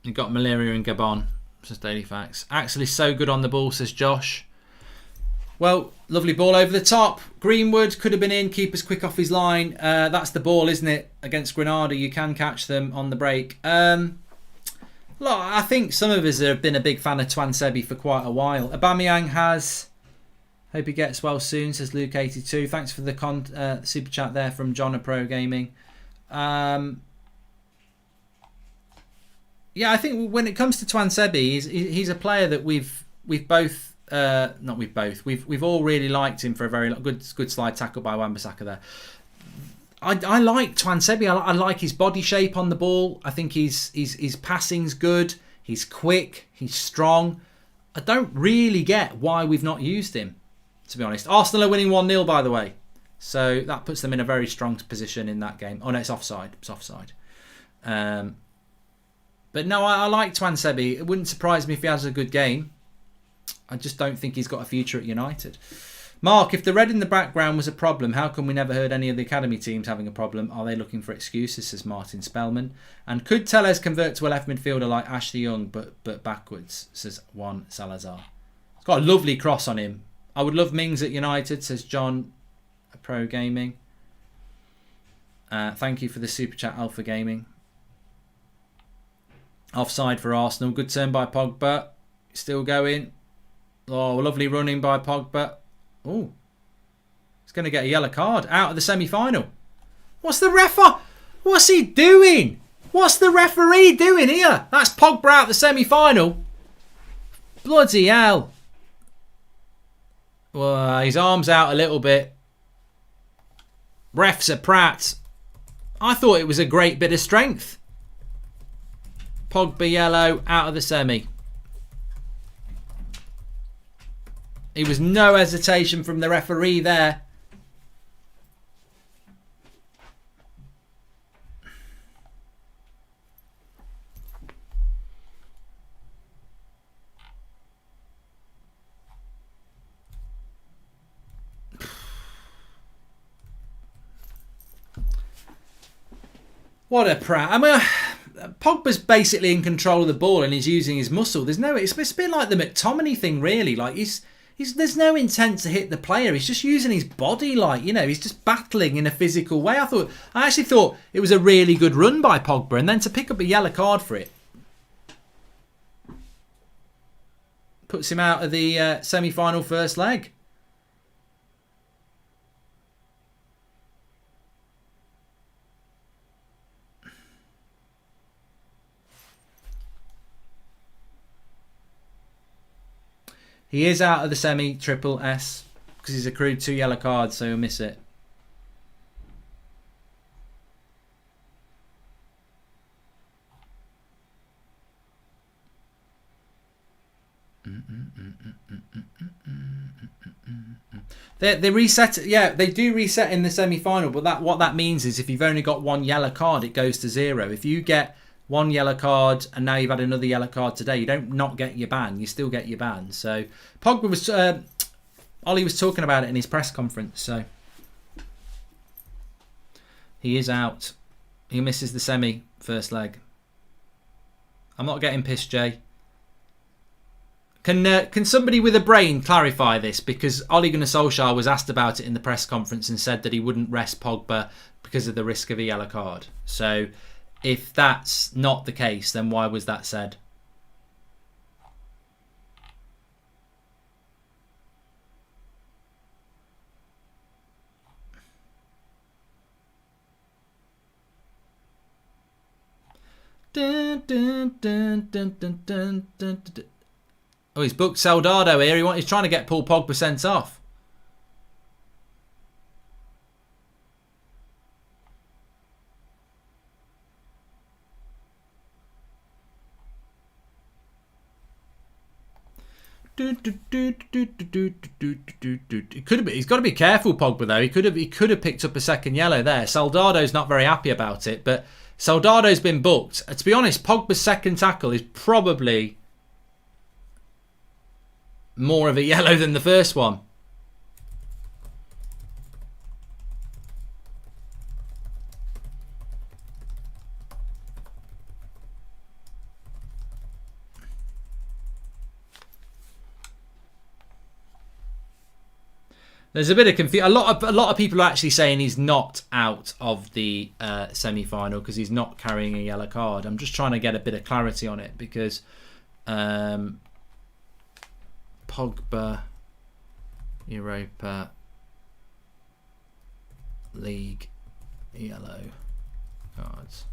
You've got malaria in Gabon, says Daily Facts. Axel is so good on the ball, says Josh. Well, lovely ball over the top. Greenwood could have been in. Keeper's quick off his line. That's the ball, isn't it? Against Granada, you can catch them on the break. Look, I think some of us have been a big fan of Twansebi for quite a while. Aubameyang has. Hope he gets well soon, says Luke82. Thanks for the super chat there from John of Pro Gaming. Yeah, I think when it comes to Twansebi, he's a player that we've both we've all really liked him for a very good slide tackle by Wan-Bissaka there. I like Twansebi. I like his body shape on the ball. I think his passing's good. He's quick. He's strong. I don't really get why we've not used him, to be honest. Arsenal are winning 1-0, by the way, so that puts them in a very strong position in that game. Oh no, it's offside. It's offside. But no, I like Twansebi. It wouldn't surprise me if he has a good game. I just don't think he's got a future at United. Mark, if the red in the background was a problem, how come we never heard any of the academy teams having a problem? Are they looking for excuses, says Martin Spellman. And could Tellez convert to a left midfielder like Ashley Young, but backwards, says Juan Salazar. It's got a lovely cross on him. I would love Mings at United, says John Pro Gaming. Thank you for the super chat, Alpha Gaming. Offside for Arsenal. Good turn by Pogba. Still going. Oh, lovely running by Pogba. Oh, he's going to get a yellow card out of the semi-final. What's the What's he doing? What's the referee doing here? That's Pogba out of the semi-final. Bloody hell. Well, his arm's out a little bit. Ref's a prat. I thought it was a great bit of strength. Pogba yellow out of the semi. He was no hesitation from the referee there. What a prat. I mean, Pogba's basically in control of the ball and he's using his muscle. It's a bit like the McTominay thing, really. Like there's no intent to hit the player. He's just using his body, he's just battling in a physical way. I actually thought it was a really good run by Pogba, and then to pick up a yellow card for it puts him out of the semi-final first leg. He is out of the semi triple S because he's accrued 2 yellow cards, so he'll miss it. They reset. Yeah, they do reset in the semi-final, but what that means is if you've only got 1 yellow card, it goes to 0. If you get 1 yellow card and now you've had another yellow card today, you don't not get your ban. You still get your ban. So Pogba was Ollie was talking about it in his press conference. So he is out. He misses the semi first leg. I'm not getting pissed, Jay. Can somebody with a brain clarify this? Because Ole Gunnar Solskjaer was asked about it in the press conference and said that he wouldn't rest Pogba because of the risk of a yellow card. So if that's not the case, then why was that said? Dun, dun, dun, dun, dun, dun, dun, dun. Oh, he's booked Soldado here. He's trying to get Paul Pogba sent off. He could have. He's got to be careful, Pogba. Though he could have picked up a second yellow there. Soldado's not very happy about it, but Soldado's been booked. To be honest, Pogba's second tackle is probably more of a yellow than the first one. There's a bit of confusion. A lot of people are actually saying he's not out of the semi-final because he's not carrying a yellow card. I'm just trying to get a bit of clarity on it because Pogba, Europa League, yellow cards.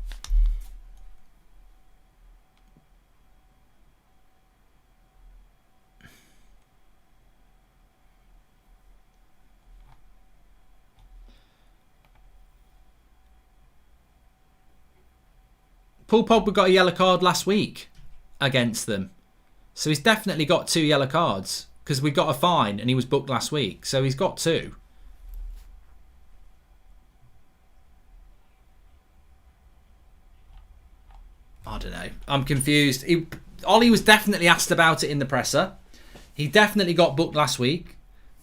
Paul Pogba got a yellow card last week against them. So he's definitely got 2 yellow cards because we got a fine and he was booked last week. So he's got 2. I don't know. I'm confused. Ollie was definitely asked about it in the presser. He definitely got booked last week.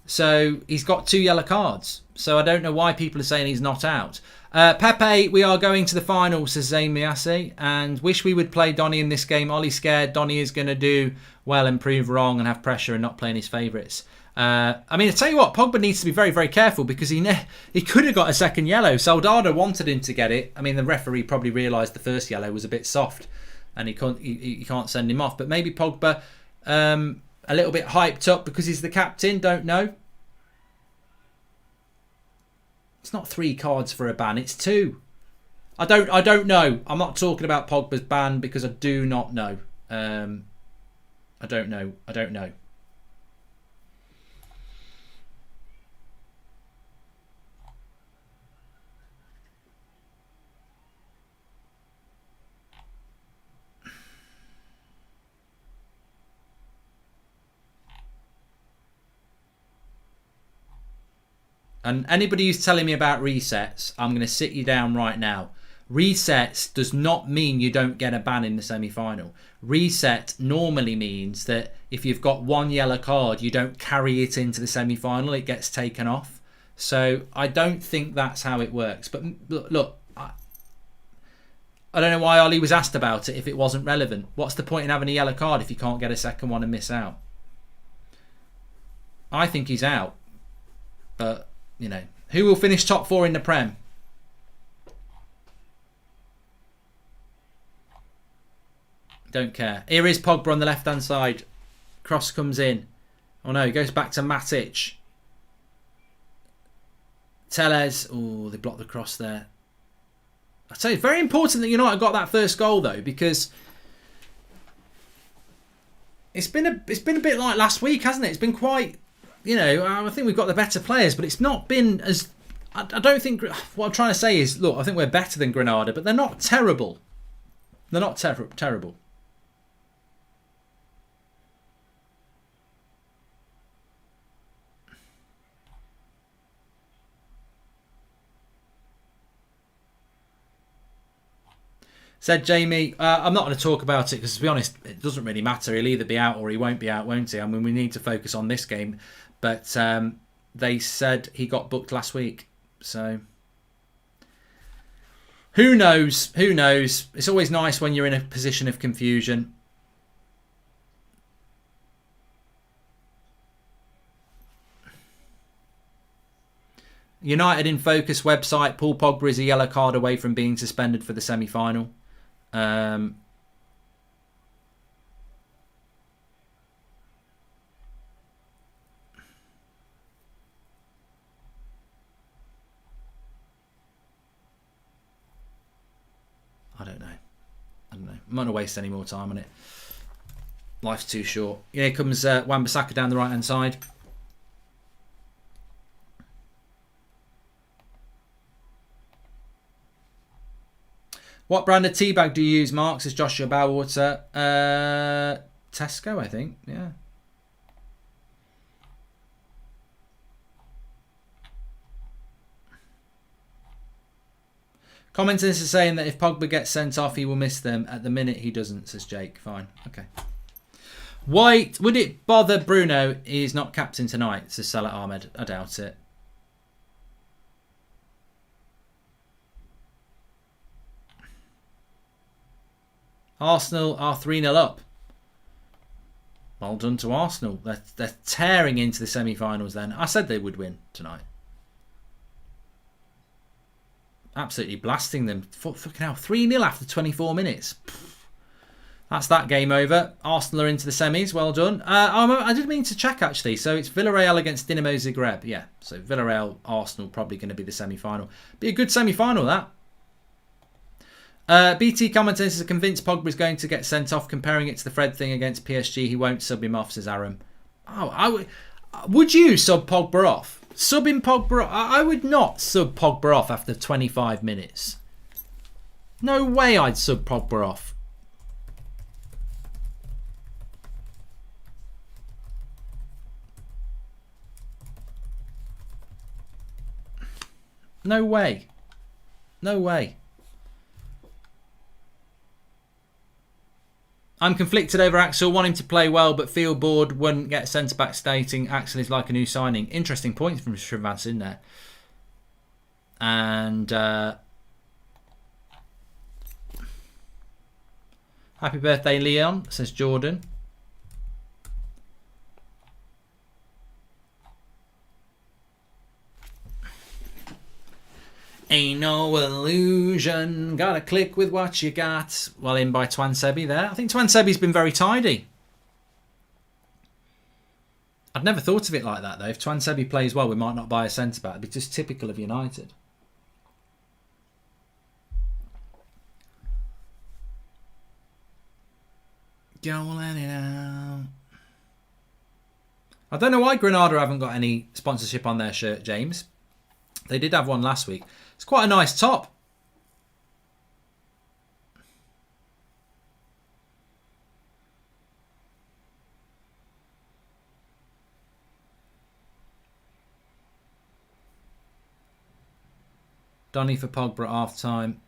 So he's got 2 yellow cards. So I don't know why people are saying he's not out. Pepe, we are going to the final, says Zayn Miasi, and wish we would play Donny in this game. Ollie's scared Donny is going to do well and prove wrong and have pressure and not playing his favourites. I mean, I tell you what, Pogba needs to be very, very careful because he could have got a second yellow. Soldado wanted him to get it. I mean, the referee probably realised the first yellow was a bit soft and he can't send him off. But maybe Pogba a little bit hyped up because he's the captain, don't know. It's not 3 cards for a ban, it's 2. I don't know. I'm not talking about Pogba's ban because I do not know. I don't know. And anybody who's telling me about resets, I'm going to sit you down right now. Resets does not mean you don't get a ban in the semi-final. Reset normally means that if you've got 1 yellow card, you don't carry it into the semi-final. It gets taken off. So I don't think that's how it works. But look, I don't know why Ollie was asked about it if it wasn't relevant. What's the point in having a yellow card if you can't get a second one and miss out? I think he's out. But, you know, who will finish top 4 in the Prem? Don't care. Here is Pogba on the left-hand side. Cross comes in. Oh no, he goes back to Matic. Tellez. Oh, they blocked the cross there. I tell you, it's very important that United got that first goal though, because it's been a bit like last week, hasn't it? It's been quite, you know, I think we've got the better players, but it's not been as. I don't think what I'm trying to say is, look, I think we're better than Granada, but they're not terrible. They're not terrible. Said Jamie, I'm not going to talk about it because, to be honest, it doesn't really matter. He'll either be out or he won't be out, won't he? I mean, we need to focus on this game. But they said he got booked last week. So, who knows? Who knows? It's always nice when you're in a position of confusion. United in Focus website, Paul Pogba is a yellow card away from being suspended for the semi-final. I don't know. I'm not going to waste any more time on it. Life's too short. Here comes Wan-Bissaka down the right-hand side. What brand of tea bag do you use, Mark? Says Joshua Bowerwater. Tesco, I think. Yeah. Commenters are saying that if Pogba gets sent off, he will miss them. At the minute, he doesn't, says Jake. Fine. Okay. White. Would it bother Bruno? He's not captain tonight, says Salah Ahmed. I doubt it. Arsenal are 3-0 up. Well done to Arsenal. They're tearing into the semi-finals then. I said they would win tonight. Absolutely blasting them. Fucking hell. 3-0 after 24 minutes. That's that game over. Arsenal are into the semis. Well done. I didn't mean to check actually. So it's Villarreal against Dinamo Zagreb. Yeah. So Villarreal, Arsenal probably going to be the semi-final. Be a good semi-final that. BT commentators are convinced Pogba is going to get sent off. Comparing it to the Fred thing against PSG, he won't sub him off, says Aram. Oh, would you sub Pogba off? Subbing Pogba off? I would not sub Pogba off after 25 minutes. No way I'd sub Pogba off. No way. No way. I'm conflicted over Axel, wanting to play well but feel bored, wouldn't get centre back, stating Axel is like a new signing. Interesting point from Shrivans in there. And happy birthday, Leon, says Jordan. Ain't no illusion, gotta click with what you got. Well in by Twan Sebi there. I think Twan Sebi's been very tidy. I'd never thought of it like that though. If Twan Sebi plays well, we might not buy a centre-back. It'd be just typical of United. Go let it out. I don't know why Granada haven't got any sponsorship on their shirt, James. They did have one last week. It's quite a nice top. Donny for Pogba at half time.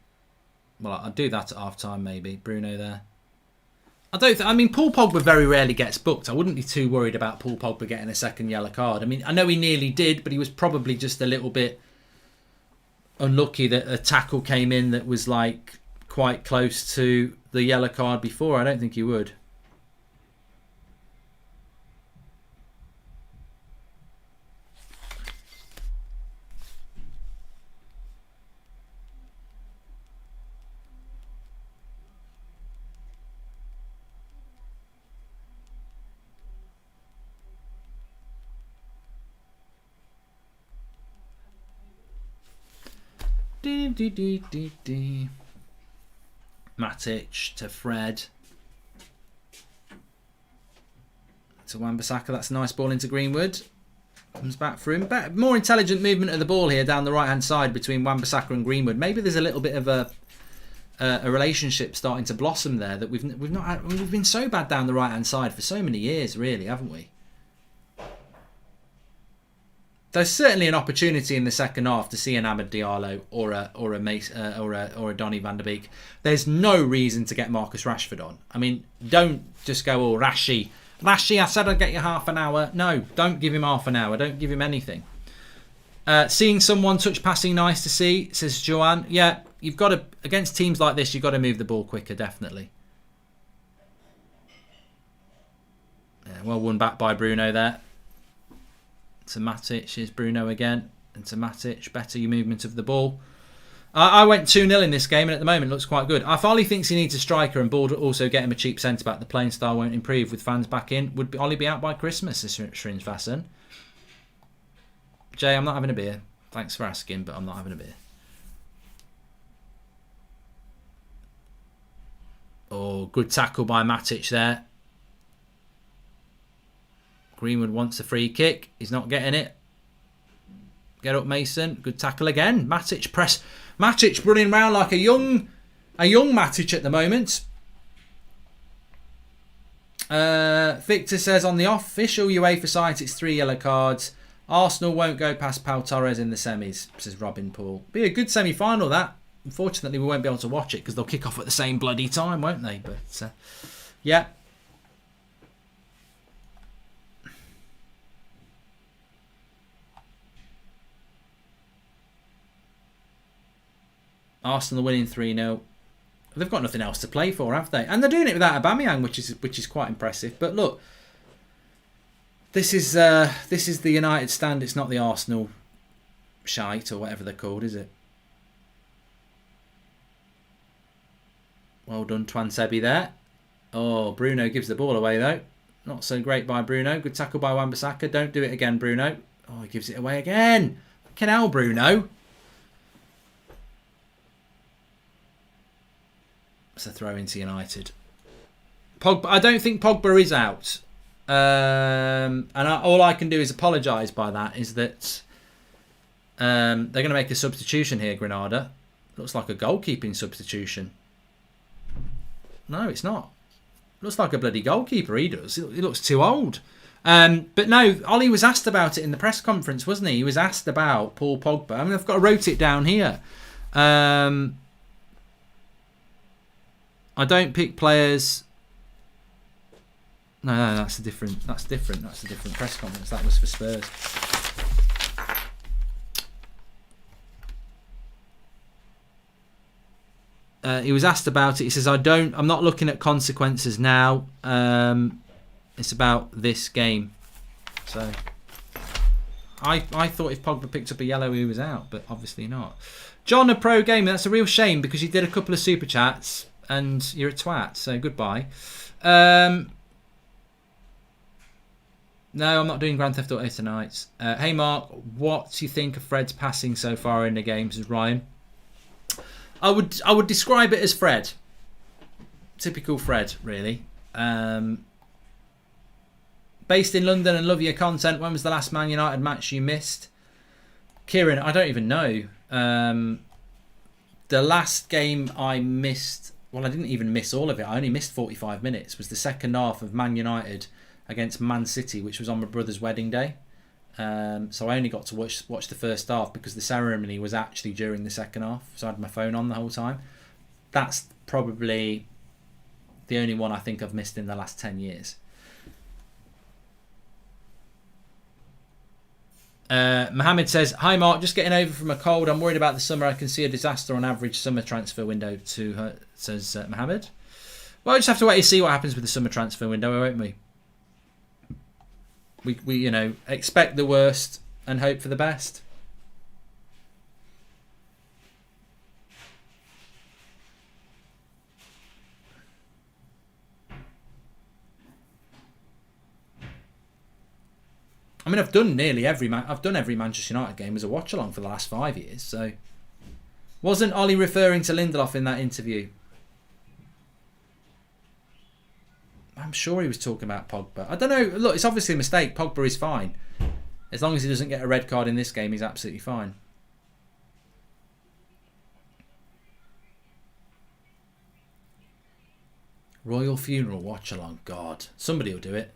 Well, I'd do that at half time maybe. Bruno there. I mean, Paul Pogba very rarely gets booked. I wouldn't be too worried about Paul Pogba getting a second yellow card. I mean, I know he nearly did, but he was probably just a little bit unlucky that a tackle came in that was like quite close to the yellow card before. I don't think he would. Matic to Fred. Back to Wan-Bissaka. That's a nice ball into Greenwood. Comes back for him. More intelligent movement of the ball here down the right-hand side between Wan-Bissaka and Greenwood. Maybe there's a little bit of a relationship starting to blossom there that we've been so bad down the right-hand side for so many years, really, haven't we? There's certainly an opportunity in the second half to see an Amad Diallo or a Donny van der Beek. There's no reason to get Marcus Rashford on. I mean, don't just go, oh, Rashi, I said I'd get you half an hour. No, don't give him half an hour. Don't give him anything. Seeing someone touch passing, nice to see, says Joanne. Yeah, you've got to, against teams like this, you've got to move the ball quicker, definitely. Yeah, well won back by Bruno there. To Matic, here's Bruno again. And to Matic, better your movement of the ball. I went 2-0 in this game, and at the moment it looks quite good. If Ollie thinks he needs a striker and Ball also get him a cheap centre-back, the playing style won't improve with fans back in. Would Ollie be out by Christmas, says Shrinsvasan? Jay, I'm not having a beer. Thanks for asking, but I'm not having a beer. Oh, good tackle by Matic there. Greenwood wants a free kick. He's not getting it. Get up, Mason. Good tackle again. Matic press. Matic running around like a young Matic at the moment. Victor says on the official UEFA site it's 3 yellow cards. Arsenal won't go past Pau Torres in the semis, says Robin Paul. Be a good semi-final, that. Unfortunately, we won't be able to watch it because they'll kick off at the same bloody time, won't they? But yeah. Arsenal winning 3-0. They've got nothing else to play for, have they? And they're doing it without Aubameyang, which is quite impressive. But look, this is the United stand. It's not the Arsenal shite or whatever they're called, is it? Well done, Twan Sebi there. Oh, Bruno gives the ball away though. Not so great by Bruno. Good tackle by Wan-Bissaka. Don't do it again, Bruno. Oh, he gives it away again. Fucking hell, Bruno. It's a throw into United. Pogba, I don't think Pogba is out. All I can do is apologise by that. Is that they're going to make a substitution here, Granada. Looks like a goalkeeping substitution. No, it's not. Looks like a bloody goalkeeper, he does. He looks too old. But no, Ollie was asked about it in the press conference, wasn't he? He was asked about Paul Pogba. I mean, I've wrote it down here. I don't pick players. No, that's a different press conference. That was for Spurs. He was asked about it. He says, I'm not looking at consequences now. It's about this game. So I thought if Pogba picked up a yellow, he was out, but obviously not. John, a pro gamer. That's a real shame because you did a couple of super chats and you're a twat. So goodbye. No, I'm not doing Grand Theft Auto tonight. Hey Mark, what do you think of Fred's passing so far in the game? Says Ryan. I would describe it as Fred. Typical Fred, really. Based in London and love your content. When was the last Man United match you missed? Kieran, I don't even know. The last game I missed, well, I didn't even miss all of it. I only missed 45 minutes. Was the second half of Man United against Man City, which was on my brother's wedding day. So I only got to watch the first half because the ceremony was actually during the second half. So I had my phone on the whole time. That's probably the only one I think I've missed in the last 10 years. Mohammed says, hi Mark, just getting over from a cold. I'm worried about the summer. I can see a disaster on average summer transfer window to her, says Mohammed. Well, I just have to wait and see what happens with the summer transfer window, won't we? We expect the worst and hope for the best. I mean, I've done every Manchester United game as a watch along for the last 5 years. So, wasn't Ollie referring to Lindelof in that interview? I'm sure he was talking about Pogba. I don't know. Look, it's obviously a mistake. Pogba is fine. As long as he doesn't get a red card in this game, he's absolutely fine. Royal funeral watch along. God, somebody will do it.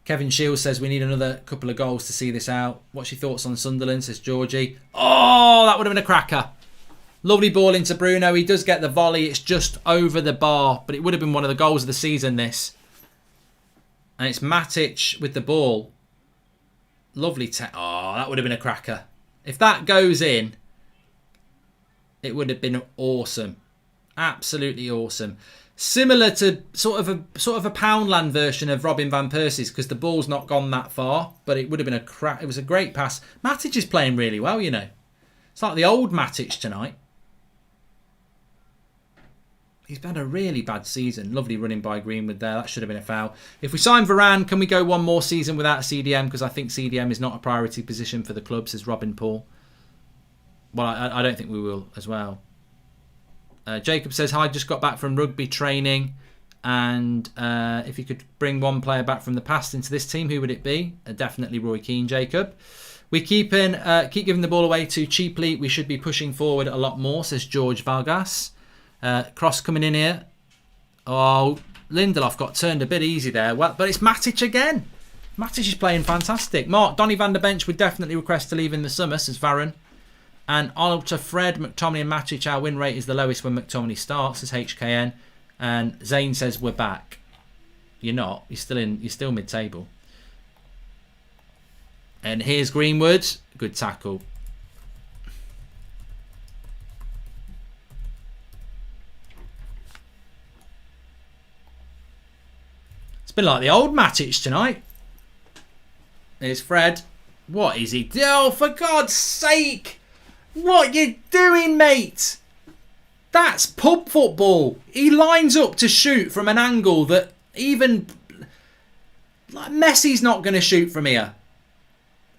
Kevin Shields says we need another couple of goals to see this out. What's your thoughts on Sunderland, says Georgie. Oh, that would have been a cracker. Lovely ball into Bruno. He does get the volley. It's just over the bar, but it would have been one of the goals of the season, this. And it's Matic with the ball. Lovely. Oh, that would have been a cracker. If that goes in, it would have been awesome. Absolutely awesome. Similar to sort of a Poundland version of Robin van Persie's, because the ball's not gone that far, but it would have been a crack. It was a great pass. Matic is playing really well, you know. It's like the old Matic tonight. He's had a really bad season. Lovely running by Greenwood there. That should have been a foul. If we sign Varane, can we go one more season without a CDM? Because I think CDM is not a priority position for the club, says Robin Paul. Well, I don't think we will as well. Jacob says, hi, just got back from rugby training. And if you could bring one player back from the past into this team, who would it be? Definitely Roy Keane, Jacob. We keep giving the ball away too cheaply. We should be pushing forward a lot more, says George Vargas. Cross coming in here. Oh, Lindelof got turned a bit easy there. Well, but it's Matic again. Matic is playing fantastic. Mark, Donny van der Bench would definitely request to leave in the summer, says Varane. And Alta, Fred, McTominay and Matic, our win rate is the lowest when McTominay starts, says HKN. And Zane says we're back. You're not. You're still mid-table. And here's Greenwood. Good tackle. It's been like the old Matic tonight. Here's Fred. What is he? Oh, for God's sake! What you doing, mate? That's pub football. He lines up to shoot from an angle that even like Messi's not going to shoot from here.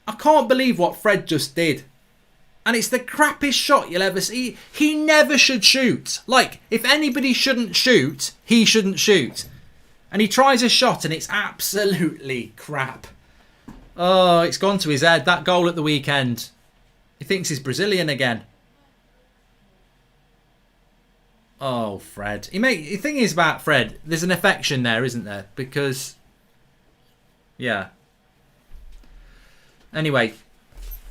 I can't believe what Fred just did. And it's the crappiest shot you'll ever see. He never should shoot. Like, if anybody shouldn't shoot, he shouldn't shoot. And he tries a shot and it's absolutely crap. Oh, it's gone to his head. That goal at the weekend. He thinks he's Brazilian again. Oh, Fred. The thing is about Fred, there's an affection there, isn't there? Because, yeah. Anyway,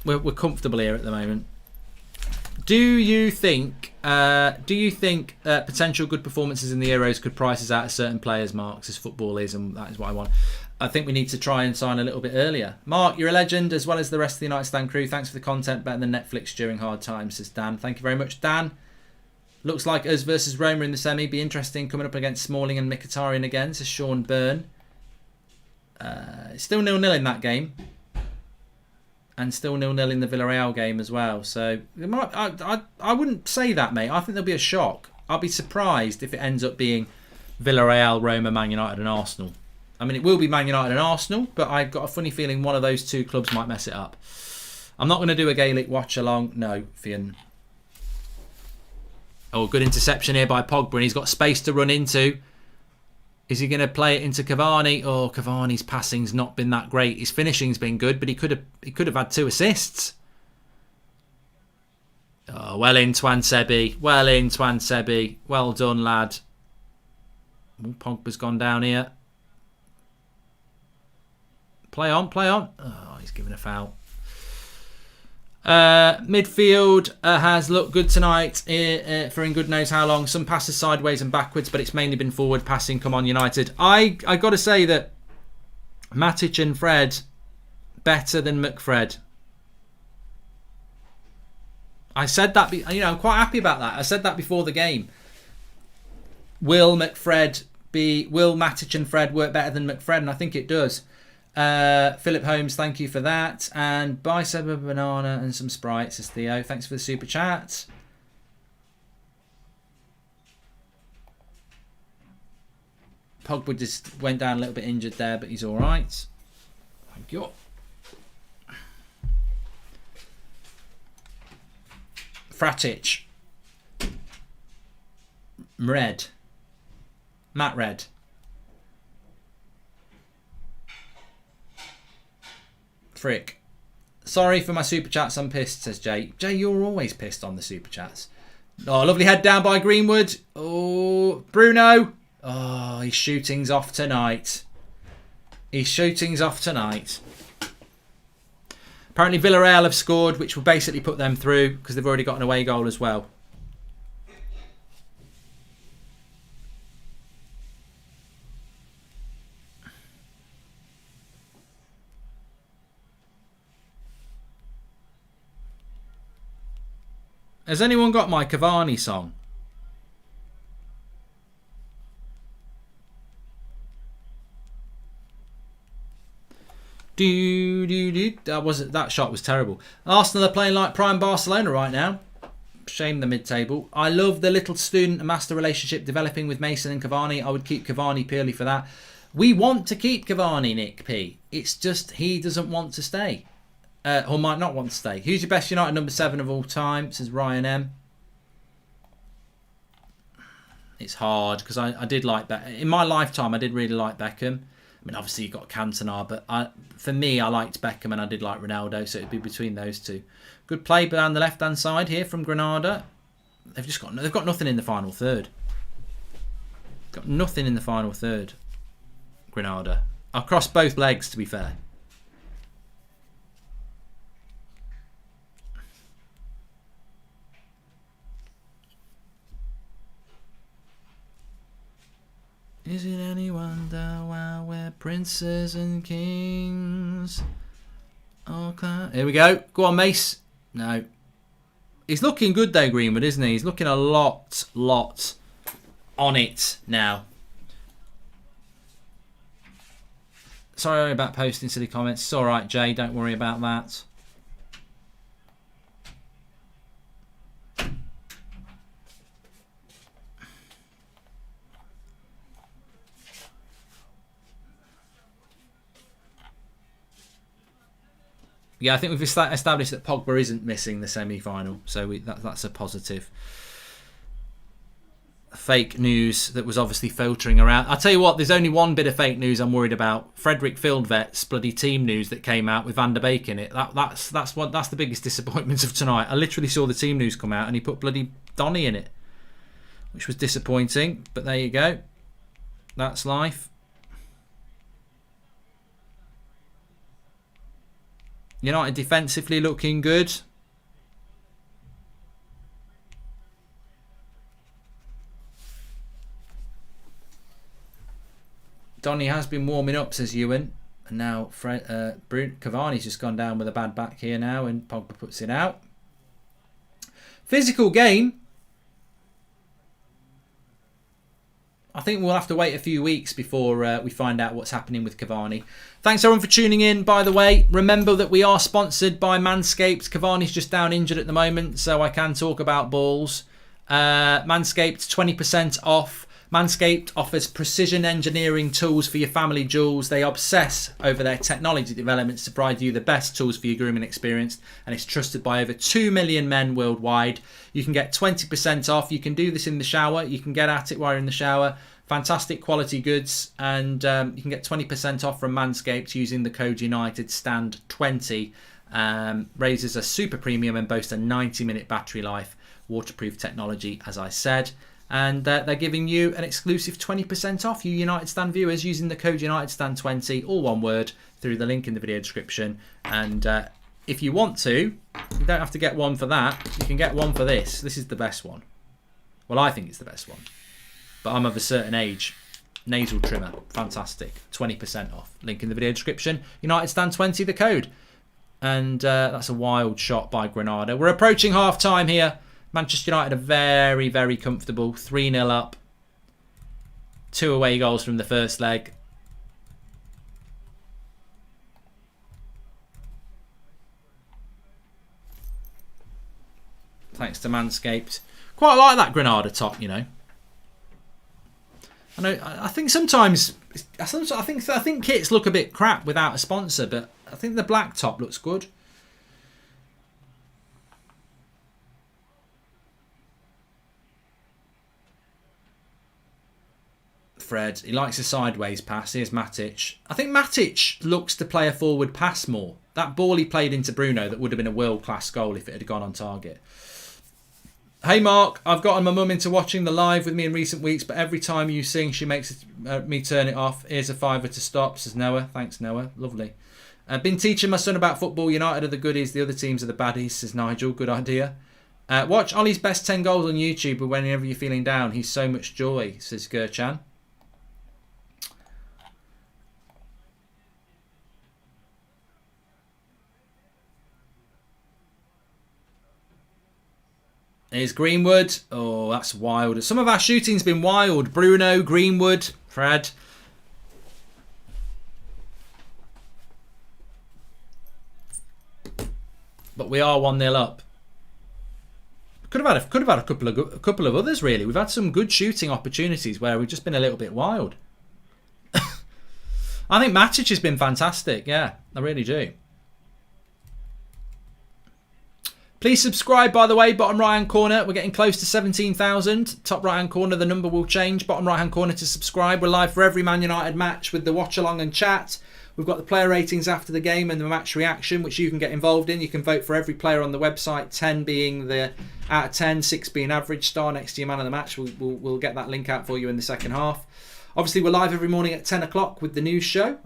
we're comfortable here at the moment. Do you think potential good performances in the Euros could price us out of certain players, Mark, as football is, and that is what I want. I think we need to try and sign a little bit earlier. Mark, you're a legend, as well as the rest of the United Stand crew. Thanks for the content, better than Netflix during hard times, says Dan. Thank you very much, Dan. Looks like us versus Roma in the semi. Be interesting coming up against Smalling and Mkhitaryan again, says Sean Byrne. Still 0-0 in that game. And still 0-0 in the Villarreal game as well. So I wouldn't say that, mate. I think there'll be a shock. I'll be surprised if it ends up being Villarreal, Roma, Man United and Arsenal. I mean, it will be Man United and Arsenal, but I've got a funny feeling one of those two clubs might mess it up. I'm not going to do a Gaelic watch along. No, Fionn. Oh, good interception here by Pogba, and he's got space to run into. Is he going to play it into Cavani? Oh, Cavani's passing's not been that great. His finishing's been good, but he could have had 2 assists. Oh, well in, Twan Sebi. Well in, Twan Sebi. Well done, lad. Oh, Pogba's gone down here. Play on, play on. Oh, he's given a foul. Midfield has looked good tonight for in good knows how long. Some passes sideways and backwards, but it's mainly been forward passing. Come on, United. I got to say that Matic and Fred better than McFred. I said that. I'm quite happy about that. I said that before the game. Will Matic and Fred work better than McFred? And I think it does. Philip Holmes, thank you for that. And buy some a banana and some Sprites, says Theo. Thanks for the super chat. Pogba just went down a little bit injured there, but he's all right. Thank you. Fratic. Red. Matt Red. Frick. Sorry for my super chats, I'm pissed, says Jay. Jay, you're always pissed on the super chats. Oh, lovely head down by Greenwood. Oh, Bruno. Oh, his shooting's off tonight. His shooting's off tonight. Apparently Villarreal have scored, which will basically put them through because they've already got an away goal as well. Has anyone got my Cavani song? That shot was terrible. Arsenal are playing like prime Barcelona right now. Shame the mid-table. I love the little student and master relationship developing with Mason and Cavani. I would keep Cavani purely for that. We want to keep Cavani, Nick P. It's just he doesn't want to stay. Or might not want to stay. Who's your best United number 7 of all time? Says Ryan M. It's hard because I did like Beckham. In my lifetime, I did really like Beckham. I mean, obviously you got Cantona, but for me, I liked Beckham and I did like Ronaldo, so it'd be between those two. Good play down the left-hand side here from Granada. They've got nothing in the final third. Got nothing in the final third. Granada. Across both legs, to be fair. Is it any wonder why we're princes and kings? Okay. Here we go. Go on, Mace. No. He's looking good though, Greenwood, isn't he? He's looking a lot on it now. Sorry about posting silly comments. It's alright, Jay. Don't worry about that. Yeah, I think we've established that Pogba isn't missing the semi-final, so that's a positive. Fake news that was obviously filtering around. I'll tell you what, there's only one bit of fake news I'm worried about. Frederick Fieldvet's bloody team news that came out with Van der Beek in it. That's the biggest disappointment of tonight. I literally saw the team news come out and he put bloody Donny in it, which was disappointing. But there you go. That's life. United defensively looking good. Donny has been warming up, says Ewan. And now Cavani's just gone down with a bad back here now and Pogba puts it out. Physical game. I think we'll have to wait a few weeks before we find out what's happening with Cavani. Thanks everyone for tuning in, by the way. Remember that we are sponsored by Manscaped. Cavani's just down injured at the moment, so I can talk about balls. Manscaped, 20% off. Manscaped offers precision engineering tools for your family jewels. They obsess over their technology developments to provide you the best tools for your grooming experience, and it's trusted by over 2 million men worldwide. You can get 20% off. You can do this in the shower. You can get at it while you're in the shower. Fantastic quality goods, and you can get 20% off from Manscaped using the code UNITEDSTAND20. Razors are super premium and boast a 90-minute battery life, waterproof technology, as I said. And they're giving you an exclusive 20% off, you United Stand viewers, using the code UNITEDSTAND20, all one word, through the link in the video description. And if you want to, you don't have to get one for that. You can get one for this. This is the best one. Well, I think it's the best one. But I'm of a certain age. Nasal trimmer. Fantastic. 20% off. Link in the video description. UNITEDSTAND20, the code. And that's a wild shot by Granada. We're approaching half-time here. Manchester United are very, very comfortable. 3-0 up. 2 away goals from the first leg. Thanks to Manscaped. Quite like that Granada top, you know. I think sometimes I think kits look a bit crap without a sponsor, but I think the black top looks good. Fred. He likes a sideways pass. Here's Matic. I think Matic looks to play a forward pass more. That ball he played into Bruno, that would have been a world-class goal if it had gone on target. Hey Mark, I've gotten my mum into watching the live with me in recent weeks, but every time you sing, she makes me turn it off. Here's a £5 to stop, says Noah. Thanks, Noah. Lovely. Been teaching my son about football. United are the goodies, the other teams are the baddies, says Nigel. Good idea. Watch Ollie's best 10 goals on YouTube whenever you're feeling down. He's so much joy, says Gerchan. Here's Greenwood. Oh, that's wild. Some of our shooting's been wild. Bruno, Greenwood, Fred. But we are 1-0 up. Could have had a couple of others really. We've had some good shooting opportunities where we've just been a little bit wild. I think Matic has been fantastic. Yeah, I really do. Please subscribe, by the way, bottom right hand corner. We're getting close to 17,000. Top right hand corner, the number will change. Bottom right hand corner to subscribe. We're live for every Man United match with the watch along and chat. We've got the player ratings after the game and the match reaction, which you can get involved in. You can vote for every player on the website, 10 being the out of 10, 6 being average, star next to your man of the match. We'll get that link out for you in the second half. Obviously, we're live every morning at 10 o'clock with the news show.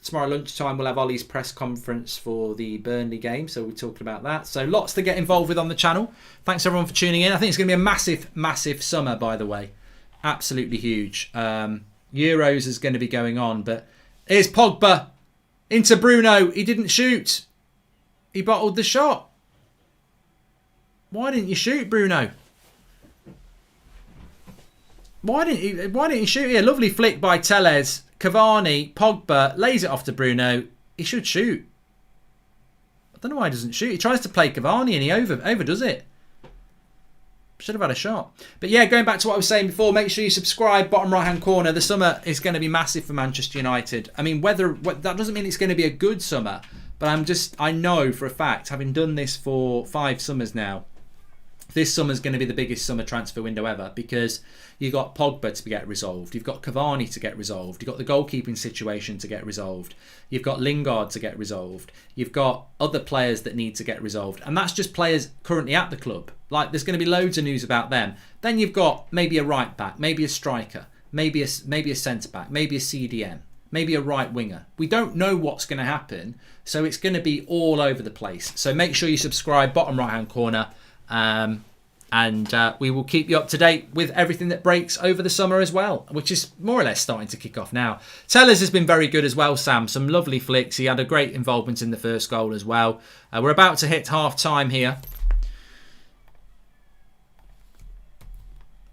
Tomorrow lunchtime, we'll have Ollie's press conference for the Burnley game. So we're talking about that. So lots to get involved with on the channel. Thanks everyone for tuning in. I think it's going to be a massive, massive summer, by the way. Absolutely huge. Euros is going to be going on. But here's Pogba into Bruno. He didn't shoot. He bottled the shot. Why didn't you shoot, Bruno? Why didn't you shoot here? Lovely flick by Tellez. Cavani, Pogba, lays it off to Bruno. He should shoot. I don't know why he doesn't shoot. He tries to play Cavani and he overdoes it. Should have had a shot. But yeah, going back to what I was saying before, make sure you subscribe, bottom right-hand corner. The summer is going to be massive for Manchester United. I mean, that doesn't mean it's going to be a good summer, but I know for a fact, having done this for 5 summers now, this summer's going to be the biggest summer transfer window ever because you've got Pogba to get resolved. You've got Cavani to get resolved. You've got the goalkeeping situation to get resolved. You've got Lingard to get resolved. You've got other players that need to get resolved. And that's just players currently at the club. Like, there's going to be loads of news about them. Then you've got maybe a right back, maybe a striker, maybe a centre back, maybe a CDM, maybe a right winger. We don't know what's going to happen. So it's going to be all over the place. So make sure you subscribe, bottom right hand corner. And we will keep you up to date with everything that breaks over the summer as well, which is more or less starting to kick off now. Tellers has been very good as well, Sam. Some lovely flicks. He had a great involvement in the first goal as well. We're about to hit half time here.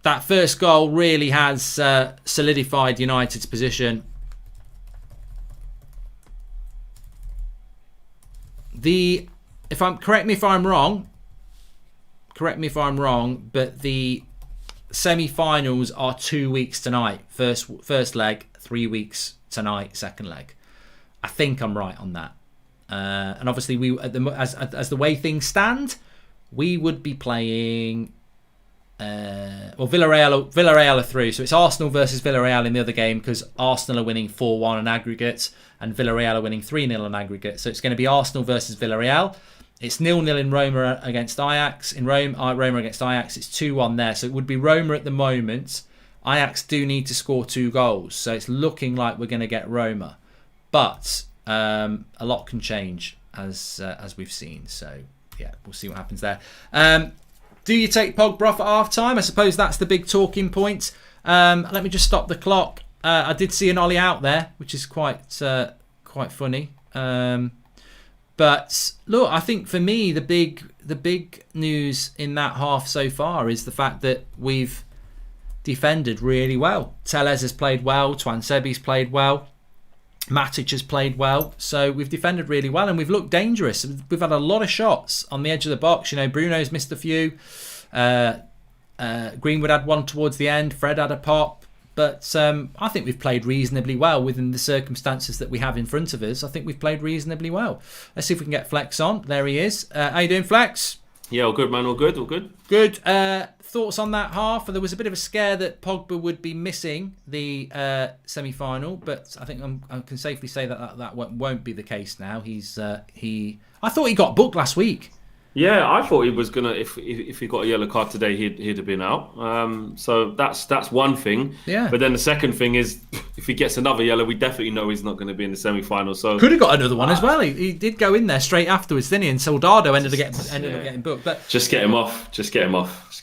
That first goal really has solidified United's position. Correct me if I'm wrong, but the semi-finals are 2 weeks tonight. First leg, 3 weeks tonight. Second leg. I think I'm right on that. And obviously, as the way things stand, we would be playing. Villarreal are through, so it's Arsenal versus Villarreal in the other game because Arsenal are winning 4-1 on aggregate and Villarreal are winning 3-0 on aggregate. So it's going to be Arsenal versus Villarreal. It's 0-0 in Roma against Ajax. In Roma against Ajax, it's 2-1 there. So it would be Roma at the moment. Ajax do need to score 2 goals. So it's looking like we're going to get Roma. But a lot can change as we've seen. So yeah, we'll see what happens there. Do you take Pogba off at half time? I suppose that's the big talking point. Let me just stop the clock. I did see an Ollie out there, which is quite funny. But look, I think for me the big news in that half so far is the fact that we've defended really well. Tellez has played well. Twansebi's played well. Matic has played well. So we've defended really well and we've looked dangerous. We've had a lot of shots on the edge of the box. You know, Bruno's missed a few. Greenwood had one towards the end. Fred had a pop. But I think we've played reasonably well within the circumstances that we have in front of us. I think we've played reasonably well. Let's see if we can get Flex on. There he is. How you doing, Flex? Yeah, all good, man. All good, all good. Good. Thoughts on that half? There was a bit of a scare that Pogba would be missing the semi-final, but I think I can safely say that won't be the case now. I thought he got booked last week. Yeah, I thought he was gonna. If he got a yellow card today, he'd have been out. So that's one thing. Yeah. But then the second thing is, if he gets another yellow, we definitely know he's not going to be in the semi-final. So could have got another one as well. He did go in there straight afterwards, didn't he? And Soldado ended up getting booked. But just get him off. Just get him off.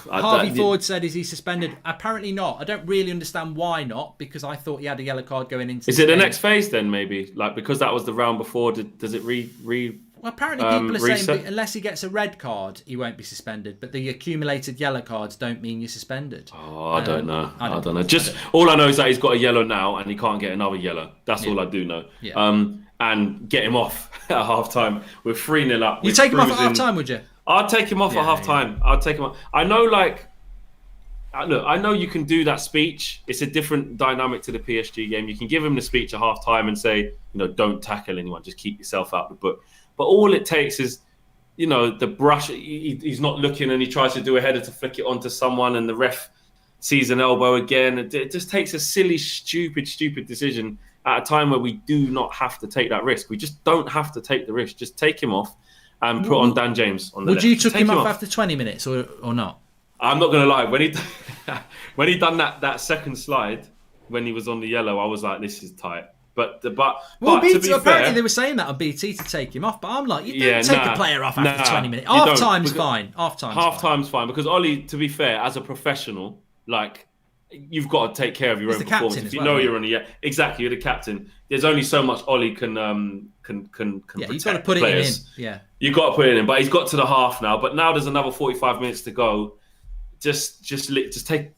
Harvey Ford said, "Is he suspended?" Apparently not. I don't really understand why not, because I thought he had a yellow card going into. Is it the next phase then? Maybe like because that was the round before. Does it re? Well, apparently people are saying unless he gets a red card, he won't be suspended. But the accumulated yellow cards don't mean you're suspended. Oh, I don't know. I don't know. Just all I know is that he's got a yellow now, and he can't get another yellow. That's all I do know. Yeah. And get him off at half time. We're 3-0 up. You take him off at half time, would you? I'd take him off at half time. I'd take him off. I know, I know you can do that speech. It's a different dynamic to the PSG game. You can give him the speech at half time and say, don't tackle anyone. Just keep yourself out of the book. But all it takes is, the brush. He's not looking and he tries to do a header to flick it onto someone and the ref sees an elbow again. It just takes a silly, stupid decision at a time where we do not have to take that risk. We just don't have to take the risk. Just take him off and put on Dan James on the left. Would you took him off after 20 minutes or not? I'm not going to lie. When he done that second slide, when he was on the yellow, I was like, this is tight. But BT, to be apparently fair, they were saying that on BT to take him off, but I'm like, you don't take a player off after 20 minutes. Half time's fine. Half time's fine because Ollie, to be fair, as a professional, you've got to take care of your own performance. If you know you're on exactly, you're the captain. There's only so much Ollie can protect you've got to put players. it in. Yeah, you've got to put it in. But he's got to the half now. But now there's another 45 minutes to go. Just take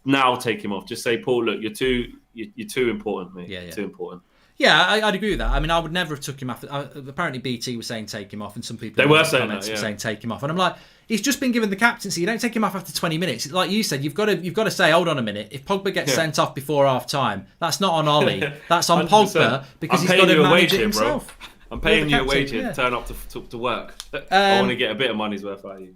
him off. Just say, Paul, look, you're too important, mate. Yeah. Too important. Yeah, I'd agree with that. I mean, I would never have took him off. Apparently, BT was saying take him off, and some people were saying that, saying take him off. And I'm like, he's just been given the captaincy. You don't take him off after 20 minutes. Like you said, you've got to say, hold on a minute. If Pogba gets sent off before half time, that's not on Ollie. That's on Pogba because he's got to manage it himself. Bro. I'm paying you a wage here to turn up to work. I want to get a bit of money's worth out of you.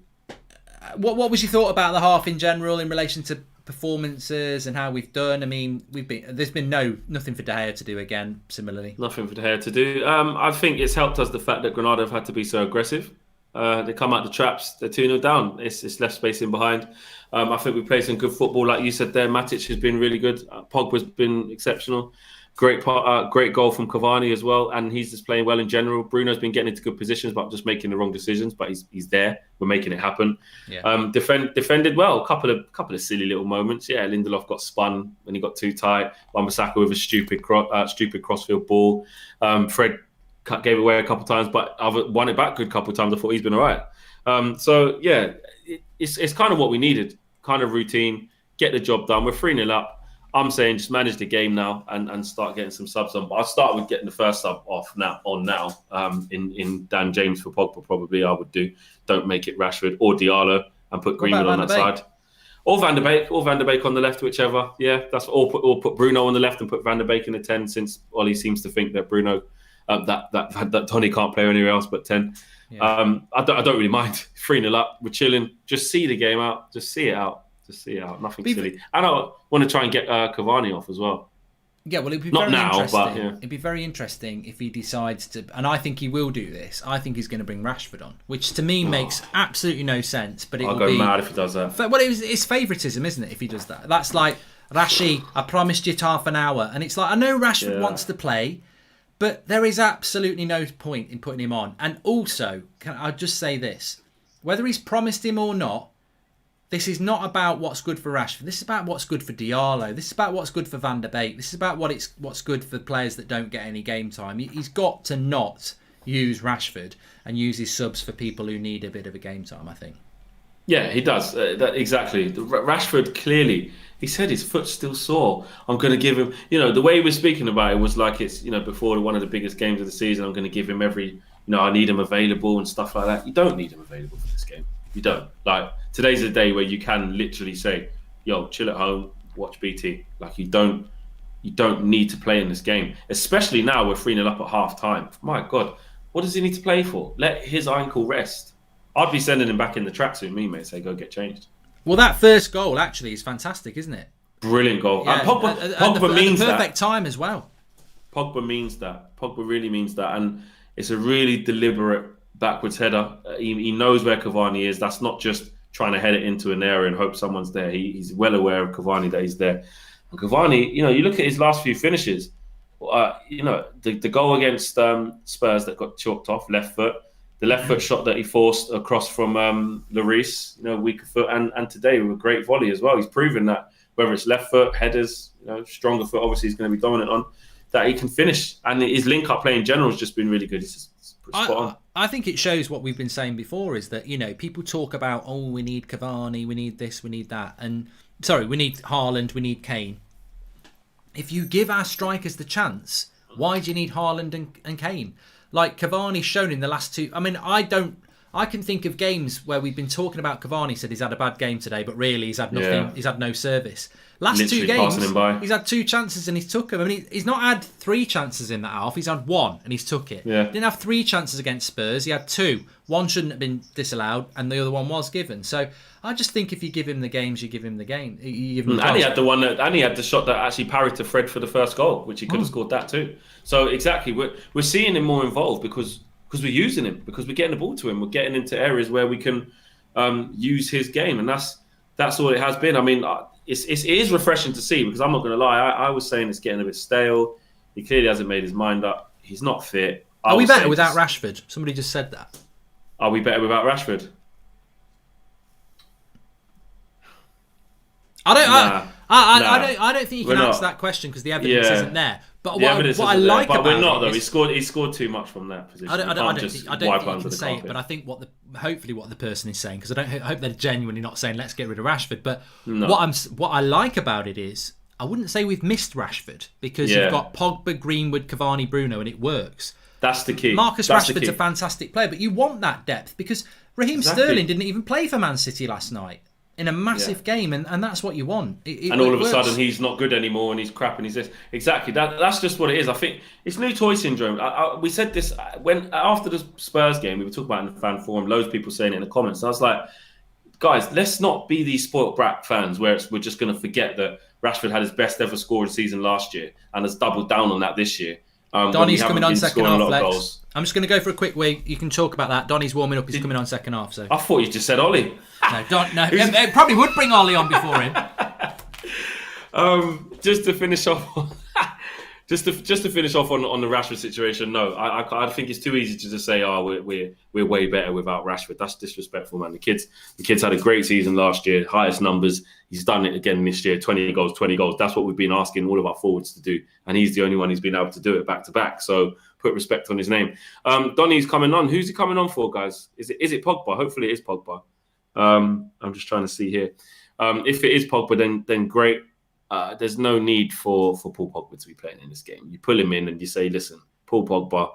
What was your thought about the half in general in relation to performances and how we've done? I mean, there's been nothing for De Gea to do again. Similarly, nothing for De Gea to do. I think it's helped us the fact that Granada have had to be so aggressive. They come out the traps. They're 2-0 down. It's left space in behind. I think we played some good football, like you said there. Matic has been really good. Pogba's been exceptional. Great goal from Cavani as well, and he's just playing well in general. Bruno's been getting into good positions, but just making the wrong decisions. But he's there. We're making it happen. Yeah. Defended well. A couple of silly little moments. Yeah, Lindelof got spun when he got too tight. Wan-Bissaka with a stupid crossfield ball. Fred gave it away a couple of times, but I've won it back a good couple of times. I thought he's been all right. So yeah, it's kind of what we needed. Kind of routine. Get the job done. We're 3-0 up. I'm saying just manage the game now and start getting some subs on. But I'll start with getting the first sub off now. In Dan James for Pogba, probably I would do. Don't make it Rashford or Diallo and put Greenwood on that side. Or Van der Beek on the left, whichever. Yeah, that's all. Put Bruno on the left and put Van der Beek in the 10, since Ollie seems to think that Bruno, that Tony can't play anywhere else but 10. Yeah. I don't really mind. 3-0 up. We're chilling. Just see the game out. Just see it out. Nothing silly. And I want to try and get Cavani off as well. Yeah, well, it'd be not very now, interesting. but yeah. It'd be very interesting if he decides to, and I think he will do this. I think he's going to bring Rashford on, which to me makes absolutely no sense. But I'll go mad if he does that. Well, it's favouritism, isn't it? If he does that, that's like Rashi. I promised you half an hour, and it's like I know Rashford wants to play, but there is absolutely no point in putting him on. And also, I'll just say this: whether he's promised him or not. This is not about what's good for Rashford. This is about what's good for Diallo. This is about what's good for Van der Beek. This is about what's good for players that don't get any game time. He's got to not use Rashford and use his subs for people who need a bit of a game time, I think. Yeah, he does. Exactly. Rashford, clearly, he said his foot's still sore. I'm going to give him, the way he was speaking about it was like it's, before one of the biggest games of the season, I'm going to give him every, I need him available and stuff like that. You don't need him available for this game. You don't. Today's a day where you can literally say, yo, chill at home, watch BT. You don't need to play in this game. Especially now we're 3-0 up at half time. My God, what does he need to play for? Let his ankle rest. I'd be sending him back in the tracksuit, mate. Say go get changed. Well, that first goal actually is fantastic, isn't it? Brilliant goal. Yeah, Pogba means the that. perfect time as well. Pogba means that. Pogba really means that, and it's a really deliberate backwards header. He knows where Cavani is. That's not just trying to head it into an area and hope someone's there. He's well aware of Cavani that he's there. And Cavani, you look at his last few finishes. The goal against Spurs that got chalked off, left foot. The left foot shot that he forced across from Lloris, weaker foot, and today with a great volley as well. He's proven that whether it's left foot, headers, stronger foot, obviously he's going to be dominant on, that he can finish. And his link-up play in general has just been really good. He's just spot on. I think it shows what we've been saying before is that, people talk about, we need Cavani, we need this, we need that. We need Haaland, we need Kane. If you give our strikers the chance, why do you need Haaland and Kane? Like Cavani's shown in the last two. I mean, I can think of games where we've been talking about Cavani said he's had a bad game today, but really he's had nothing. Yeah. He's had no service. Last Literally two games, passing him by. He's had 2 chances and he's took them. I mean, he's not had 3 chances in that half. He's had 1 and he's took it. Yeah. Didn't have 3 chances against Spurs. He had 2. 1 shouldn't have been disallowed, and the other one was given. So I just think if you give him the games, you give him the game. You give him and he had the shot that actually parried to Fred for the first goal, which he could have scored that too. So exactly, we're seeing him more involved because we're using him, because we're getting the ball to him, we're getting into areas where we can use his game, and that's all it has been. I mean, it is refreshing to see, because I'm not going to lie, I was saying it's getting a bit stale. He clearly hasn't made his mind up. He's not fit. Are we better without Rashford? Somebody just said that. Are we better without Rashford? I don't think you can answer that question because the evidence isn't there. But what I like about we're not, though. He scored too much from that position. I don't think you can say it, but I think hopefully what the person is saying, because I hope they're genuinely not saying let's get rid of Rashford. But what I like about it is, I wouldn't say we've missed Rashford, because you've got Pogba, Greenwood, Cavani, Bruno, and it works. That's the key. Marcus Rashford's a fantastic player, but you want that depth, because Raheem Sterling didn't even play for Man City last night in a massive game, and that's what you want. And all of a sudden he's not good anymore, and he's crap, and he's this. Exactly, that's just what it is. I think it's new toy syndrome. We said this after the Spurs game, we were talking about it in the fan forum, loads of people saying it in the comments. And I was like, guys, let's not be these spoilt brat fans where we're just going to forget that Rashford had his best ever scoring season last year and has doubled down on that this year. Donny's coming on second half, Lex. I'm just going to go for a quick wig. You can talk about that. Donny's warming up. He's coming on second half. So I thought you just said Ollie. No, it probably would bring Ollie on before him. Just to finish off, just to finish off on the Rashford situation. No, I think it's too easy to just say, we're way better without Rashford. That's disrespectful, man. The kids had a great season last year, highest numbers. He's done it again this year. 20 goals. That's what we've been asking all of our forwards to do, and he's the only one who's been able to do it back to back. So put respect on his name. Donny's coming on. Who's he coming on for, guys? Is it Pogba? Hopefully it is Pogba. I'm just trying to see here. If it is Pogba, then great. There's no need for Paul Pogba to be playing in this game. You pull him in and you say, listen, Paul Pogba,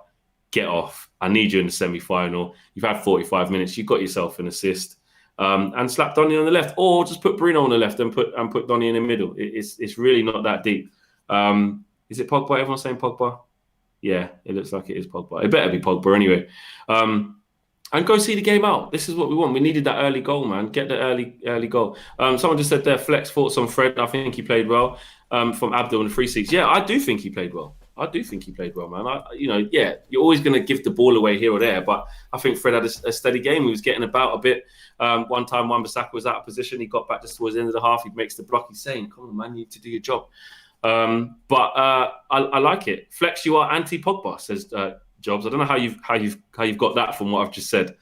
get off. I need you in the semi-final. You've had 45 minutes. You got yourself an assist. And slap Donny on the left, or just put Bruno on the left and put Donny in the middle. It's really not that deep. Is it Pogba? Everyone's saying Pogba? Yeah, it looks like it is Pogba. It better be Pogba anyway. And go see the game out. This is what we want. We needed that early goal, man. Get the early goal. Someone just said there, Flex thoughts on Fred. I think he played well. From Abdul and the free seats. Yeah, I do think he played well. Man. You're always going to give the ball away here or there, but I think Fred had a steady game. He was getting about a bit. One time, Wan-Bissaka was out of position. He got back just towards the end of the half. He makes the block. He's saying, "Come on, man, you need to do your job." But I like it. Flex, you are anti-Pogba, says Jobs. I don't know how you've got that from what I've just said.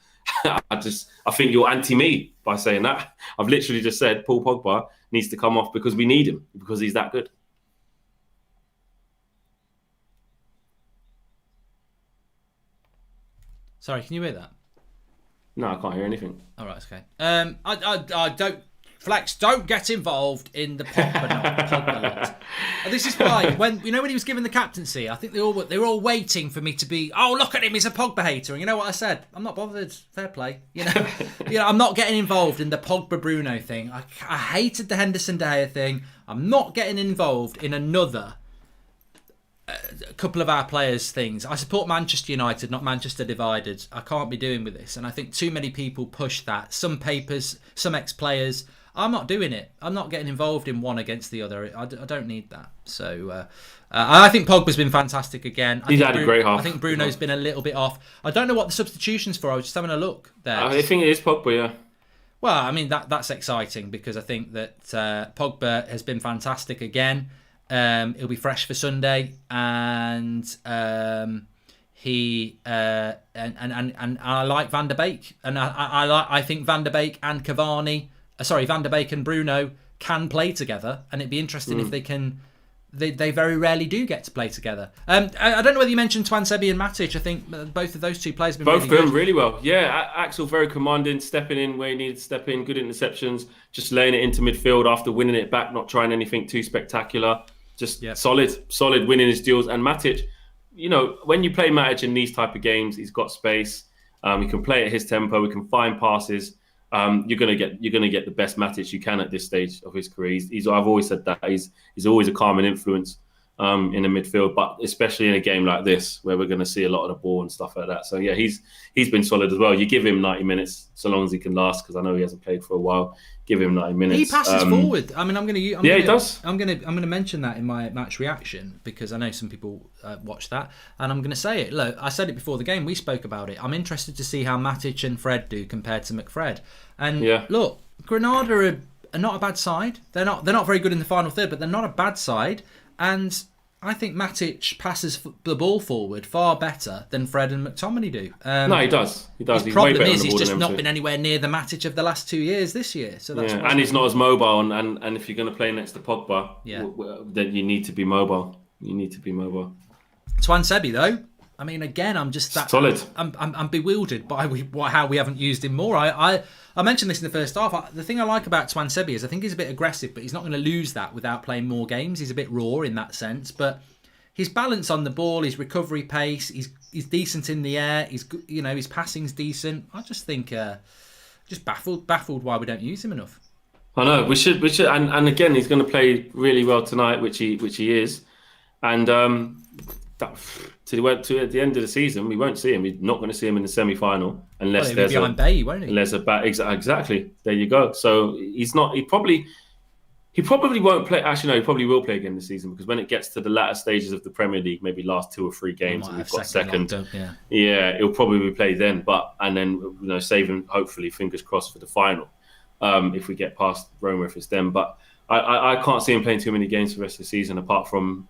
I think you're anti-me by saying that. I've literally just said Paul Pogba needs to come off because we need him, because he's that good. Sorry, can you hear that? No, I can't hear anything. All right, okay. I don't. Flex, don't get involved in the Pogba lot. And this is why when he was given the captaincy, I think they were all waiting for me to be, look at him, he's a Pogba hater. And you know what I said? I'm not bothered. Fair play. I'm not getting involved in the Pogba Bruno thing. I hated the Henderson De Gea thing. I'm not getting involved in another couple of our players' things. I support Manchester United, not Manchester divided. I can't be doing with this. And I think too many people push that. Some papers, some ex-players. I'm not doing it. I'm not getting involved in one against the other. I don't need that. So I think Pogba's been fantastic again. He's had a great half. I think Bruno's been a little bit off. I don't know what the substitution's for. I was just having a look there. I think it is Pogba, yeah. Well, I mean, that's exciting because I think that Pogba has been fantastic again. He'll be fresh for Sunday, and he and I like Van der Beek, and I think Van der Beek and Cavani, Van der Beek and Bruno can play together, and it'd be interesting if they can. They very rarely do get to play together. I don't know whether you mentioned Twansebi and Matic. I think both of those two players have been both really good. really well. Yeah, Axel very commanding, stepping in where he needed to step in, good interceptions, just laying it into midfield after winning it back, not trying anything too spectacular. Just solid winning his duels. And Matic, when you play Matic in these type of games, he's got space. He can play at his tempo. We can find passes. You're gonna get the best Matic you can at this stage of his career. I've always said that he's always a calming influence in the midfield, but especially in a game like this where we're going to see a lot of the ball and stuff like that. So yeah, he's been solid as well. You give him 90 minutes so long as he can last, because I know he hasn't played for a while. Give him 90 minutes. He passes forward. I mean, he does. I'm gonna mention that in my match reaction because I know some people watch that, and I'm gonna say it. Look, I said it before the game. We spoke about it. I'm interested to see how Matic and Fred do compared to McFred. And look, Granada are not a bad side. They're not very good in the final third, but they're not a bad side. And I think Matic passes the ball forward far better than Fred and McTominay do. No, he does. He does. His problem is he's just not been anywhere near the Matic of the last 2 years this year. So that's and he's not as mobile. And if you're going to play next to Pogba, then you need to be mobile. Twansebi, though, I mean, again, I'm just that solid. I'm bewildered by how we haven't used him more. I mentioned this in the first half. The thing I like about Twansebi is I think he's a bit aggressive, but he's not going to lose that without playing more games. He's a bit raw in that sense, but his balance on the ball, his recovery pace, he's decent in the air. His passing's decent. I just think just baffled why we don't use him enough. I know we should, and again, he's going to play really well tonight, which he is, and to the end of the season, we won't see him. We're not going to see him in the semi-final unless there's behind Bay, won't he? Unless exactly. There you go. So he's not. He probably won't play. Actually, no, he probably will play again this season, because when it gets to the latter stages of the Premier League, maybe last 2 or 3 games, and we've got second. He'll probably play then. And then save him, hopefully, fingers crossed, for the final. If we get past Roma, if it's them, but. I can't see him playing too many games for the rest of the season, apart from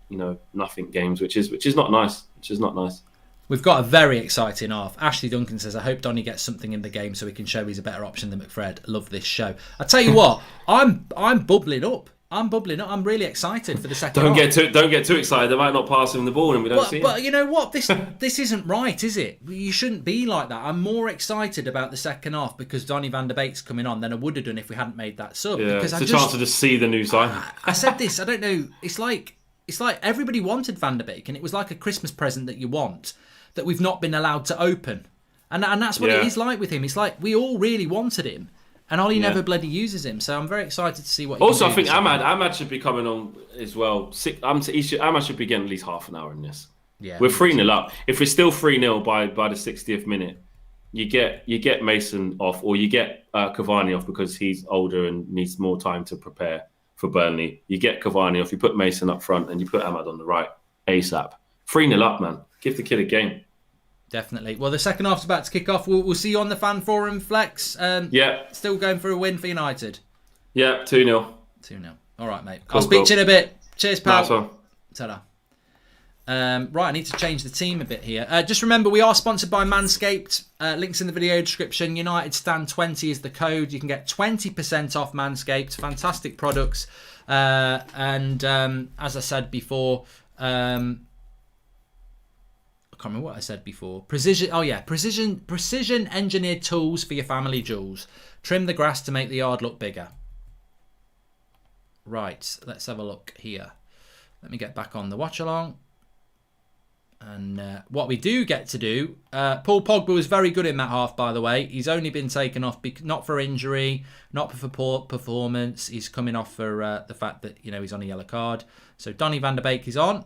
nothing games, which is not nice. We've got a very exciting half. Ashley Duncan says, "I hope Donny gets something in the game so he can show he's a better option than McFred." Love this show. I tell you what, I'm bubbling up. I'm really excited for the second half. Don't get too excited. They might not pass him the ball and we don't see him. But you know what? This isn't right, is it? You shouldn't be like that. I'm more excited about the second half because Donny van der Beek's coming on than I would have done if we hadn't made that sub. Yeah, because it's a chance to just see the new sign. I said this. I don't know. It's like everybody wanted Van der Beek, and it was like a Christmas present that you want that we've not been allowed to open, and that's what it is like with him. It's like we all really wanted him. And Ollie never bloody uses him, so I'm very excited to see what. Also, I think Ahmad should be coming on as well. Ahmad should be getting at least half an hour in this. Yeah, we're 3-0 up. If we're still 3-0 by the 60th minute, you get Mason off, or you get Cavani off because he's older and needs more time to prepare for Burnley. You get Cavani off. You put Mason up front, and you put Ahmad on the right ASAP. 3-0 up, man. Give the kid a game. Definitely. Well, the second half's about to kick off. We'll see you on the Fan Forum, Flex. Still going for a win for United. Yeah, 2-0. 2-0. All right, mate. I'll speak to you in a bit. Cheers, pal. Nice one. Ta-da. Right, I need to change the team a bit here. Just remember, we are sponsored by Manscaped. Links in the video description. United Stand 20 is the code. You can get 20% off Manscaped. Fantastic products. And as I said before... I can't remember what I said before. Precision engineered tools for your family jewels. Trim the grass to make the yard look bigger. Right, let's have a look here. Let me get back on the watch along. And what we do get to do, Paul Pogba was very good in that half, by the way. He's only been taken off not for injury, not for poor performance. He's coming off for the fact that he's on a yellow card. So Donny van der Beek is on.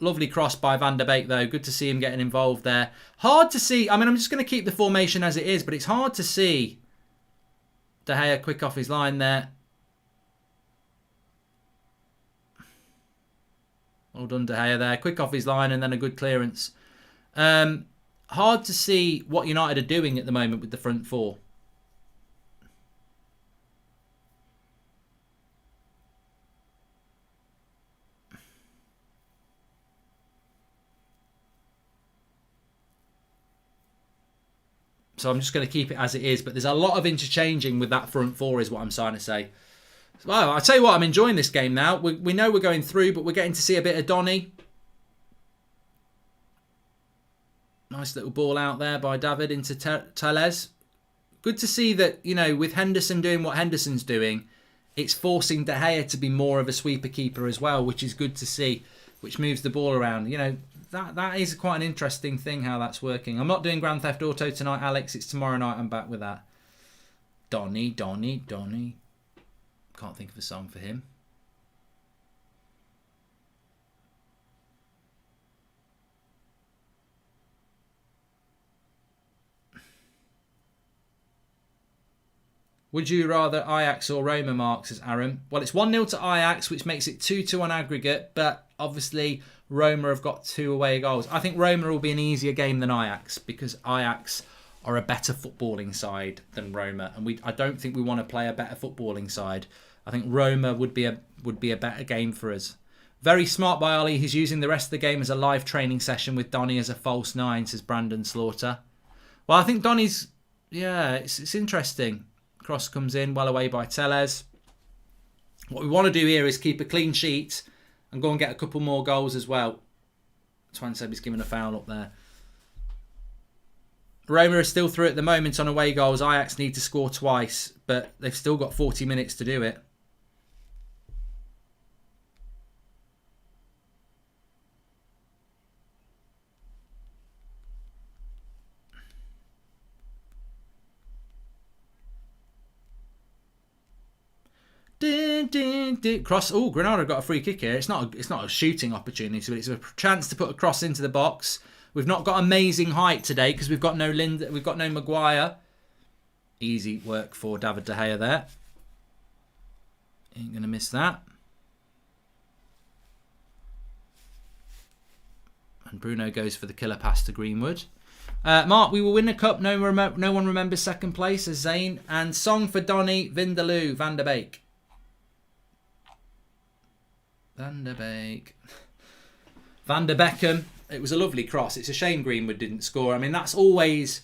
Lovely cross by Van der Beek, though. Good to see him getting involved there. Hard to see. I mean, I'm just going to keep the formation as it is, but it's hard to see De Gea quick off his line there. Well done, De Gea there. Quick off his line and then a good clearance. Hard to see what United are doing at the moment with the front four. So I'm just going to keep it as it is. But there's a lot of interchanging with that front four is what I'm trying to say. Well, I'll tell you what, I'm enjoying this game now. We know we're going through, but we're getting to see a bit of Donny. Nice little ball out there by David into Telles. Good to see that, you know, with Henderson doing what Henderson's doing, it's forcing De Gea to be more of a sweeper keeper as well, which is good to see, which moves the ball around. You know, that is quite an interesting thing how that's working. I'm not doing Grand Theft Auto tonight, Alex. It's tomorrow night. I'm back with that. Donny. Can't think of a song for him. Would you rather Ajax or Roma, Mark, says Aaron? Well, it's 1-0 to Ajax, which makes it 2-2 on aggregate, but obviously Roma have got 2 away goals. I think Roma will be an easier game than Ajax because Ajax are a better footballing side than Roma, and I don't think we want to play a better footballing side. I think Roma would be a better game for us. Very smart by Ollie. He's using the rest of the game as a live training session with Donny as a false 9, says Brandon Slaughter. Well, I think Donny's, yeah, it's interesting. Cross comes in, well away by Telles. What we want to do here is keep a clean sheet and go and get a couple more goals as well. Twansebi's given a foul up there. Roma are still through at the moment on away goals. Ajax need to score twice, but they've still got 40 minutes to do it. Cross. Oh, Granada got a free kick here. It's not a shooting opportunity, but it's a chance to put a cross into the box. We've not got amazing height today because we've got no Maguire. Easy work for David De Gea there. Ain't gonna miss that. And Bruno goes for the killer pass to Greenwood. Mark, we will win the cup. No one remembers second place as Zane. And song for Donny, Vindaloo, Van der Beek. Van der Beek. Van der Beckham. It was a lovely cross. It's a shame Greenwood didn't score. I mean, that's always...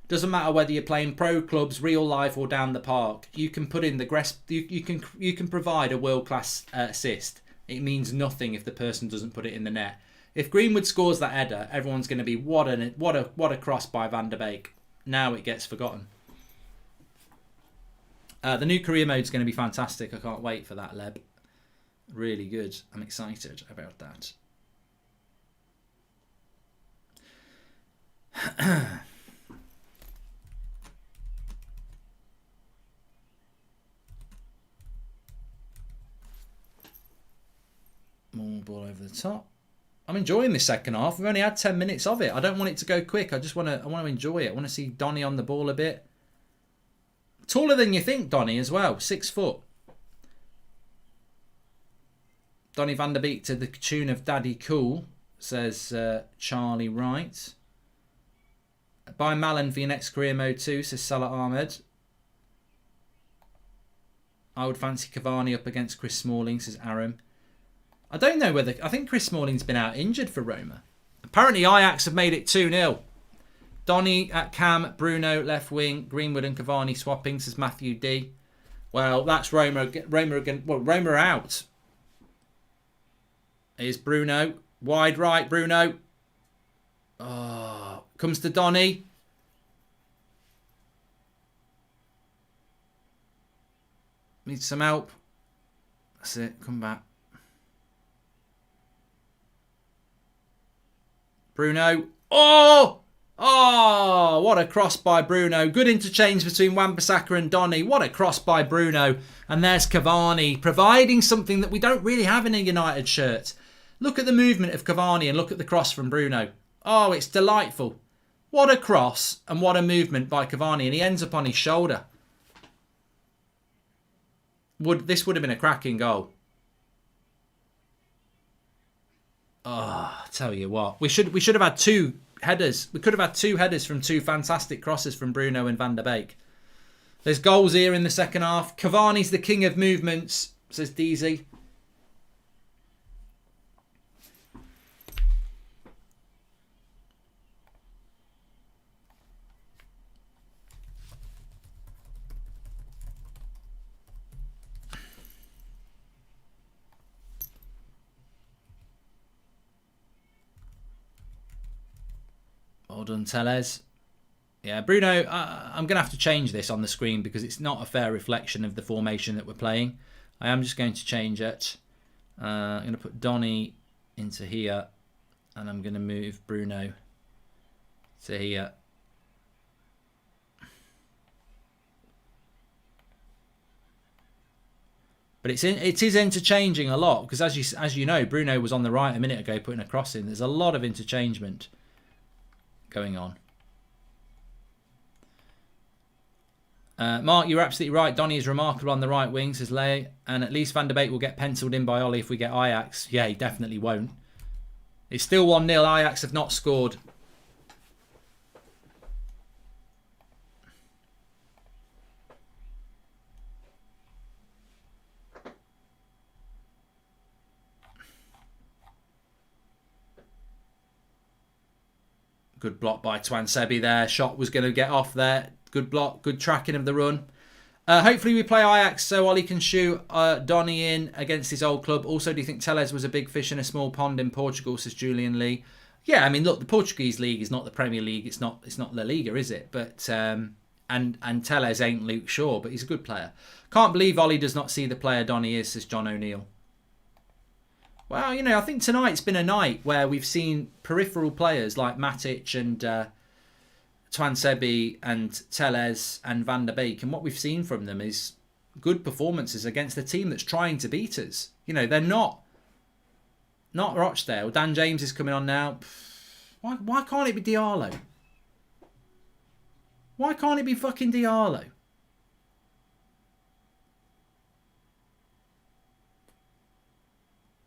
Doesn't matter whether you're playing pro clubs, real life, or down the park. You can put in the you can provide a world-class assist. It means nothing if the person doesn't put it in the net. If Greenwood scores that header, everyone's going to be what a cross by Van der Beek. Now it gets forgotten. The new career mode is going to be fantastic. I can't wait for that, Leb. Really good. I'm excited about that. More ball over the top. I'm enjoying this second half. We've only had 10 minutes of it. I don't want it to go quick. I want to enjoy it. I want to see Donny on the ball a bit. Taller than you think, Donny, as well. 6 foot. Donny van der Beek to the tune of Daddy Cool, says Charlie Wright. Buy Malin for your next career mode too, says Salah Ahmed. I would fancy Cavani up against Chris Smalling, says Aaron. I don't know whether... I think Chris Smalling's been out injured for Roma. Apparently Ajax have made it 2-0. Donny at Cam, Bruno left wing, Greenwood and Cavani swapping, says Matthew D. Well, that's Roma again. Well, Roma are out. Here's Bruno. Wide right, Bruno. Oh, comes to Donny. Needs some help. That's it. Come back. Bruno. Oh! Oh, what a cross by Bruno. Good interchange between Wan-Bissaka and Donny. What a cross by Bruno. And there's Cavani, providing something that we don't really have in a United shirt. Look at the movement of Cavani and look at the cross from Bruno. Oh, it's delightful. What a cross and what a movement by Cavani. And he ends up on his shoulder. This would have been a cracking goal. Oh, I tell you what. We should have had 2 headers. We could have had 2 headers from 2 fantastic crosses from Bruno and Van der Beek. There's goals here in the second half. Cavani's the king of movements, says DZ. Well done, Tellez. Yeah, Bruno, I'm going to have to change this on the screen because it's not a fair reflection of the formation that we're playing. I am just going to change it. I'm going to put Donny into here and I'm going to move Bruno to here. But it is interchanging a lot because as you know, Bruno was on the right a minute ago putting a cross in. There's a lot of interchangement going on. Mark, you're absolutely right. Donny is remarkable on the right wing, says Lay. And at least Van der Beek will get penciled in by Ollie if we get Ajax. Yeah, he definitely won't. It's still 1-0. Ajax have not scored. Good block by Twansebi there. Shot was going to get off there. Good block. Good tracking of the run. Hopefully we play Ajax so Ollie can shoot Donny in against his old club. Also, do you think Tellez was a big fish in a small pond in Portugal, says Julian Lee? Yeah, I mean, look, the Portuguese league is not the Premier League. It's not La Liga, is it? But and Tellez ain't Luke Shaw, but he's a good player. Can't believe Ollie does not see the player Donny is, says John O'Neill. Well, you know, I think tonight's been a night where we've seen peripheral players like Matic and Twansebi and Tellez and Van der Beek. And what we've seen from them is good performances against a team that's trying to beat us. You know, they're not Rochdale. Dan James is coming on now. Why can't it be Diallo? Why can't it be fucking Diallo?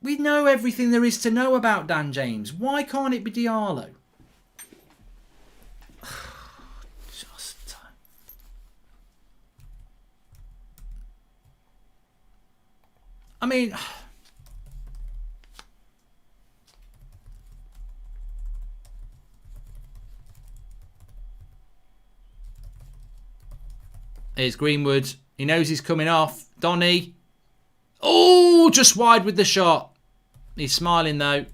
We know everything there is to know about Dan James. Why can't it be Diallo? Just... I mean... Here's Greenwood. He knows he's coming off. Donny. Oh, just wide with the shot. He's smiling though.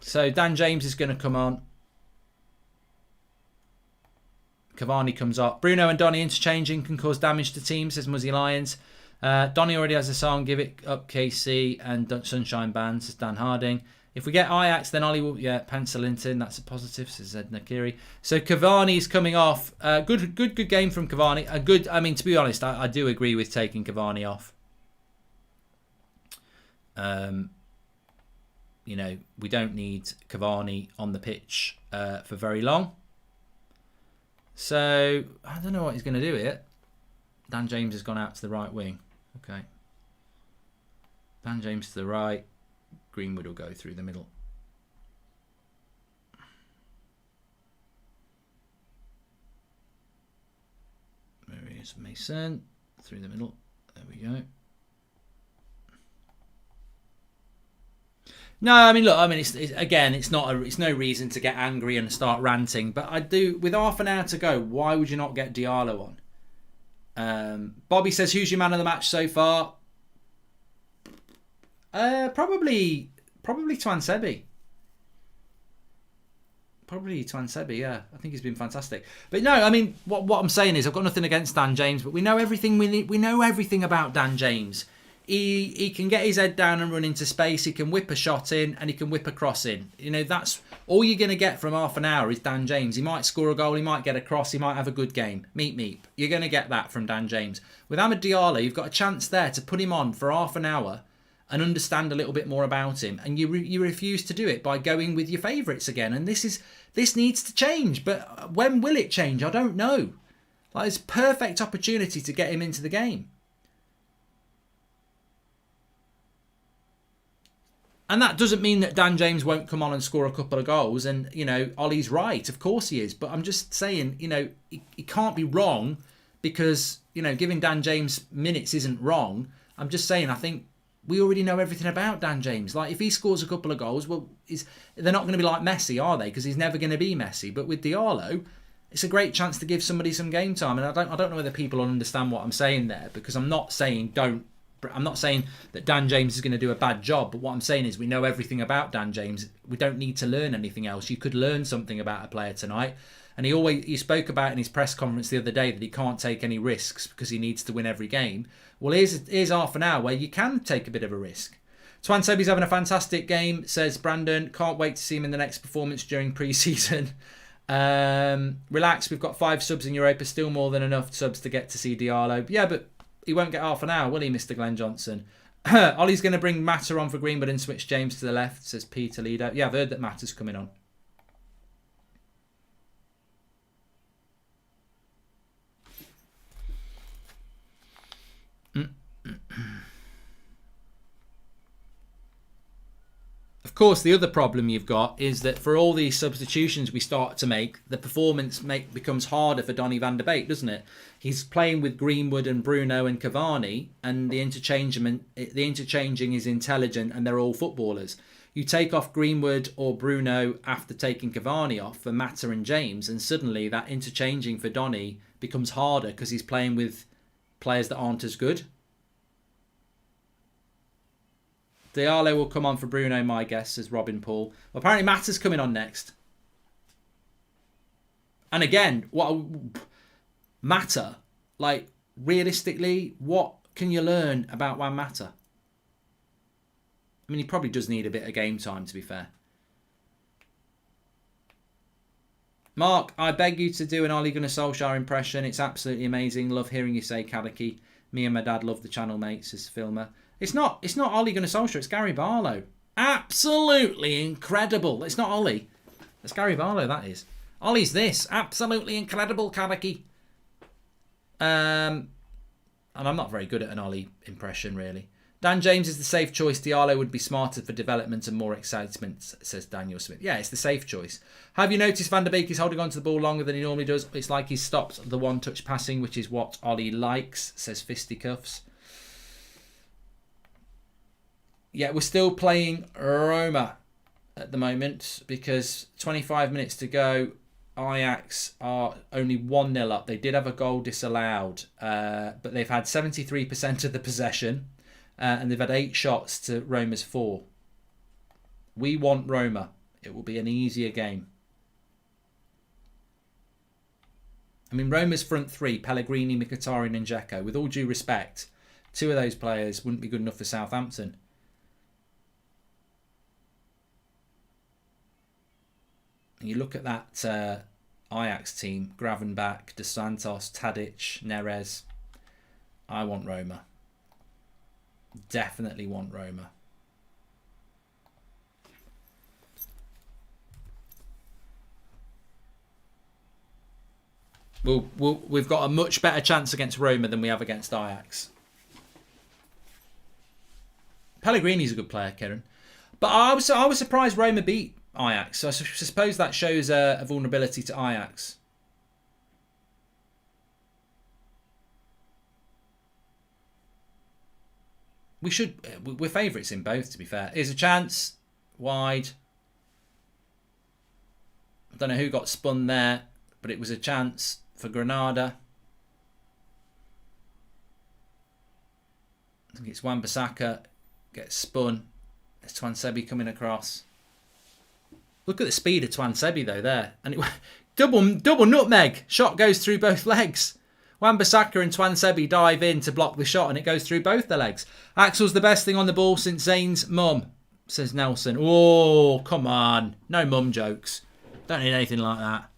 So Dan James is going to come on. Cavani comes up. Bruno and Donny interchanging can cause damage to teams, says Muzzy Lions. Donny already has a song, Give It Up KC and Sunshine Band, says Dan Harding. If we get Ajax, then Ollie will, pencil in. That's a positive, says Ed Nakiri. So Cavani's coming off. Good game from Cavani. I mean, to be honest, I do agree with taking Cavani off. You know, we don't need Cavani on the pitch for very long. So, I don't know what he's going to do here. Dan James has gone out to the right wing. Okay. Dan James to the right. Greenwood will go through the middle. There he is, Mason. Through the middle. There we go. No, I mean, look, it's no reason to get angry and start ranting, but I do, with half an hour to go, why would you not get Diallo on? Bobby says, who's your man of the match so far? Probably Twansebi. Probably Twansebi, yeah. I think he's been fantastic. But no, I mean, what I'm saying is, I've got nothing against Dan James, but we know everything we know everything about Dan James. he can get his head down and run into space. He can whip a shot in and he can whip a cross in. You know, that's all you're going to get from half an hour is Dan James. He might score a goal, he might get a cross, he might have a good game. Meep meep. You're going to get that from Dan James. With Amad Diallo, you've got a chance there to put him on for half an hour and understand a little bit more about him. And you refuse to do it by going with your favourites again. And this needs to change. But when will it change? I don't know. Like, it's a perfect opportunity to get him into the game. And that doesn't mean that Dan James won't come on and score a couple of goals. And, you know, Ollie's right. Of course he is. But I'm just saying, you know, he can't be wrong because, you know, giving Dan James minutes isn't wrong. I'm just saying, I think we already know everything about Dan James. Like, if he scores a couple of goals, well, they're not going to be like Messi, are they? Because he's never going to be Messi. But with Diallo, it's a great chance to give somebody some game time. And I don't know whether people understand what I'm saying there, because I'm not saying that Dan James is going to do a bad job, but what I'm saying is we know everything about Dan James. We don't need to learn anything else. You could learn something about a player tonight. And he spoke about in his press conference the other day that he can't take any risks because he needs to win every game. Well, here's half an hour where you can take a bit of a risk. Twan Sebi's having a fantastic game, says Brandon. Can't wait to see him in the next performance during pre-season. Relax, we've got 5 subs in Europa, still more than enough subs to get to see Diallo. Yeah, but he won't get half an hour, will he, Mr. Glenn Johnson? Ollie's going to bring Mata on for Greenwood and switch James to the left, says Peter Leader. Yeah, I've heard that Mata's coming on. Of course, the other problem you've got is that for all these substitutions we start to make, the performance becomes harder for Donny van de Beek, doesn't it? He's playing with Greenwood and Bruno and Cavani, and the interchanging is intelligent, and they're all footballers. You take off Greenwood or Bruno after taking Cavani off for Mata and James, and suddenly that interchanging for Donny becomes harder because he's playing with players that aren't as good. Diallo will come on for Bruno, my guess, says Robin Paul. Well, apparently Mata's coming on next. And again, Mata, like, realistically, what can you learn about Juan Mata? I mean, he probably does need a bit of game time, to be fair. Mark, I beg you to do an Ole Gunnar Solskjaer impression. It's absolutely amazing. Love hearing you say Kadaki. Me and my dad love the channel, mate, says Filmer. It's not Ole Gunnar Solskjaer, it's Gary Barlow. Absolutely incredible. It's not Ole. It's Gary Barlow, that is. Ole's this. Absolutely incredible, Kadaki. And I'm not very good at an Ole impression, really. Dan James is the safe choice. Diallo would be smarter for development and more excitement, says Daniel Smith. Yeah, it's the safe choice. Have you noticed Van der Beek is holding on to the ball longer than he normally does? It's like he's stopped the one-touch passing, which is what Ole likes, says Fisticuffs. Yeah, we're still playing Roma at the moment because 25 minutes to go. Ajax are only 1-0 up. They did have a goal disallowed, but they've had 73% of the possession and they've had 8 shots to Roma's 4. We want Roma. It will be an easier game. I mean, Roma's front 3, Pellegrini, Mkhitaryan and Dzeko, with all due respect, 2 of those players wouldn't be good enough for Southampton. You look at that Ajax team, Gravenbach, Dos Santos, Tadic, Neres. I want Roma. Definitely want Roma. We've got a much better chance against Roma than we have against Ajax. Pellegrini's a good player, Kieran. But I was surprised Roma beat Ajax, so I suppose that shows a vulnerability to Ajax. We're favourites in both, to be fair. Here's a chance, wide. I don't know who got spun there, but it was a chance for Granada. I think it's Wan-Bissaka gets spun. There's Twansebi coming across. Look at the speed of Twansebi though there, and it double nutmeg. Shot goes through both legs. Wan-Bissaka and Twansebi dive in to block the shot and it goes through both their legs. Axel's the best thing on the ball since Zane's mum, says Nelson. Oh, come on. No mum jokes. Don't need anything like that.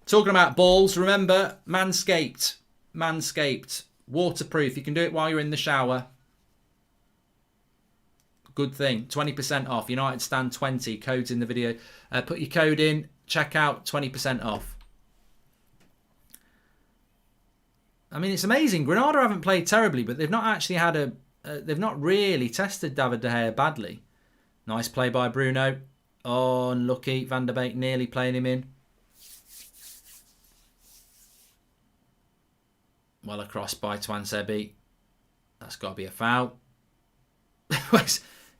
Talking about balls, remember, Manscaped. Manscaped. Waterproof. You can do it while you're in the shower. Good thing. 20% off. United Stand 20. Code's in the video. Put your code in. Check out. 20% off. I mean, it's amazing. Granada haven't played terribly, but they've not actually had a... they've not really tested David De Gea badly. Nice play by Bruno. Oh, unlucky. Van der Beek nearly playing him in. Well across by Twansebi. That's got to be a foul.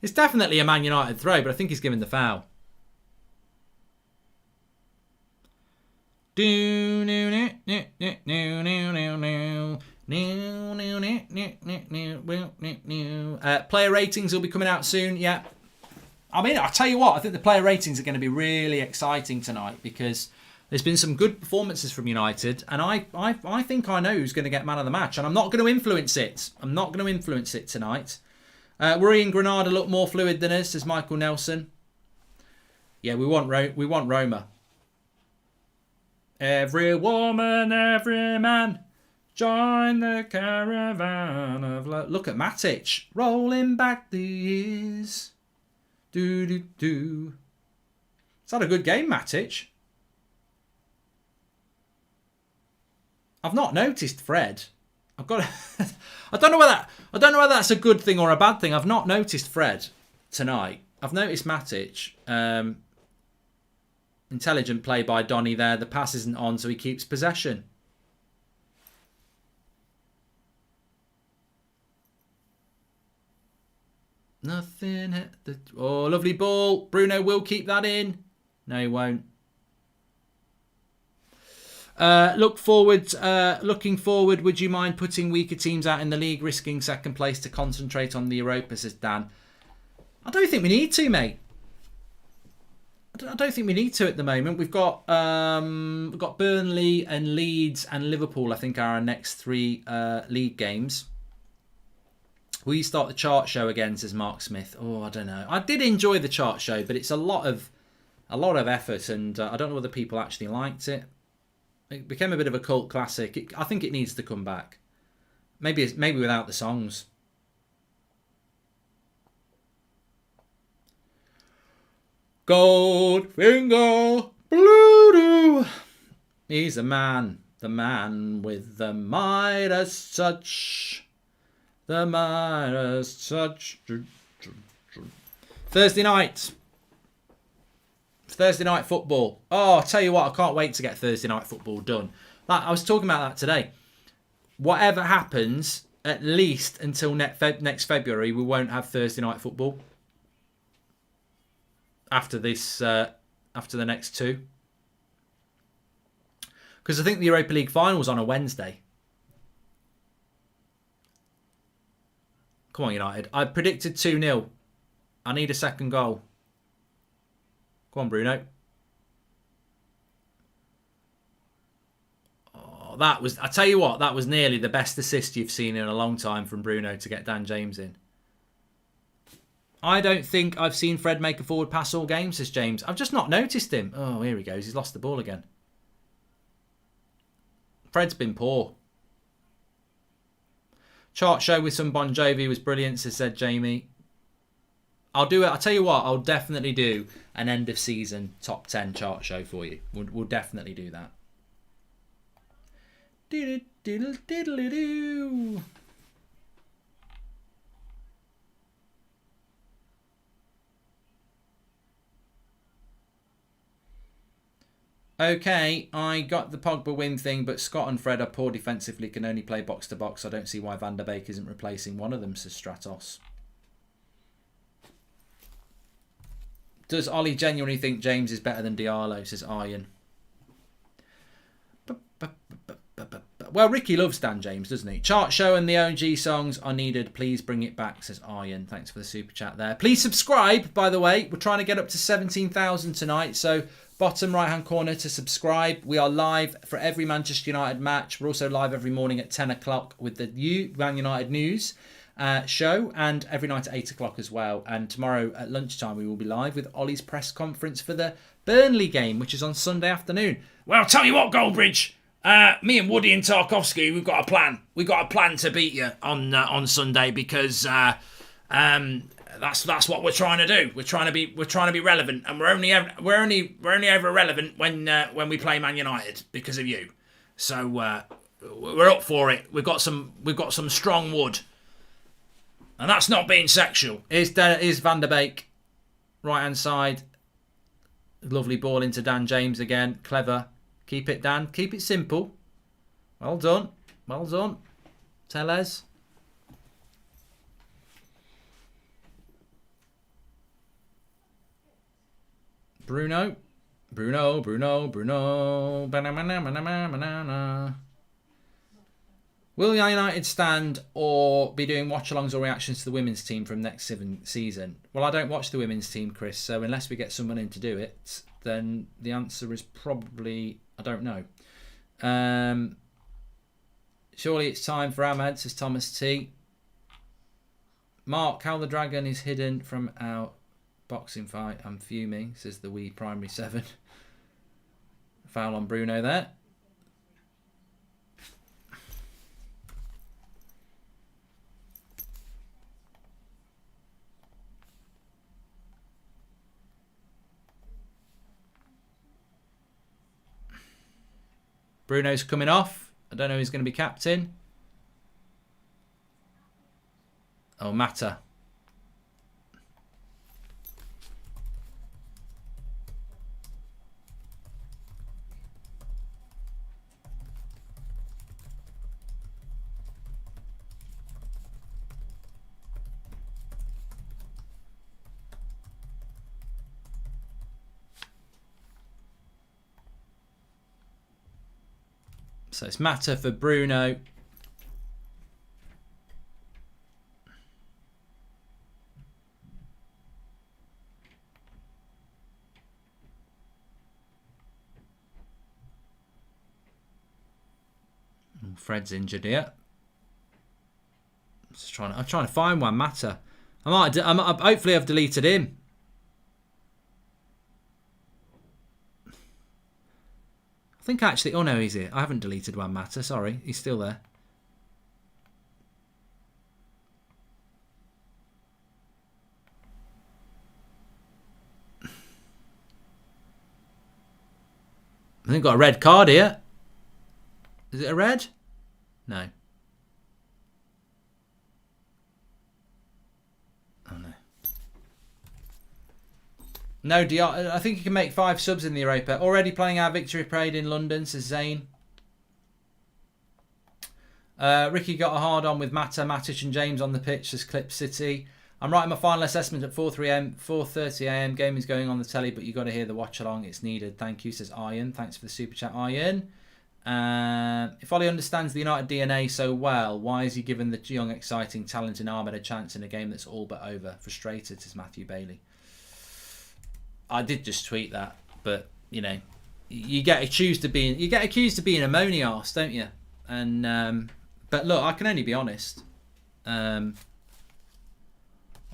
It's definitely a Man United throw, but I think he's given the foul. Player ratings will be coming out soon. Yeah. I mean, I'll tell you what, I think the player ratings are going to be really exciting tonight because there's been some good performances from United, and I think I know who's going to get man of the match, and I'm not going to influence it. I'm not going to influence it tonight. Worrying Granada look more fluid than us, says Michael Nelson. Yeah, we want Roma. Every woman, every man, join the caravan of love. Look at Matic, rolling back the years. Do do do. It's had a good game, Matic. I've not noticed Fred. I've got. I don't know whether that's a good thing or a bad thing. I've not noticed Fred tonight. I've noticed Matic. Intelligent play by Donny there. The pass isn't on, so he keeps possession. Nothing. Oh, lovely ball. Bruno will keep that in. No, he won't. Looking forward, would you mind putting weaker teams out in the league, risking second place to concentrate on the Europa, says Dan. I don't think we need to, mate. I don't think we need to at the moment. We've got Burnley and Leeds and Liverpool, I think, are our next three league games. Will you start the chart show again, says Mark Smith. Oh, I don't know. I did enjoy the chart show, but it's a lot of effort, and I don't know whether people actually liked it. It became a bit of a cult classic. I think it needs to come back. Maybe without the songs. Goldfinger Blue. He's the man with the Midas touch. The Midas touch. Thursday night football. Oh, I'll tell you what, I can't wait to get Thursday night football done. I was talking about that today. Whatever happens, at least until next February, we won't have Thursday night football. After the next two. Because I think the Europa League final's on a Wednesday. Come on, United. I predicted 2-0. I need a second goal. Go on, Bruno. Oh, I tell you what, that was nearly the best assist you've seen in a long time from Bruno to get Dan James in. I don't think I've seen Fred make a forward pass all game, says James. I've just not noticed him. Oh, here he goes. He's lost the ball again. Fred's been poor. Chart show with some Bon Jovi was brilliant, said Jamie. I'll do it. I'll tell you what, I'll definitely do an end of season top 10 chart show for you. We'll definitely do that. Diddle-diddle-diddle-doo. Okay, I got the Pogba win thing, but Scott and Fred are poor defensively, can only play box to box. I don't see why Van der Beek isn't replacing one of them, says Stratos. Does Ollie genuinely think James is better than Diallo, says Iron. Well, Ricky loves Dan James, doesn't he? Chart show and the OG songs are needed. Please bring it back, says Iron. Thanks for the super chat there. Please subscribe, by the way. We're trying to get up to 17,000 tonight, so bottom right-hand corner to subscribe. We are live for every Manchester United match. We're also live every morning at 10 o'clock with the new Man United news show, and every night at 8 o'clock as well. And tomorrow at lunchtime we will be live with Ollie's press conference for the Burnley game, which is on Sunday afternoon. Well, I'll tell you what, Goldbridge. Me and Woody and Tarkovsky, we've got a plan. We've got a plan to beat you on Sunday because that's what we're trying to do. We're trying to be relevant, and we're only ever relevant when we play Man United because of you. So we're up for it. We've got some strong wood, and that's not being sexual. Here's Van der Beek, right hand side. Lovely ball into Dan James again. Clever. Keep it, Dan. Keep it simple. Well done. Well done. Tellez. Bruno. Banana. Will United stand or be doing watch-alongs or reactions to the women's team from next season? Well, I don't watch the women's team, Chris, so unless we get someone in to do it, then the answer is probably... I don't know. Surely it's time for Ahmed, says Thomas T. Mark, how the dragon is hidden from our boxing fight. I'm fuming, says the wee primary 7. Foul on Bruno there. Bruno's coming off. I don't know who's going to be captain. Oh, Mata. So it's Mata for Bruno. Fred's injured here. I'm trying to find one Mata. Hopefully I've deleted him. I think actually... Oh no, he's here. I haven't deleted Juan Mata. Sorry, he's still there. I think I've got a red card here. Is it a red? No. Oh no. No, I think you can make 5 subs in the Europa. Already playing our victory parade in London, says Zane. Ricky got a hard on with Mata, Matic and James on the pitch, says Clip City. I'm writing my final assessment at 4:30am. Game is going on the telly, but you got to hear the watch along. It's needed. Thank you, says Iron. Thanks for the super chat, Iron. If Ollie understands the United DNA so well, why is he giving the young, exciting talent in Ahmed a chance in a game that's all but over? Frustrated, says Matthew Bailey. I did just tweet that, but you know, you get accused of being a moany arse, don't you? And but look, I can only be honest. I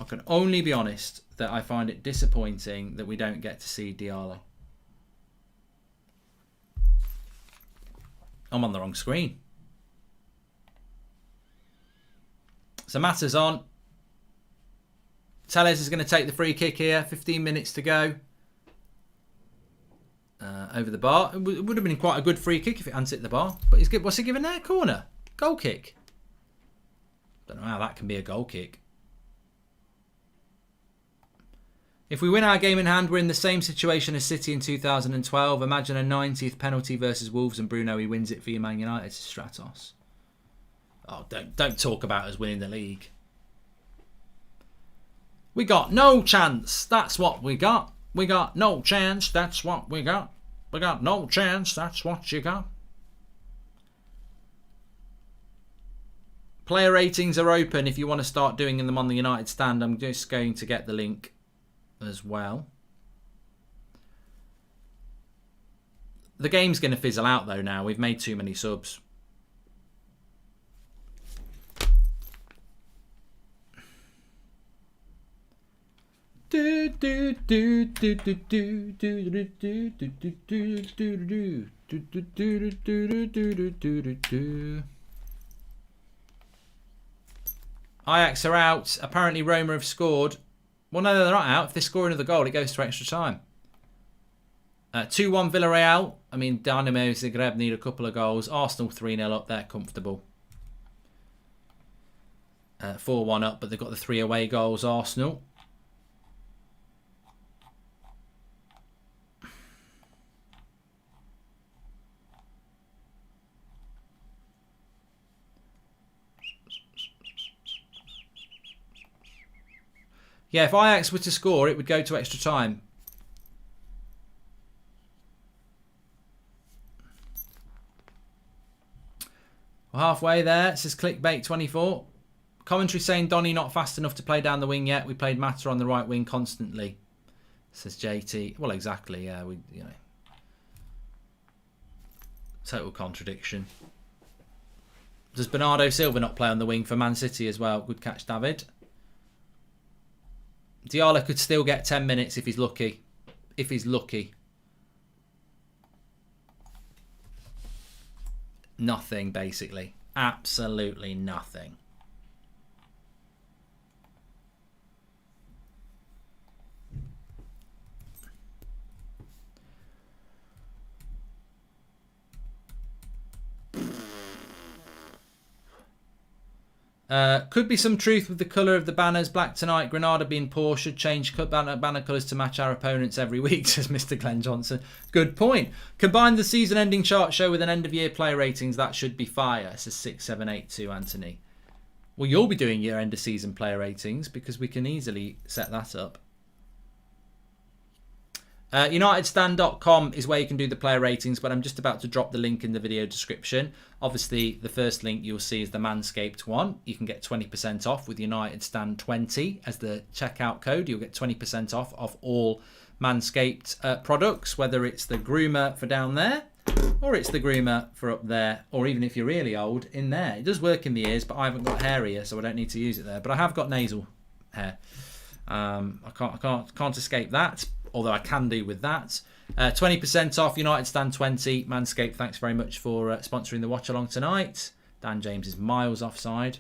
can only be honest that I find it disappointing that we don't get to see Diallo. I'm on the wrong screen. So Mata's on. Tellez is going to take the free kick here. 15 minutes to go. Over the bar. It would have been quite a good free kick if it hadn't hit the bar. But what's he giving there? Corner? Goal kick? Don't know how that can be a goal kick. If we win our game in hand, we're in the same situation as City in 2012. Imagine a 90th penalty versus Wolves and Bruno, he wins it for you, Man United, to Stratos. Oh, don't talk about us winning the league. We got no chance. That's what we got. We got no chance. That's what we got. We got no chance. That's what you got. Player ratings are open if you want to start doing them on the United stand. I'm just going to get the link as well. The game's going to fizzle out, though, now. We've made too many subs. Ajax are out. Apparently Roma have scored. Well, no, they're not out. If they score another goal, it goes to extra time. 2-1 Villarreal. I mean, Dynamo Zagreb need a couple of goals. Arsenal 3-0 up. They're comfortable. 4-1 up, but they've got the 3 away goals, Arsenal. Yeah, if Ajax were to score, it would go to extra time. We're halfway there, says Clickbait24. Commentary saying Donny not fast enough to play down the wing yet. We played Mata on the right wing constantly, says JT. Well, exactly, yeah. Total contradiction. Does Bernardo Silva not play on the wing for Man City as well? Good catch, David. Diallo could still get 10 minutes if he's lucky. If he's lucky. Nothing, basically. Absolutely nothing. Could be some truth with the colour of the banners. Black tonight, Granada being poor, should change banner colours to match our opponents every week, says Mr. Glenn Johnson. Good point. Combine the season-ending chart show with an end-of-year player ratings. That should be fire, says 6782 Anthony. Well, you'll be doing your end-of-season player ratings because we can easily set that up. UnitedStand.com is where you can do the player ratings, but I'm just about to drop the link in the video description. Obviously, the first link you'll see is the Manscaped one. You can get 20% off with UnitedStand20 as the checkout code. You'll get 20% off of all Manscaped products, whether it's the groomer for down there or it's the groomer for up there, or even if you're really old, in there. It does work in the ears, but I haven't got hair here, so I don't need to use it there. But I have got nasal hair. I can't escape that. Although I can do with that. 20% off, United Stand 20. Manscaped, thanks very much for sponsoring the watch along tonight. Dan James is miles offside.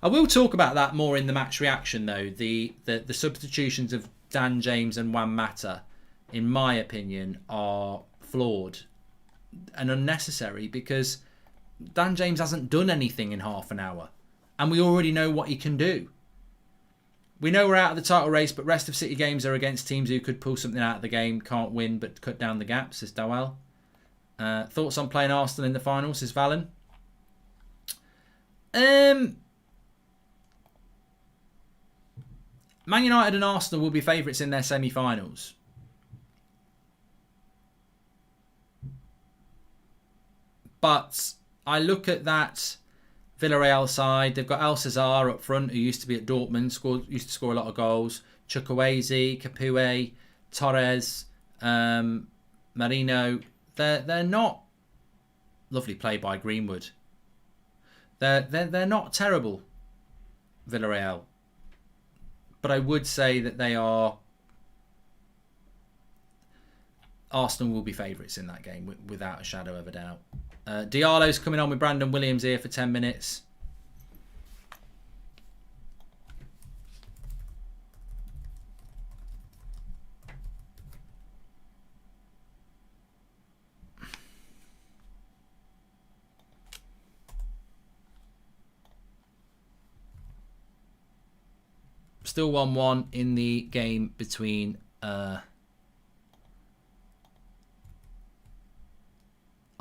I will talk about that more in the match reaction, though. The substitutions of Dan James and Juan Mata, in my opinion, are flawed and unnecessary because Dan James hasn't done anything in half an hour. And we already know what he can do. We know we're out of the title race, but rest of City games are against teams who could pull something out of the game, can't win, but cut down the gap, says Dowell. Thoughts on playing Arsenal in the final, says Valen. Man United and Arsenal will be favourites in their semi-finals. But I look at that Villarreal side, they've got El Cesar up front, who used to be at Dortmund, used to score a lot of goals. Chukwueze, Capoue, Torres, Marino. They're not lovely play by Greenwood. They're not terrible, Villarreal. But I would say that they are. Arsenal will be favourites in that game without a shadow of a doubt. Diallo's coming on with Brandon Williams here for 10 minutes. Still 1-1 in the game between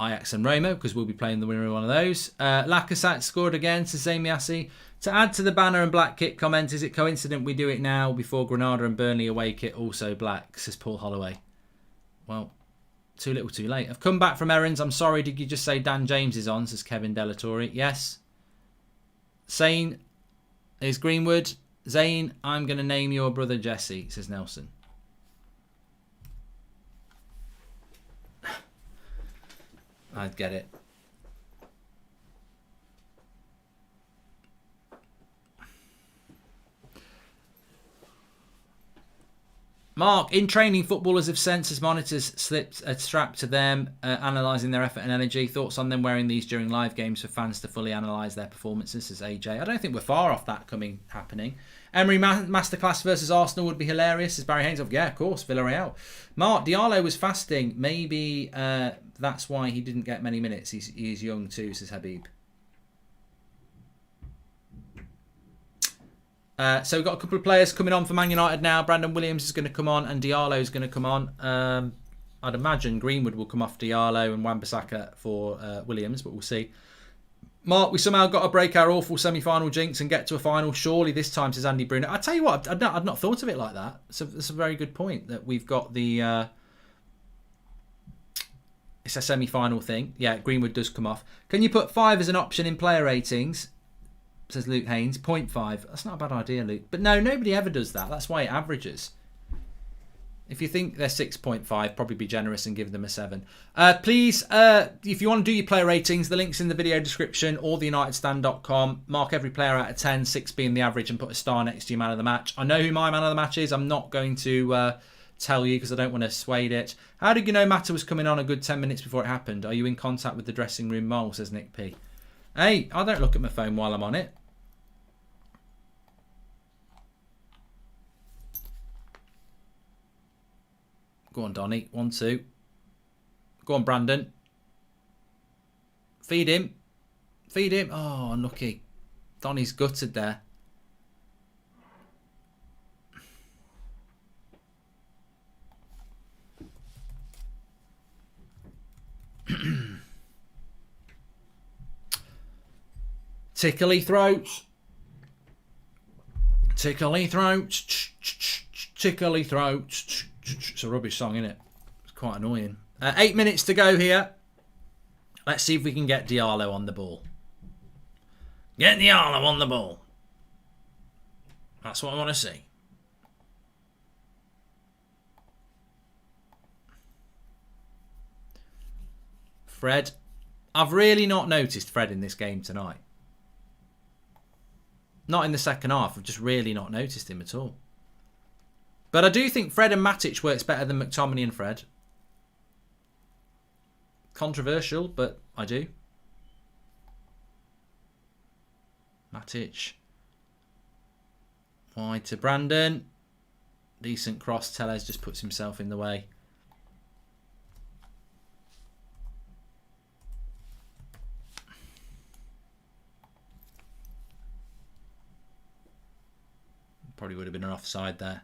Ajax and Roma, because we'll be playing the winner of one of those. Lacazette scored again, says Zamiasi. To add to the banner and black kit comment, is it coincident we do it now before Granada and Burnley away kit also black, says Paul Holloway. Well, too little too late. I've come back from errands. I'm sorry, did you just say Dan James is on, says Kevin Delatorre. Yes. Zane is Greenwood. Zane, I'm going to name your brother Jesse, says Nelson. I'd get it. Mark, in training, footballers have sensors monitors strapped to them, analysing their effort and energy. Thoughts on them wearing these during live games for fans to fully analyse their performances, says AJ. I don't think we're far off that happening. Emery Masterclass versus Arsenal would be hilarious, says Barry Haynes. Yeah, of course, Villarreal. Mark, Diallo was fasting. Maybe that's why he didn't get many minutes. He's young too, says Habib. So we've got a couple of players coming on for Man United now. Brandon Williams is going to come on and Diallo is going to come on. I'd imagine Greenwood will come off Diallo and Wan-Bissaka for Williams, but we'll see. Mark, we somehow got to break our awful semi-final jinx and get to a final. Surely this time, says Andy Bruno. I tell you what, I'd not thought of it like that. It's a very good point that we've got the... it's a semi-final thing. Yeah, Greenwood does come off. Can you put 5 as an option in player ratings? Says Luke Haynes. 0.5. That's not a bad idea, Luke. But no, nobody ever does that. That's why it averages. If you think they're 6.5, probably be generous and give them a 7. Please, if you want to do your player ratings, the link's in the video description or theunitedstand.com. Mark every player out of 10, 6 being the average, and put a star next to your man of the match. I know who my man of the match is. I'm not going to tell you because I don't want to sway it. How did you know Mata was coming on a good 10 minutes before it happened? Are you in contact with the dressing room mole, says Nick P. Hey, I don't look at my phone while I'm on it. Go on, Donny. 1, 2. Go on, Brandon. Feed him. Feed him. Oh, unlucky. Donny's gutted there. Tickly throats. Tickly throats. Tickly throats. It's a rubbish song, isn't it? It's quite annoying. 8 minutes to go here. Let's see if we can get Diallo on the ball. Get Diallo on the ball. That's what I want to see. Fred. I've really not noticed Fred in this game tonight. Not in the second half. I've just really not noticed him at all. But I do think Fred and Matic works better than McTominay and Fred. Controversial, but I do. Matic. Wide to Brandon. Decent cross. Tellez just puts himself in the way. Probably would have been an offside there.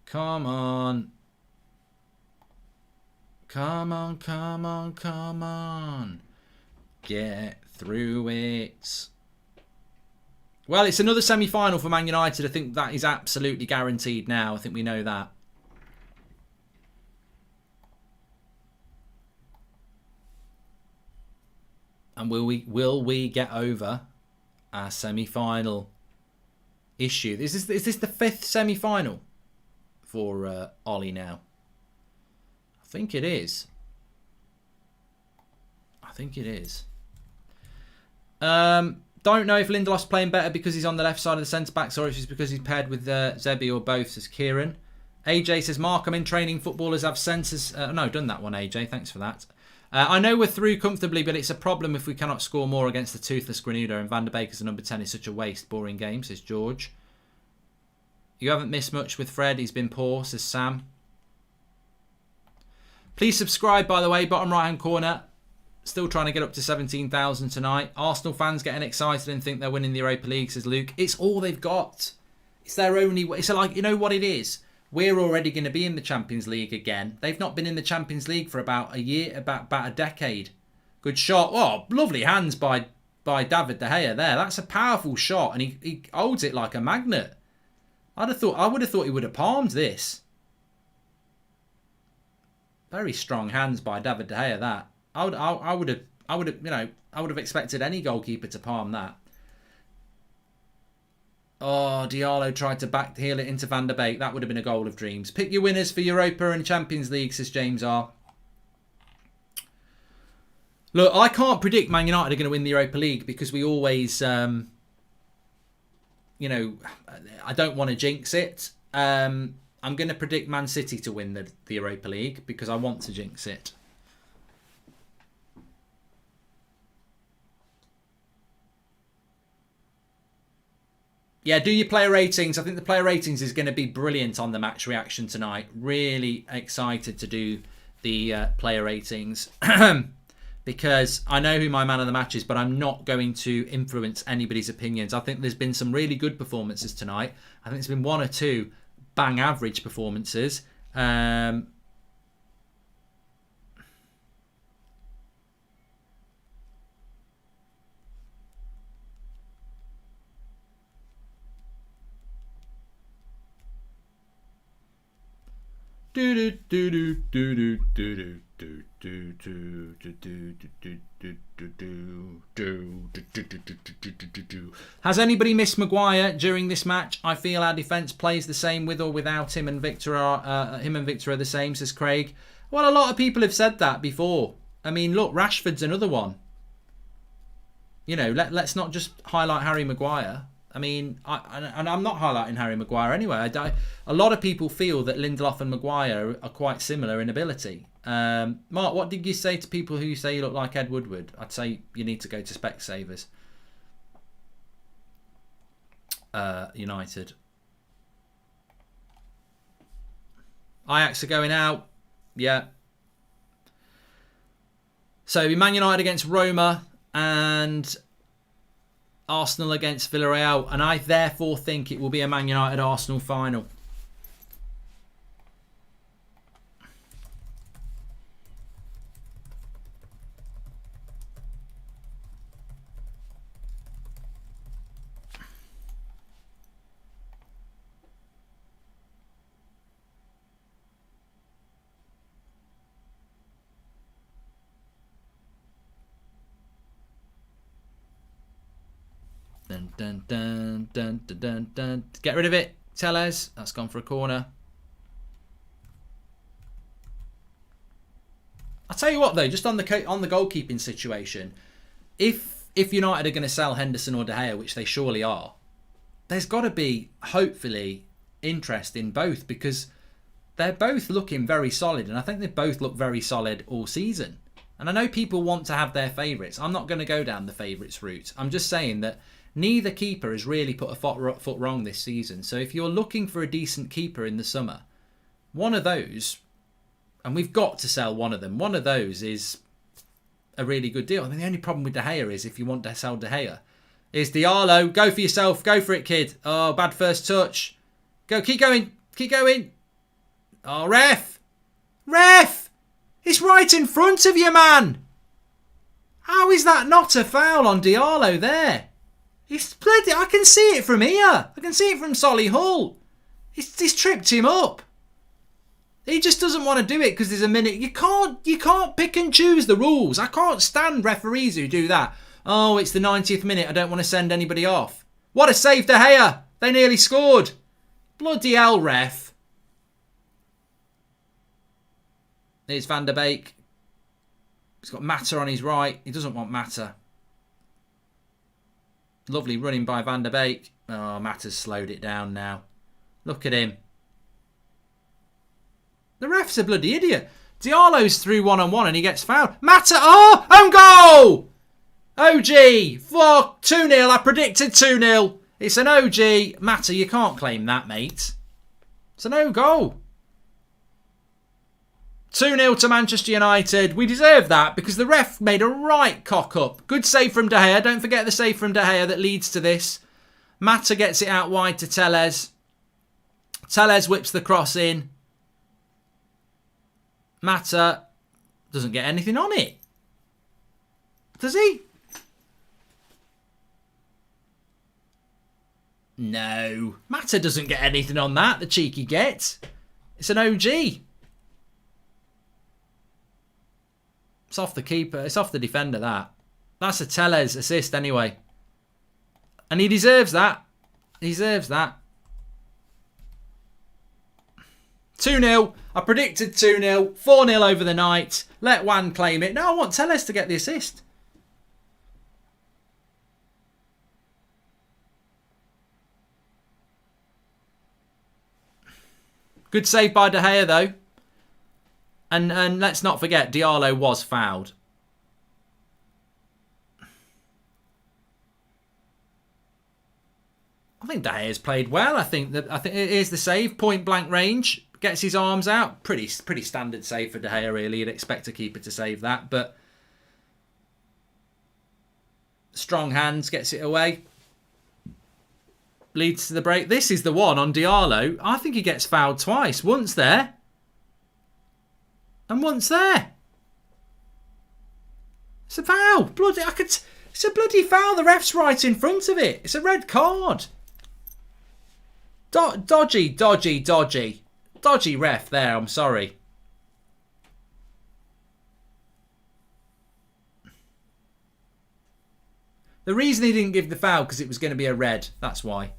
Come on. Come on, come on, come on. Get through it. Well, it's another semi-final for Man United. I think that is absolutely guaranteed now. I think we know that. And will we get over our semi-final issue? Is this the 5th semi-final for Ollie now? I think it is. I think it is. Don't know if Lindelof's playing better because he's on the left side of the centre-backs or if it's because he's paired with Zebi or both, says Kieran. AJ says, Mark, I'm in training. Footballers have sensors. No, done that one, AJ. Thanks for that. I know we're through comfortably, but it's a problem if we cannot score more against the toothless Granada, and Van der Beek as a number 10 is such a waste. Boring game, says George. You haven't missed much with Fred. He's been poor, says Sam. Please subscribe, by the way, bottom right-hand corner. Still trying to get up to 17,000 tonight. Arsenal fans getting excited and think they're winning the Europa League, says Luke. It's all they've got. It's their only way. It's like, you know what it is? We're already going to be in the Champions League again. They've not been in the Champions League for about a year, about a decade. Good shot. Oh, lovely hands by David De Gea there. That's a powerful shot, and he holds it like a magnet. I would have thought he would have palmed this. Very strong hands by David De Gea. That I would have expected any goalkeeper to palm that. Oh, Diallo tried to back heel it into Van der Beek. That would have been a goal of dreams. Pick your winners for Europa and Champions League, says James R. Look, I can't predict Man United are going to win the Europa League because we always, you know, I don't want to jinx it. I'm going to predict Man City to win the Europa League because I want to jinx it. Yeah, do your player ratings. I think the player ratings is going to be brilliant on the match reaction tonight. Really excited to do the player ratings. Because I know who my man of the match is, but I'm not going to influence anybody's opinions. I think there's been some really good performances tonight. I think there's been one or two bang average performances. Has anybody missed Maguire during this match? I feel our defence plays the same with or without him, and Victor are the same, says Craig. Well, a lot of people have said that before. I mean, look, Rashford's another one. You know, let's not just highlight Harry Maguire. I mean, I'm not highlighting Harry Maguire anyway. A lot of people feel that Lindelof and Maguire are quite similar in ability. Mark, what did you say to people who say you look like Ed Woodward? I'd say you need to go to Specsavers. United. Ajax are going out. Yeah. So it'll be Man United against Roma and Arsenal against Villarreal, and I therefore think it will be a Man United Arsenal final. Dun, dun, dun, dun, dun, dun, dun. Get rid of it, Tellez. That's gone for a corner. I'll tell you what though, just on the goalkeeping situation, if United are going to sell Henderson or De Gea, which they surely are, there's got to be hopefully interest in both because they're both looking very solid, and I think they both look very solid all season. And I know people want to have their favourites. I'm not going to go down the favourites route. I'm just saying that neither keeper has really put a foot wrong this season. So if you're looking for a decent keeper in the summer, one of those, and we've got to sell one of them, one of those is a really good deal. I mean, the only problem with De Gea is if you want to sell De Gea, is Diallo. Go for yourself. Go for it, kid. Oh, bad first touch. Go, keep going. Keep going. Oh, ref. Ref. It's right in front of you, man. How is that not a foul on Diallo there? He's played it. I can see it from here. I can see it from Solihull. He's tripped him up. He just doesn't want to do it because there's a minute. You can't pick and choose the rules. I can't stand referees who do that. Oh, it's the 90th minute. I don't want to send anybody off. What a save, De Gea. They nearly scored. Bloody hell, ref. There's Van der Beek. He's got Mata on his right. He doesn't want Mata. Lovely running by Van der Beek. Oh, Mata's slowed it down now. Look at him. The ref's a bloody idiot. Diallo's through one-on-one and he gets fouled. Mata, oh, own goal! OG, fuck, 2-0. I predicted 2-0. It's an OG. Mata, you can't claim that, mate. It's an own goal. 2-0 to Manchester United. We deserve that because the ref made a right cock up. Good save from De Gea. Don't forget the save from De Gea that leads to this. Mata gets it out wide to Tellez. Tellez whips the cross in. Mata doesn't get anything on it. Does he? No. Mata doesn't get anything on that, the cheeky gets. It's an OG. It's off the keeper. It's off the defender, that. That's a Tellez assist anyway. And he deserves that. He deserves that. 2-0. I predicted 2-0. 4-0 over the night. Let Juan claim it. No, I want Telles to get the assist. Good save by De Gea, though. And let's not forget, Diallo was fouled. I think De Gea's played well. I think it is the save. Point blank range. Gets his arms out. Pretty standard save for De Gea, really. You'd expect a keeper to save that. But strong hands. Gets it away. Leads to the break. This is the one on Diallo. I think he gets fouled twice. Once there. And once there. It's a foul. Bloody, it's a bloody foul. The ref's right in front of it. It's a red card. Dodgy ref there. I'm sorry. The reason he didn't give the foul because it was going to be a red. That's why.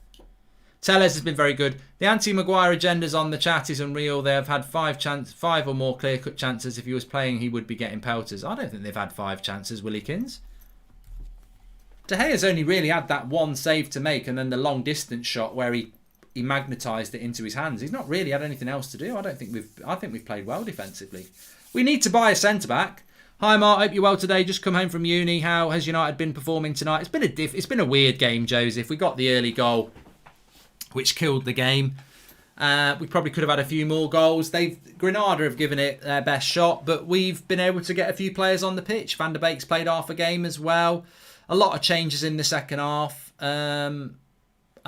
Telles has been very good. The anti-Maguire agendas on the chat is unreal. They have had 5 or more clear-cut chances. If he was playing, he would be getting pelters. I don't think they've had 5 chances, Willykins. De Gea's only really had that one save to make, and then the long-distance shot where he magnetised it into his hands. He's not really had anything else to do. I think we've played well defensively. We need to buy a centre-back. Hi Mark, hope you're well today. Just come home from uni. How has United been performing tonight? It's been a weird game, Joseph. We got the early goal, which killed the game. We probably could have had a few more goals. Granada have given it their best shot, but we've been able to get a few players on the pitch. Van der Beek's played half a game as well. A lot of changes in the second half.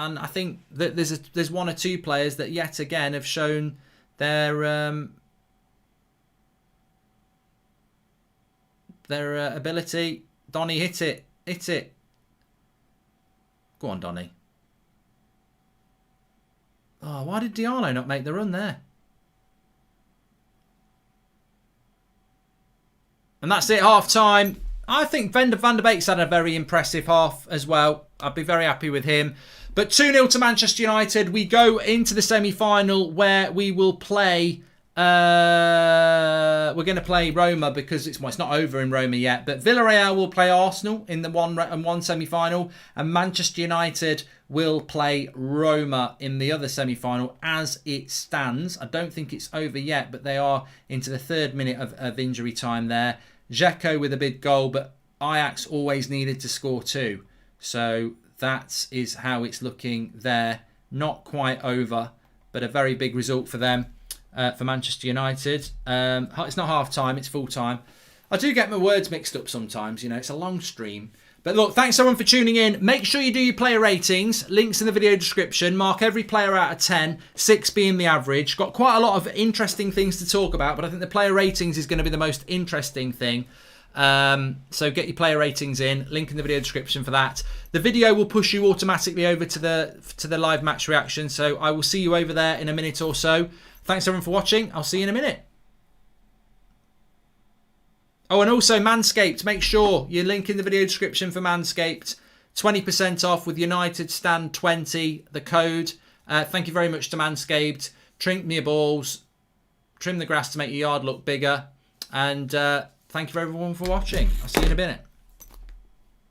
And I think that there's 1 or 2 players that yet again have shown their ability. Donny, hit it. Go on, Donny. Oh, why did Diallo not make the run there? And that's it, half time. I think Van der Beek's had a very impressive half as well. I'd be very happy with him. But 2-0 to Manchester United. We go into the semi-final where we will play... we're going to play Roma because it's not over in Roma yet. But Villarreal will play Arsenal in the one semi-final. And Manchester United will play Roma in the other semi-final as it stands. I don't think it's over yet, but they are into the 3rd minute of injury time there. Dzeko with a big goal, but Ajax always needed to score 2. So that is how it's looking there. Not quite over, but a very big result for them, for Manchester United. It's not half-time, it's full-time. I do get my words mixed up sometimes, it's a long stream. But look, thanks everyone for tuning in. Make sure you do your player ratings. Links in the video description. Mark every player out of 10, 6 being the average. Got quite a lot of interesting things to talk about, but I think the player ratings is going to be the most interesting thing. So get your player ratings in. Link in the video description for that. The video will push you automatically over to the live match reaction. So I will see you over there in a minute or so. Thanks everyone for watching. I'll see you in a minute. Oh, and also Manscaped. Make sure you link in the video description for Manscaped. 20% off with United Stand 20, the code. Thank you very much to Manscaped. Trim me your balls. Trim the grass to make your yard look bigger. And thank you everyone for watching. I'll see you in a minute.